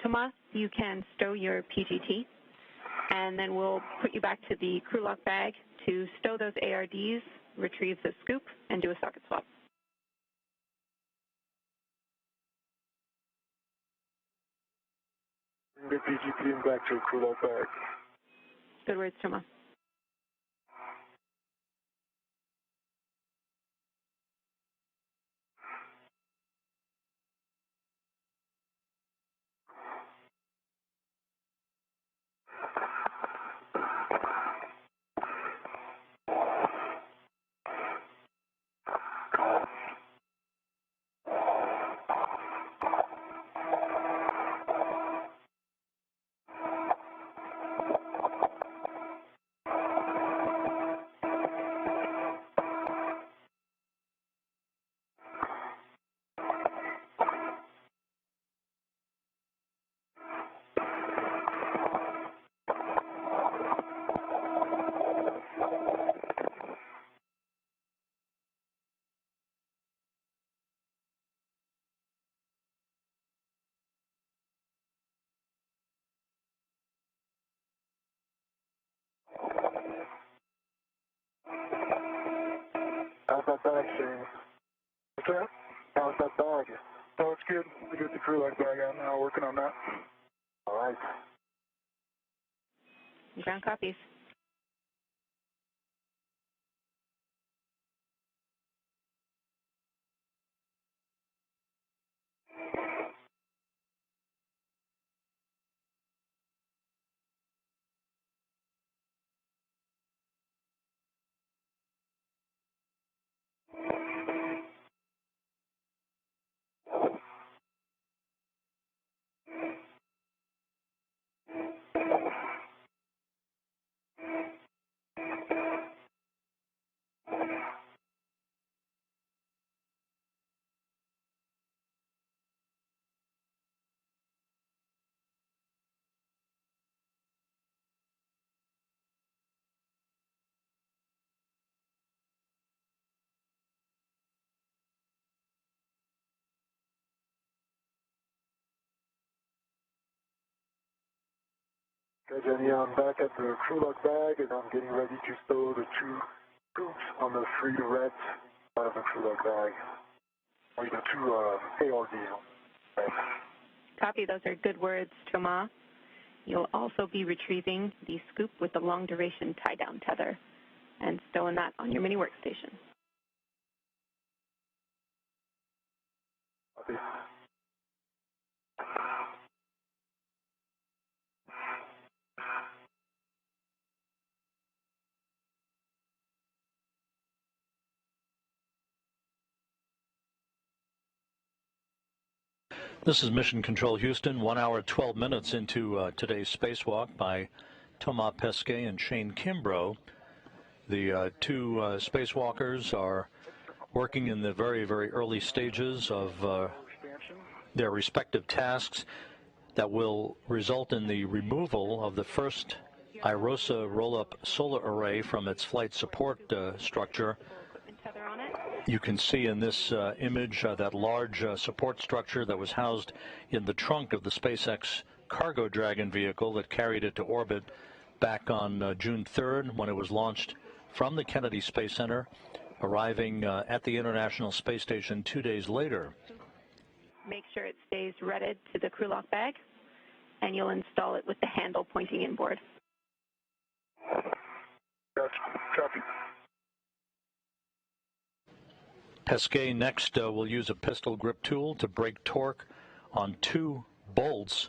Thomas, you can stow your PGT, and then we'll put you back to the crew lock bag to stow those ARDs, retrieve the scoop, and do a socket swap. Bring the PGT back to a crew lock bag. Good words, Thomas. How's that bag, Shane? What's that? How's that bag? Oh, it's good. We get the crew lock bag out now, working on that. All right. Ground copies. Okay, Jenny, I'm back at the crew lock bag, and I'm getting ready to stow the two scoops on the three red side of the crew lock bag. Or the two ARD. Right. Copy. Those are good words, Thomas. You'll also be retrieving the scoop with the long-duration tie-down tether and stowing that on your mini workstation. Copy. This is Mission Control Houston, 1 hour, 12 minutes into today's spacewalk by Thomas Pesquet and Shane Kimbrough. The two spacewalkers are working in the very, very early stages of their respective tasks that will result in the removal of the first IROSA roll-up solar array from its flight support structure. You can see in this image that large support structure that was housed in the trunk of the SpaceX Cargo Dragon vehicle that carried it to orbit back on June 3rd when it was launched from the Kennedy Space Center, arriving at the International Space Station 2 days later. Make sure it stays redded to the crew lock bag, and you'll install it with the handle pointing inboard. Copy. Pesquet next will use a pistol grip tool to break torque on two bolts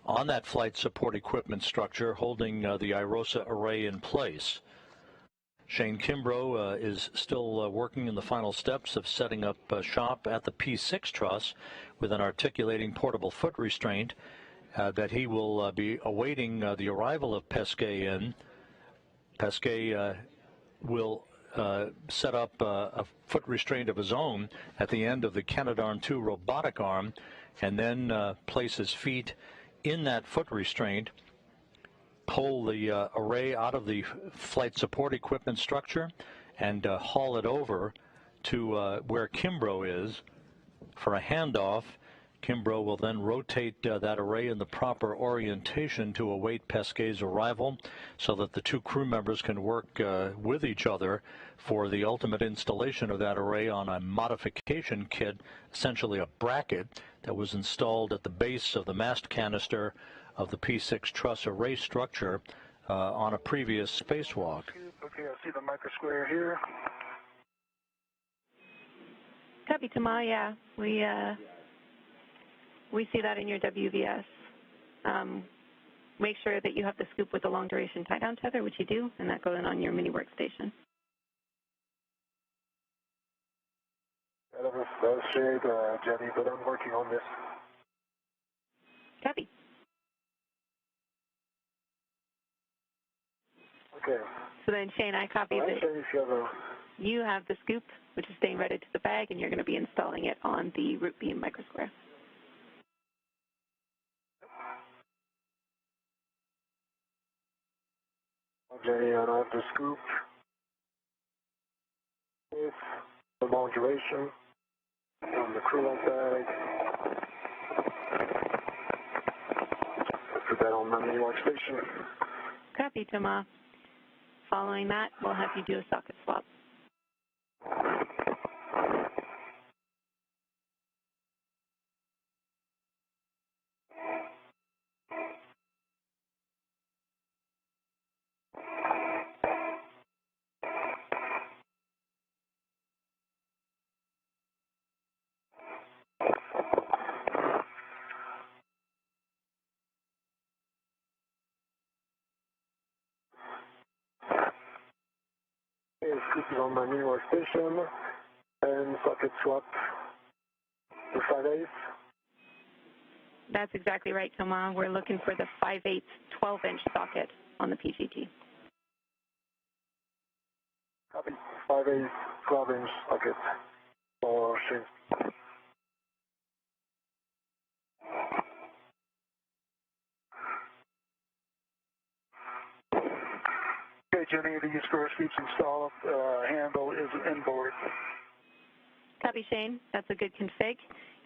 on that flight support equipment structure holding the IROSA array in place. Shane Kimbrough is still working in the final steps of setting up shop at the P6 truss with an articulating portable foot restraint that he will be awaiting the arrival of Pesquet in. Pesquet will set up a foot restraint of his own at the end of the Canadarm2 robotic arm and then place his feet in that foot restraint, pull the array out of the flight support equipment structure and haul it over to where Kimbrough is for a handoff. Kimbrough will then rotate that array in the proper orientation to await Pesquet's arrival so that the two crew members can work with each other for the ultimate installation of that array on a modification kit, essentially a bracket that was installed at the base of the mast canister of the P6 truss array structure on a previous spacewalk. Okay, I see the micro square here. Copy, Thomas. Yeah, we see that in your WVS. Make sure that you have the scoop with the long-duration tie-down tether, which you do, and that goes in on your mini workstation. That was shared, Jenny, but I'm working on this. Copy. Okay. So then, Shane, I copy Right, that you have the scoop, which is staying ready to the bag, and you're going to be installing it on the root beam microsquare. Jenny, and I have the scoop with the long duration on the crew lock bag. Put that on my mini workstation. Copy, Thomas. Following that, we'll have you do a socket swap. Scoop is on my mini workstation and socket swap to 5/8. That's exactly right, Thomas. We're looking for the 5/8 12-inch socket on the PGT. Copy. 5/8 12-inch socket for Shane. Okay, Jenny, the first scoops installed. Handle is inboard. Copy, Shane. That's a good config.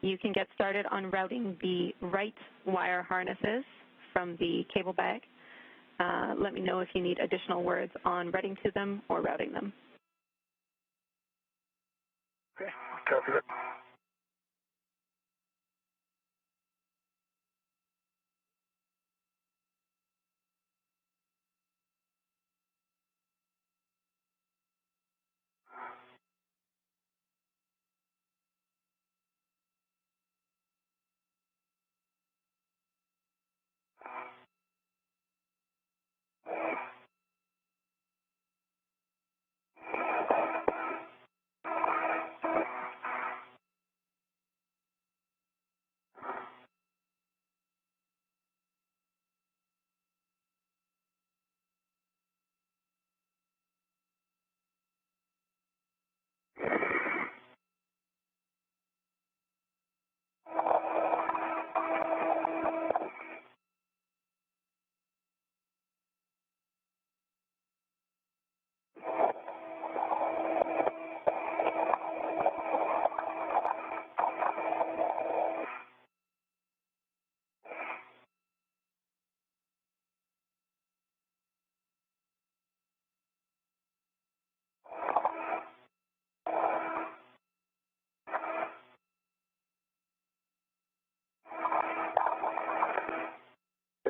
You can get started on routing the right wire harnesses from the cable bag Let me know if you need additional words on reading to them or routing them. Okay, copy that.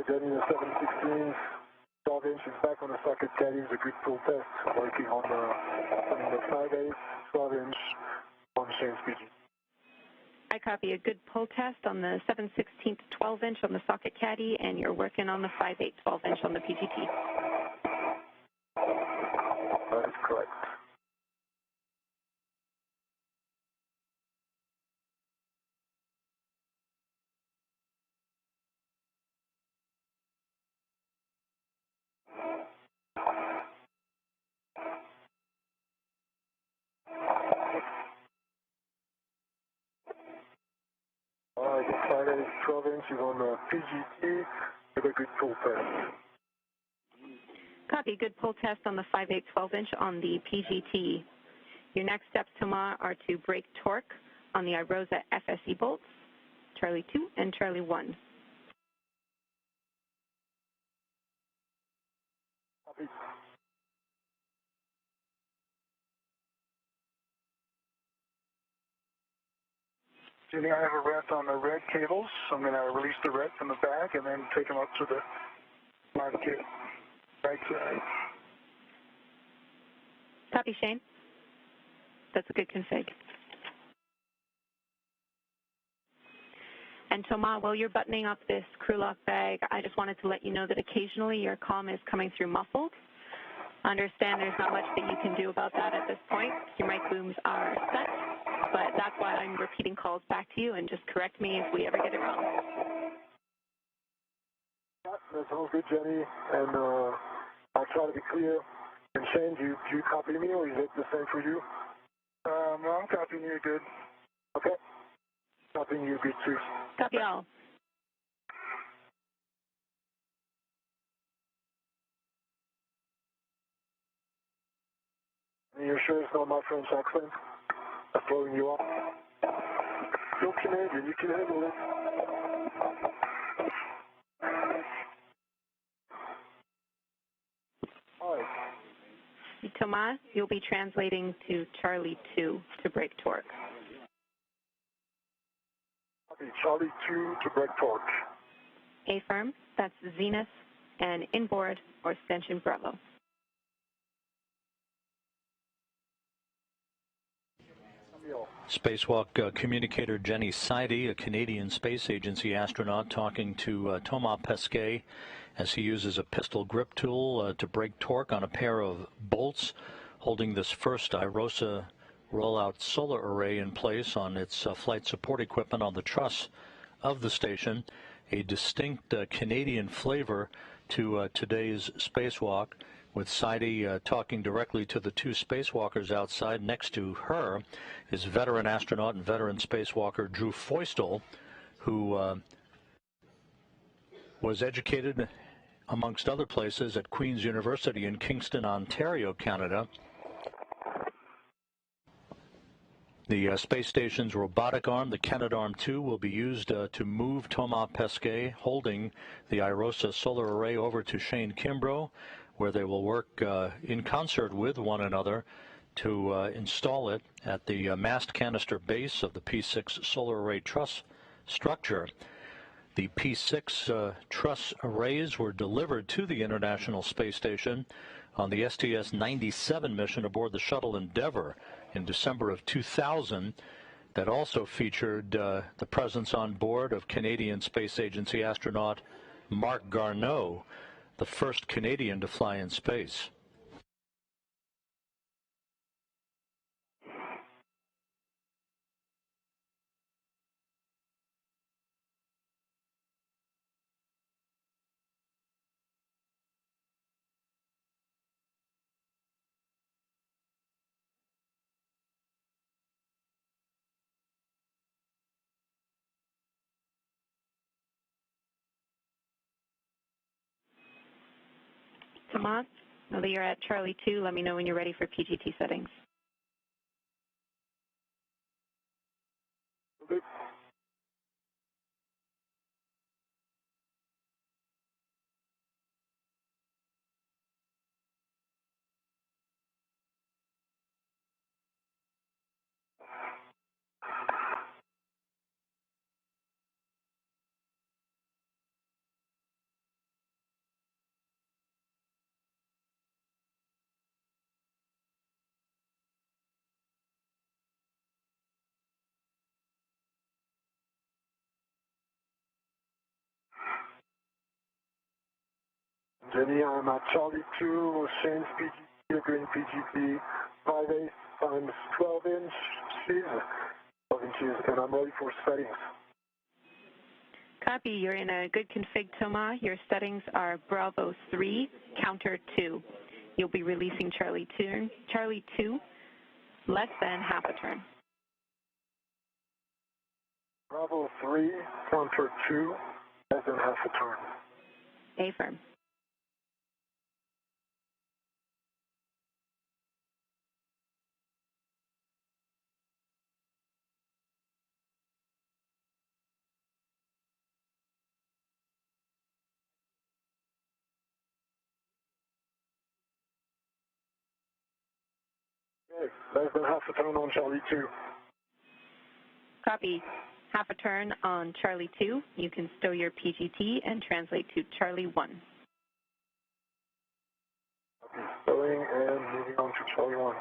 Journey the 716, 12 inches back on the socket caddy is a good pull test. Working on the 5/8, 12 inch on Shane's PG. I copy a good pull test on the 7/16 12 inch on the socket caddy, and you're working on the 5/8 12 inch on the PGT. That is correct. The 5/8 12 inches on the PGT with a good pull test. Copy, good pull test on the 5/8 12 inch on the PGT. Your next steps, Thomas, are to break torque on the IROSA FSE bolts, Charlie 2 and Charlie 1. Copy. Jenny, I have a ret on the red cables. So I'm going to release the ret from the back and then take them up to the market right side. Copy, Shane. That's a good config. And Thomas, while you're buttoning up this crew lock bag, I just wanted to let you know that occasionally your comm is coming through muffled. I understand there's not much that you can do about that at this point. Your mic booms are set, but that's why I'm repeating calls back to you, and just correct me if we ever get it wrong. Yeah, that sounds good, Jenny, and I'll try to be clear. And Shane, do you copy me, or is it the same for you? No, I'm copying you good. Okay. Copying you good, too. Copy all. You're sure it's not my French accent that's throwing you off? You're Canadian, you can handle it. All right. Thomas, you'll be translating to Charlie 2 to break torque. Copy, Charlie 2 to break torque. A-firm, that's Zenith, and inboard or extension Bravo. Spacewalk communicator Jenny Sidey, a Canadian Space Agency astronaut, talking to Thomas Pesquet as he uses a pistol grip tool to break torque on a pair of bolts holding this first IROSA rollout solar array in place on its flight support equipment on the truss of the station. A distinct Canadian flavor to today's spacewalk, with Sidey talking directly to the two spacewalkers outside. Next to her is veteran astronaut and veteran spacewalker Drew Feustel, who was educated, amongst other places, at Queen's University in Kingston, Ontario, Canada. The space station's robotic arm, the Canadarm2, will be used to move Thomas Pesquet, holding the IROSA solar array, over to Shane Kimbrough, where they will work in concert with one another to install it at the mast canister base of the P6 solar array truss structure. The P6 truss arrays were delivered to the International Space Station on the STS-97 mission aboard the shuttle Endeavour in December of 2000. That also featured the presence on board of Canadian Space Agency astronaut Marc Garneau, the first Canadian to fly in space. Thomas, now that you're at Charlie 2, let me know when you're ready for PGT settings. Okay. Jenny, I'm at Charlie 2, Shane's PGT, green PGT, 5/8 times 12 inches, 12 inches, and I'm ready for settings. Copy. You're in a good config, Thomas. Your settings are Bravo 3, counter 2. You'll be releasing Charlie 2, less than half a turn. Bravo 3, counter 2, less than half a turn. A-firm. Okay, less than half a turn on Charlie 2. Copy. Half a turn on Charlie 2. You can stow your PGT and translate to Charlie 1. Okay, stowing and moving on to Charlie 1.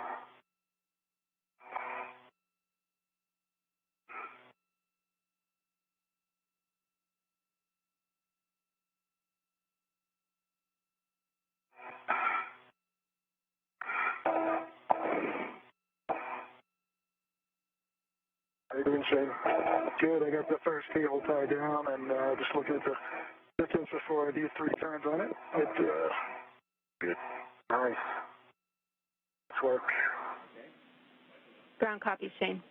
How you doing, Shane? Good. I got the first cable tied down and just looking at the distance before I do 3 turns on it. Good. Nice. Nice work. Ground copy, Shane.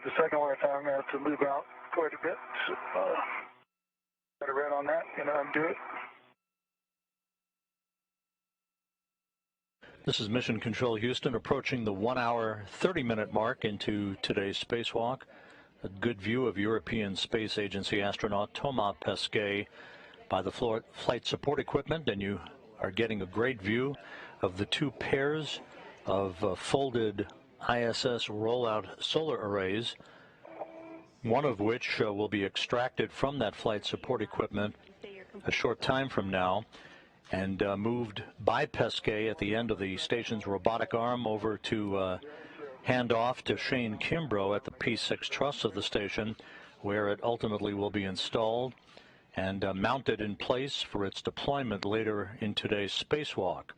The second wire time, I'm going to have to move out quite a bit. So, got a red on that, and undo it. This is Mission Control Houston, approaching the 1 hour, 30-minute mark into today's spacewalk. A good view of European Space Agency astronaut Thomas Pesquet by the flight support equipment, and you are getting a great view of the two pairs of folded ISS rollout solar arrays, one of which will be extracted from that flight support equipment a short time from now and moved by Pesquet at the end of the station's robotic arm over to hand off to Shane Kimbrough at the P6 truss of the station, where it ultimately will be installed and mounted in place for its deployment later in today's spacewalk.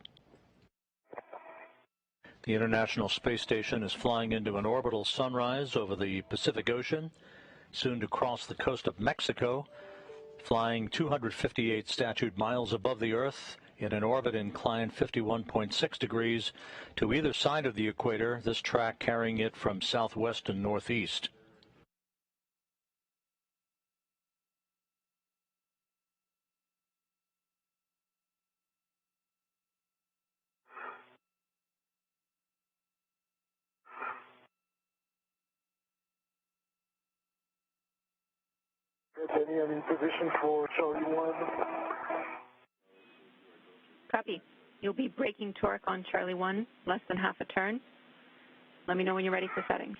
The International Space Station is flying into an orbital sunrise over the Pacific Ocean, soon to cross the coast of Mexico, flying 258 statute miles above the Earth in an orbit inclined 51.6 degrees to either side of the equator, this track carrying it from southwest to northeast. Jenny, I'm in position for Charlie 1. Copy. You'll be braking torque on Charlie 1, less than half a turn. Let me know when you're ready for settings.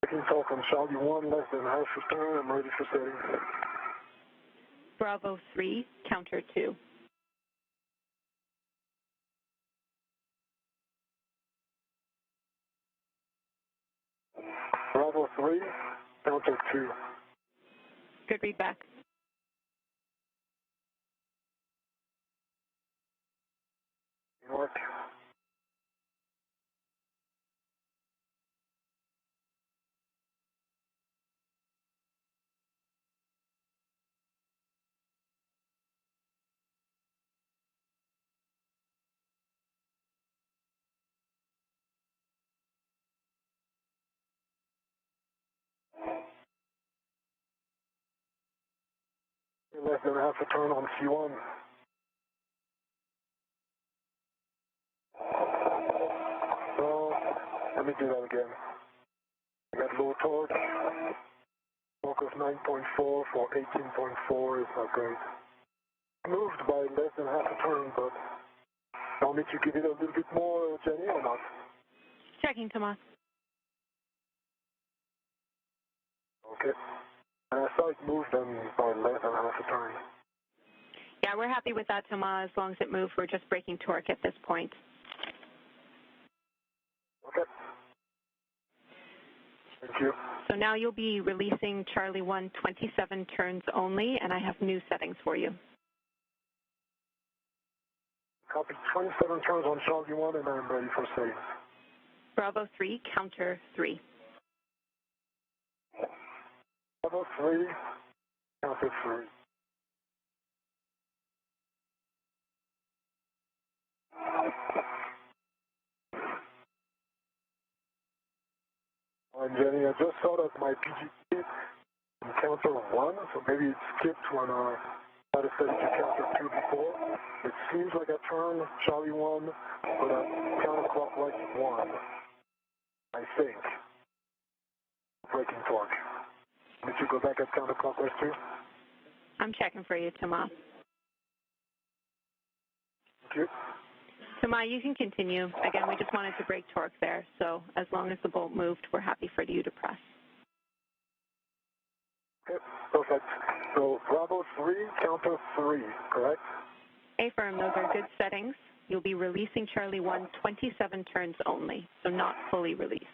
Braking torque on Charlie 1, less than half a turn. I'm ready for settings. Bravo 3, counter 2. Bravo 3, counter 2. Good read back. North. Less than half a turn on C1. So, let me do that again. I got low torque. Torque of 9.4 for 18.4 is not great. Moved by less than half a turn, but want me to give it a little bit more, Jenny, or not? Checking, Tomas. Okay. And I saw it moved then by less than half a turn. Yeah, we're happy with that, Tomas. As long as it moved, we're just braking torque at this point. Okay. Thank you. So now you'll be releasing Charlie 1 27 turns only, and I have new settings for you. Copy. 27 turns on Charlie 1, and I'm ready for settings. Bravo 3, counter 3. Bravo 3, counter 3. And Jenny, I just saw that my PGP in counter 1, so maybe it skipped when I had to set it to counter 2 before. It seems like I turned Charlie 1, but I counterclockwise 1, I think. Braking torque. Did you go back at counterclockwise 2? I'm checking for you, Tomas. Thank you. Tomas, you can continue. Again, we just wanted to brake torque there, so as long as the bolt moved, we're happy for you to press. Okay, perfect. So Bravo 3, counter 3, correct? Affirm, those are good settings. You'll be releasing Charlie 1 27 turns only, so not fully released.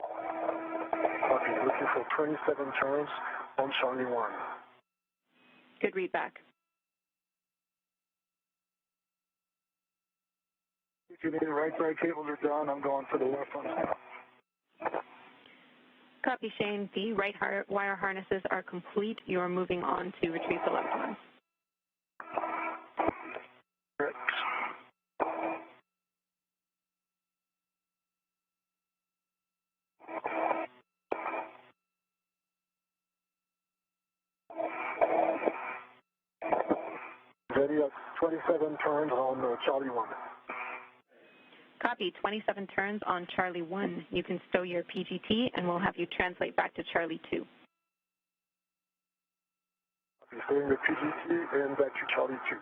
Okay, looking for 27 turns on Charlie 1. Good read back. If you need the right side cables are done, I'm going for the left ones now. Copy, Shane. The right wire harnesses are complete. You are moving on to retrieve the left ones. Correct. Jenny, 27 turns on Charlie 1. Copy, 27 turns on Charlie 1. You can stow your PGT, and we'll have you translate back to Charlie 2. Copy, stowing the PGT and back to Charlie 2.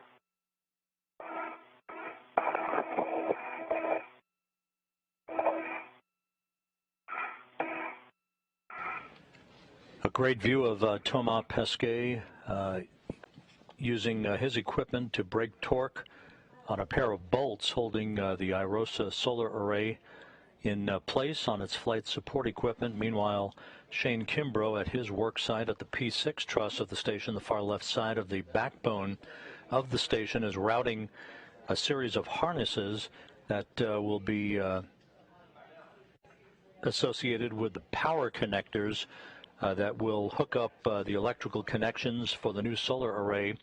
A great view of Thomas Pesquet using his equipment to break torque on a pair of bolts holding the IROSA solar array in place on its flight support equipment. Meanwhile, Shane Kimbrough at his work site at the P6 truss of the station, the far left side of the backbone of the station, is routing a series of harnesses that will be associated with the power connectors that will hook up the electrical connections for the new solar array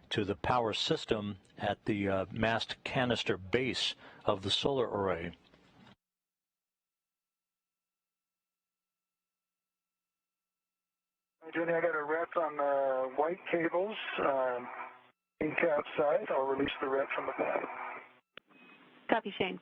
to the power system at the mast canister base of the solar array. Jenny, I got a rep on the white cables in cap side. I'll release the rep from the pad. Copy, Shane.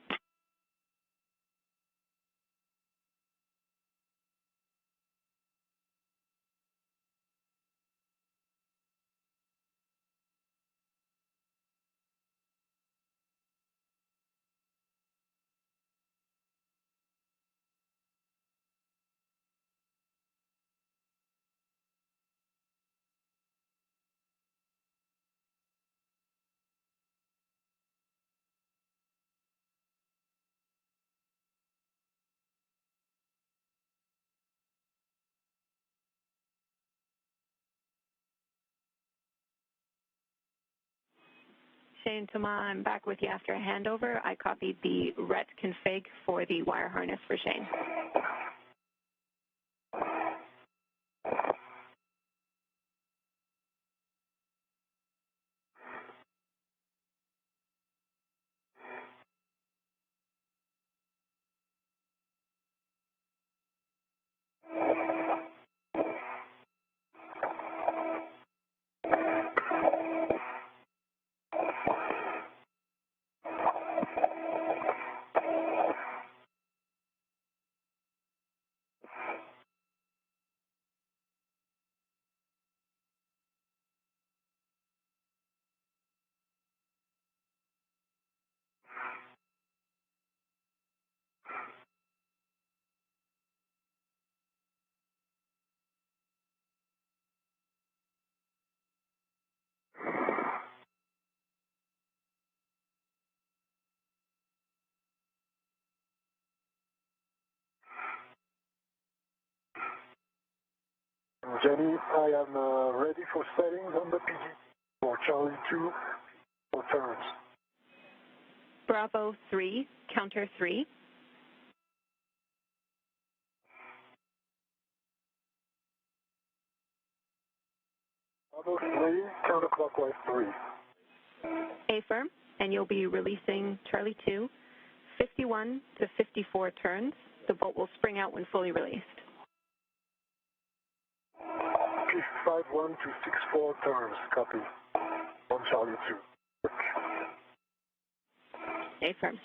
Shane, Thomas, I'm back with you after a handover. I copied the RET config for the wire harness for Shane. Jenny, I am ready for settings on the PG for Charlie 2 for turns. Bravo 3, counter 3. Bravo 3, counterclockwise 3. Affirm, and you'll be releasing Charlie 2, 51 to 54 turns. The bolt will spring out when fully released. 51 to 64 turns, copy, on Charlie 2. Affirm.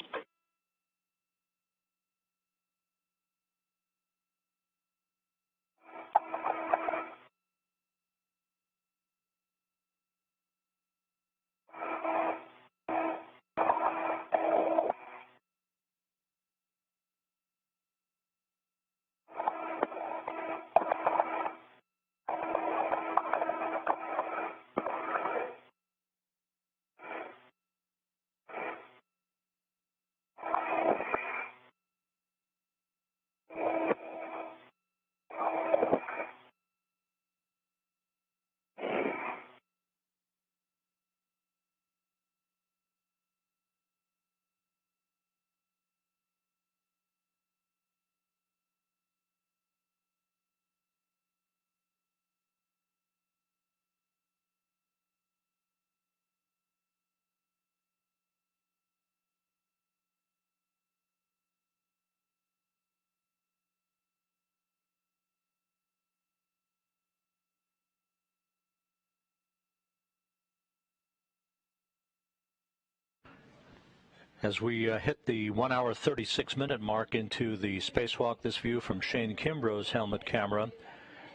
As we hit the 1 hour 36-minute mark into the spacewalk, this view from Shane Kimbrough's helmet camera,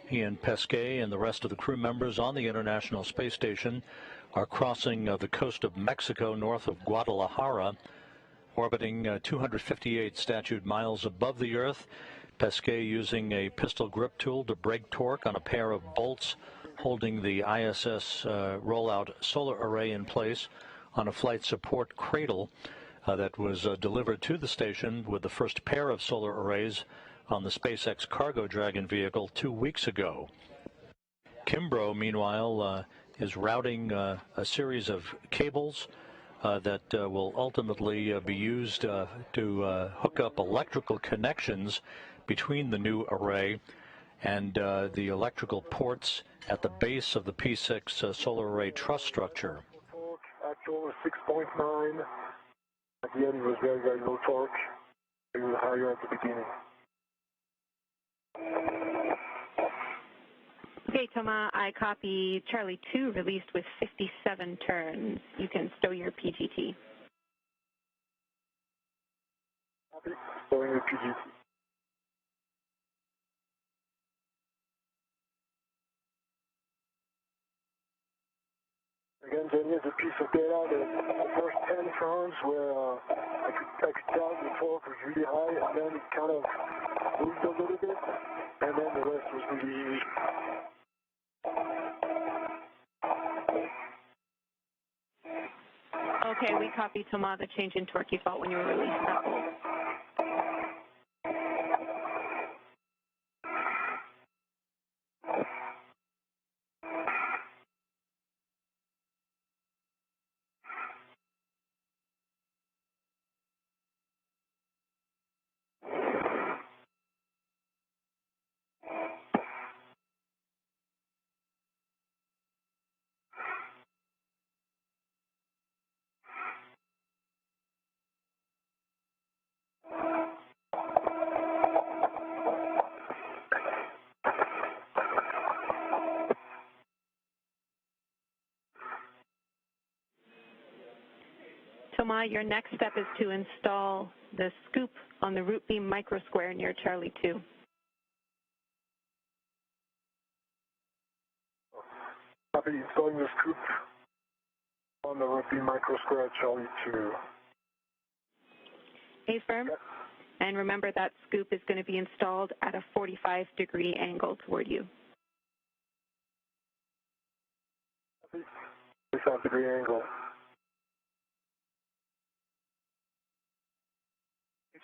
he and Pesquet and the rest of the crew members on the International Space Station are crossing the coast of Mexico north of Guadalajara, orbiting 258 statute miles above the Earth. Pesquet using a pistol grip tool to break torque on a pair of bolts holding the ISS rollout solar array in place on a flight support cradle that was delivered to the station with the first pair of solar arrays on the SpaceX Cargo Dragon vehicle 2 weeks ago. Kimbrough, meanwhile, is routing a series of cables that will ultimately be used to hook up electrical connections between the new array and the electrical ports at the base of the P6 solar array truss structure. Actual was 6.9. At the end, it was very, very low torque. It was higher at the beginning. Okay, Thomas, I copy Charlie 2 released with 57 turns. You can stow your PGT. Copy. Stowing the PGT. Again, Jenny, is a piece of data that the first 10 turns where I could tell the torque was really high, and then it kind of moved a little bit, and then the rest was really weak. Okay, we copy, Thomas, the change in torque you felt when you were releasing that bolt. Thomas, your next step is to install the scoop on the root beam microsquare near Charlie 2. Copy, installing the scoop on the root beam microsquare at Charlie 2. A-firm. And remember that scoop is going to be installed at a 45-degree angle toward you. 45-degree angle.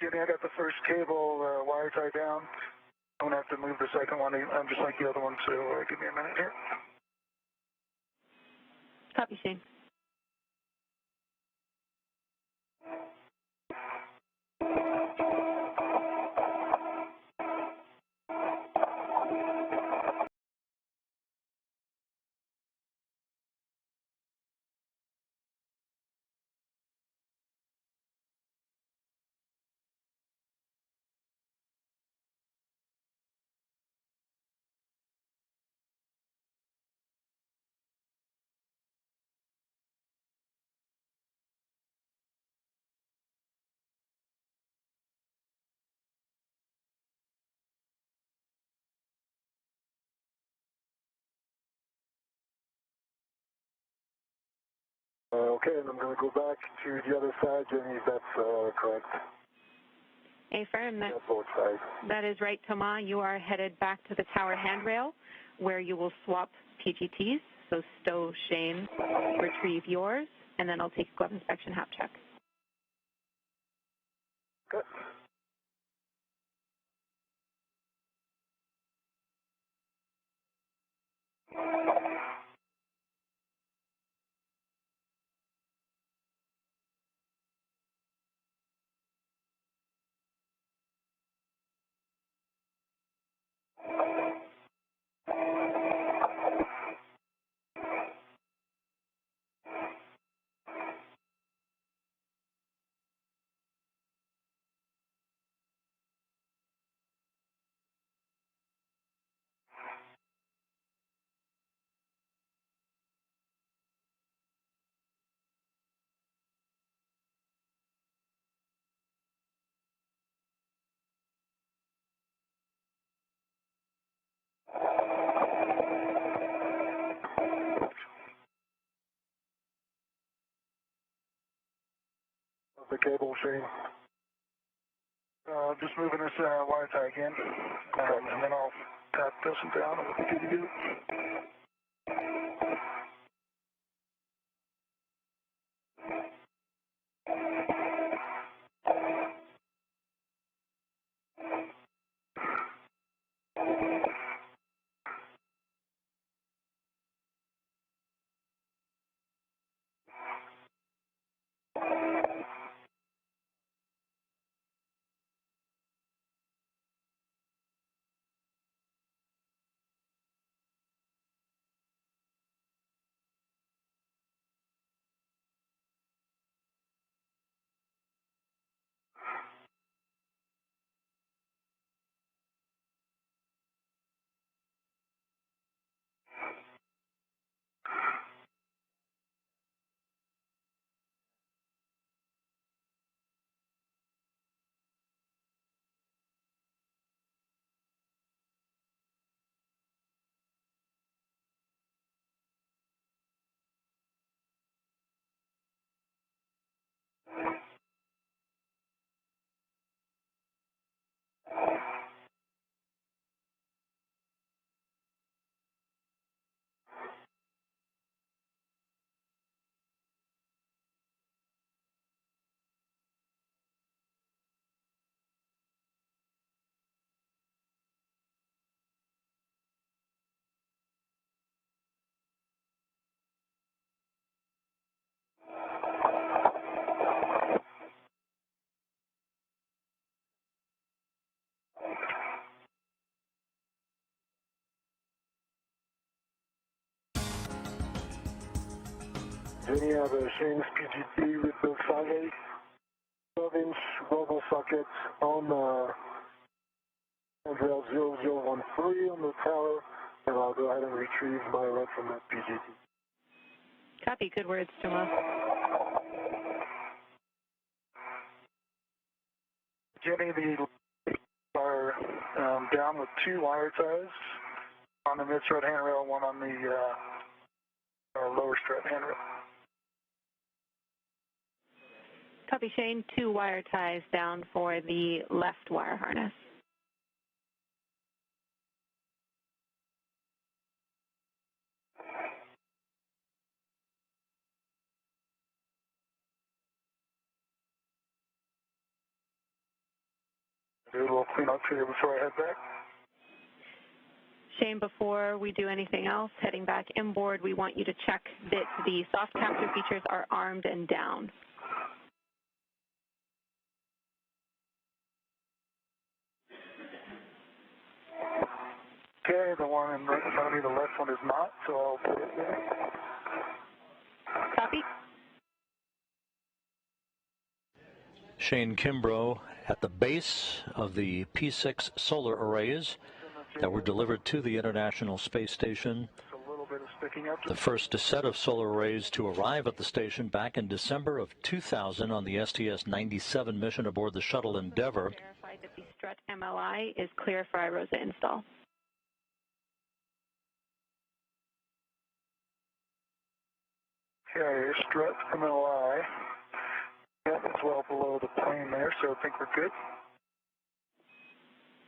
Jimmy, I got the first cable wire tied down. I'm going to have to move the second one. I'm just like the other one, so give me a minute here. Copy, Shane. Okay, and I'm going to go back to the other side, Jenny, if that's correct. A-firm, Both sides. that is right, Thomas. You are headed back to the tower handrail where you will swap PGTs. So stow Shane, retrieve yours, and then I'll take a glove inspection hap check. Good. the cable, Shane. Just moving this wire tie again, and then I'll tap this one down and we'll be good to go. Then you have a Shane's PGT with the 5/8 12-inch Volvo socket on handrail 0013 on the tower, and I'll go ahead and retrieve my rod from that PGT. Copy. Good words, Tomas. Jenny, the are down with 2 wire ties on the mid-strut handrail, one on the lower strut handrail. Copy, Shane. 2 wire ties down for the left wire harness. Do a little cleanup here before I head back. Shane, before we do anything else, heading back inboard, we want you to check that the soft capture features are armed and down. Okay, the one in right in front of me, the left one is not, so I'll put it there. Copy. Shane Kimbrough at the base of the P6 solar arrays that were delivered to the International Space Station. Just a little bit of sticking up. The first set of solar arrays to arrive at the station back in December of 2000 on the STS-97 mission aboard the shuttle Endeavour. Verified that the strut MLI is clear for IROSA install. Okay, strut MLI. Yeah, it's well below the plane there, so I think we're good.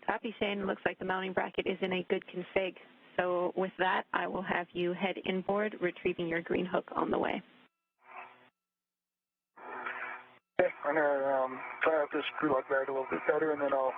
Copy, Shane. Looks like the mounting bracket is in a good config. So with that, I will have you head inboard, retrieving your green hook on the way. Okay, I'm going to tie up this screw lock bag a little bit better, and then I'll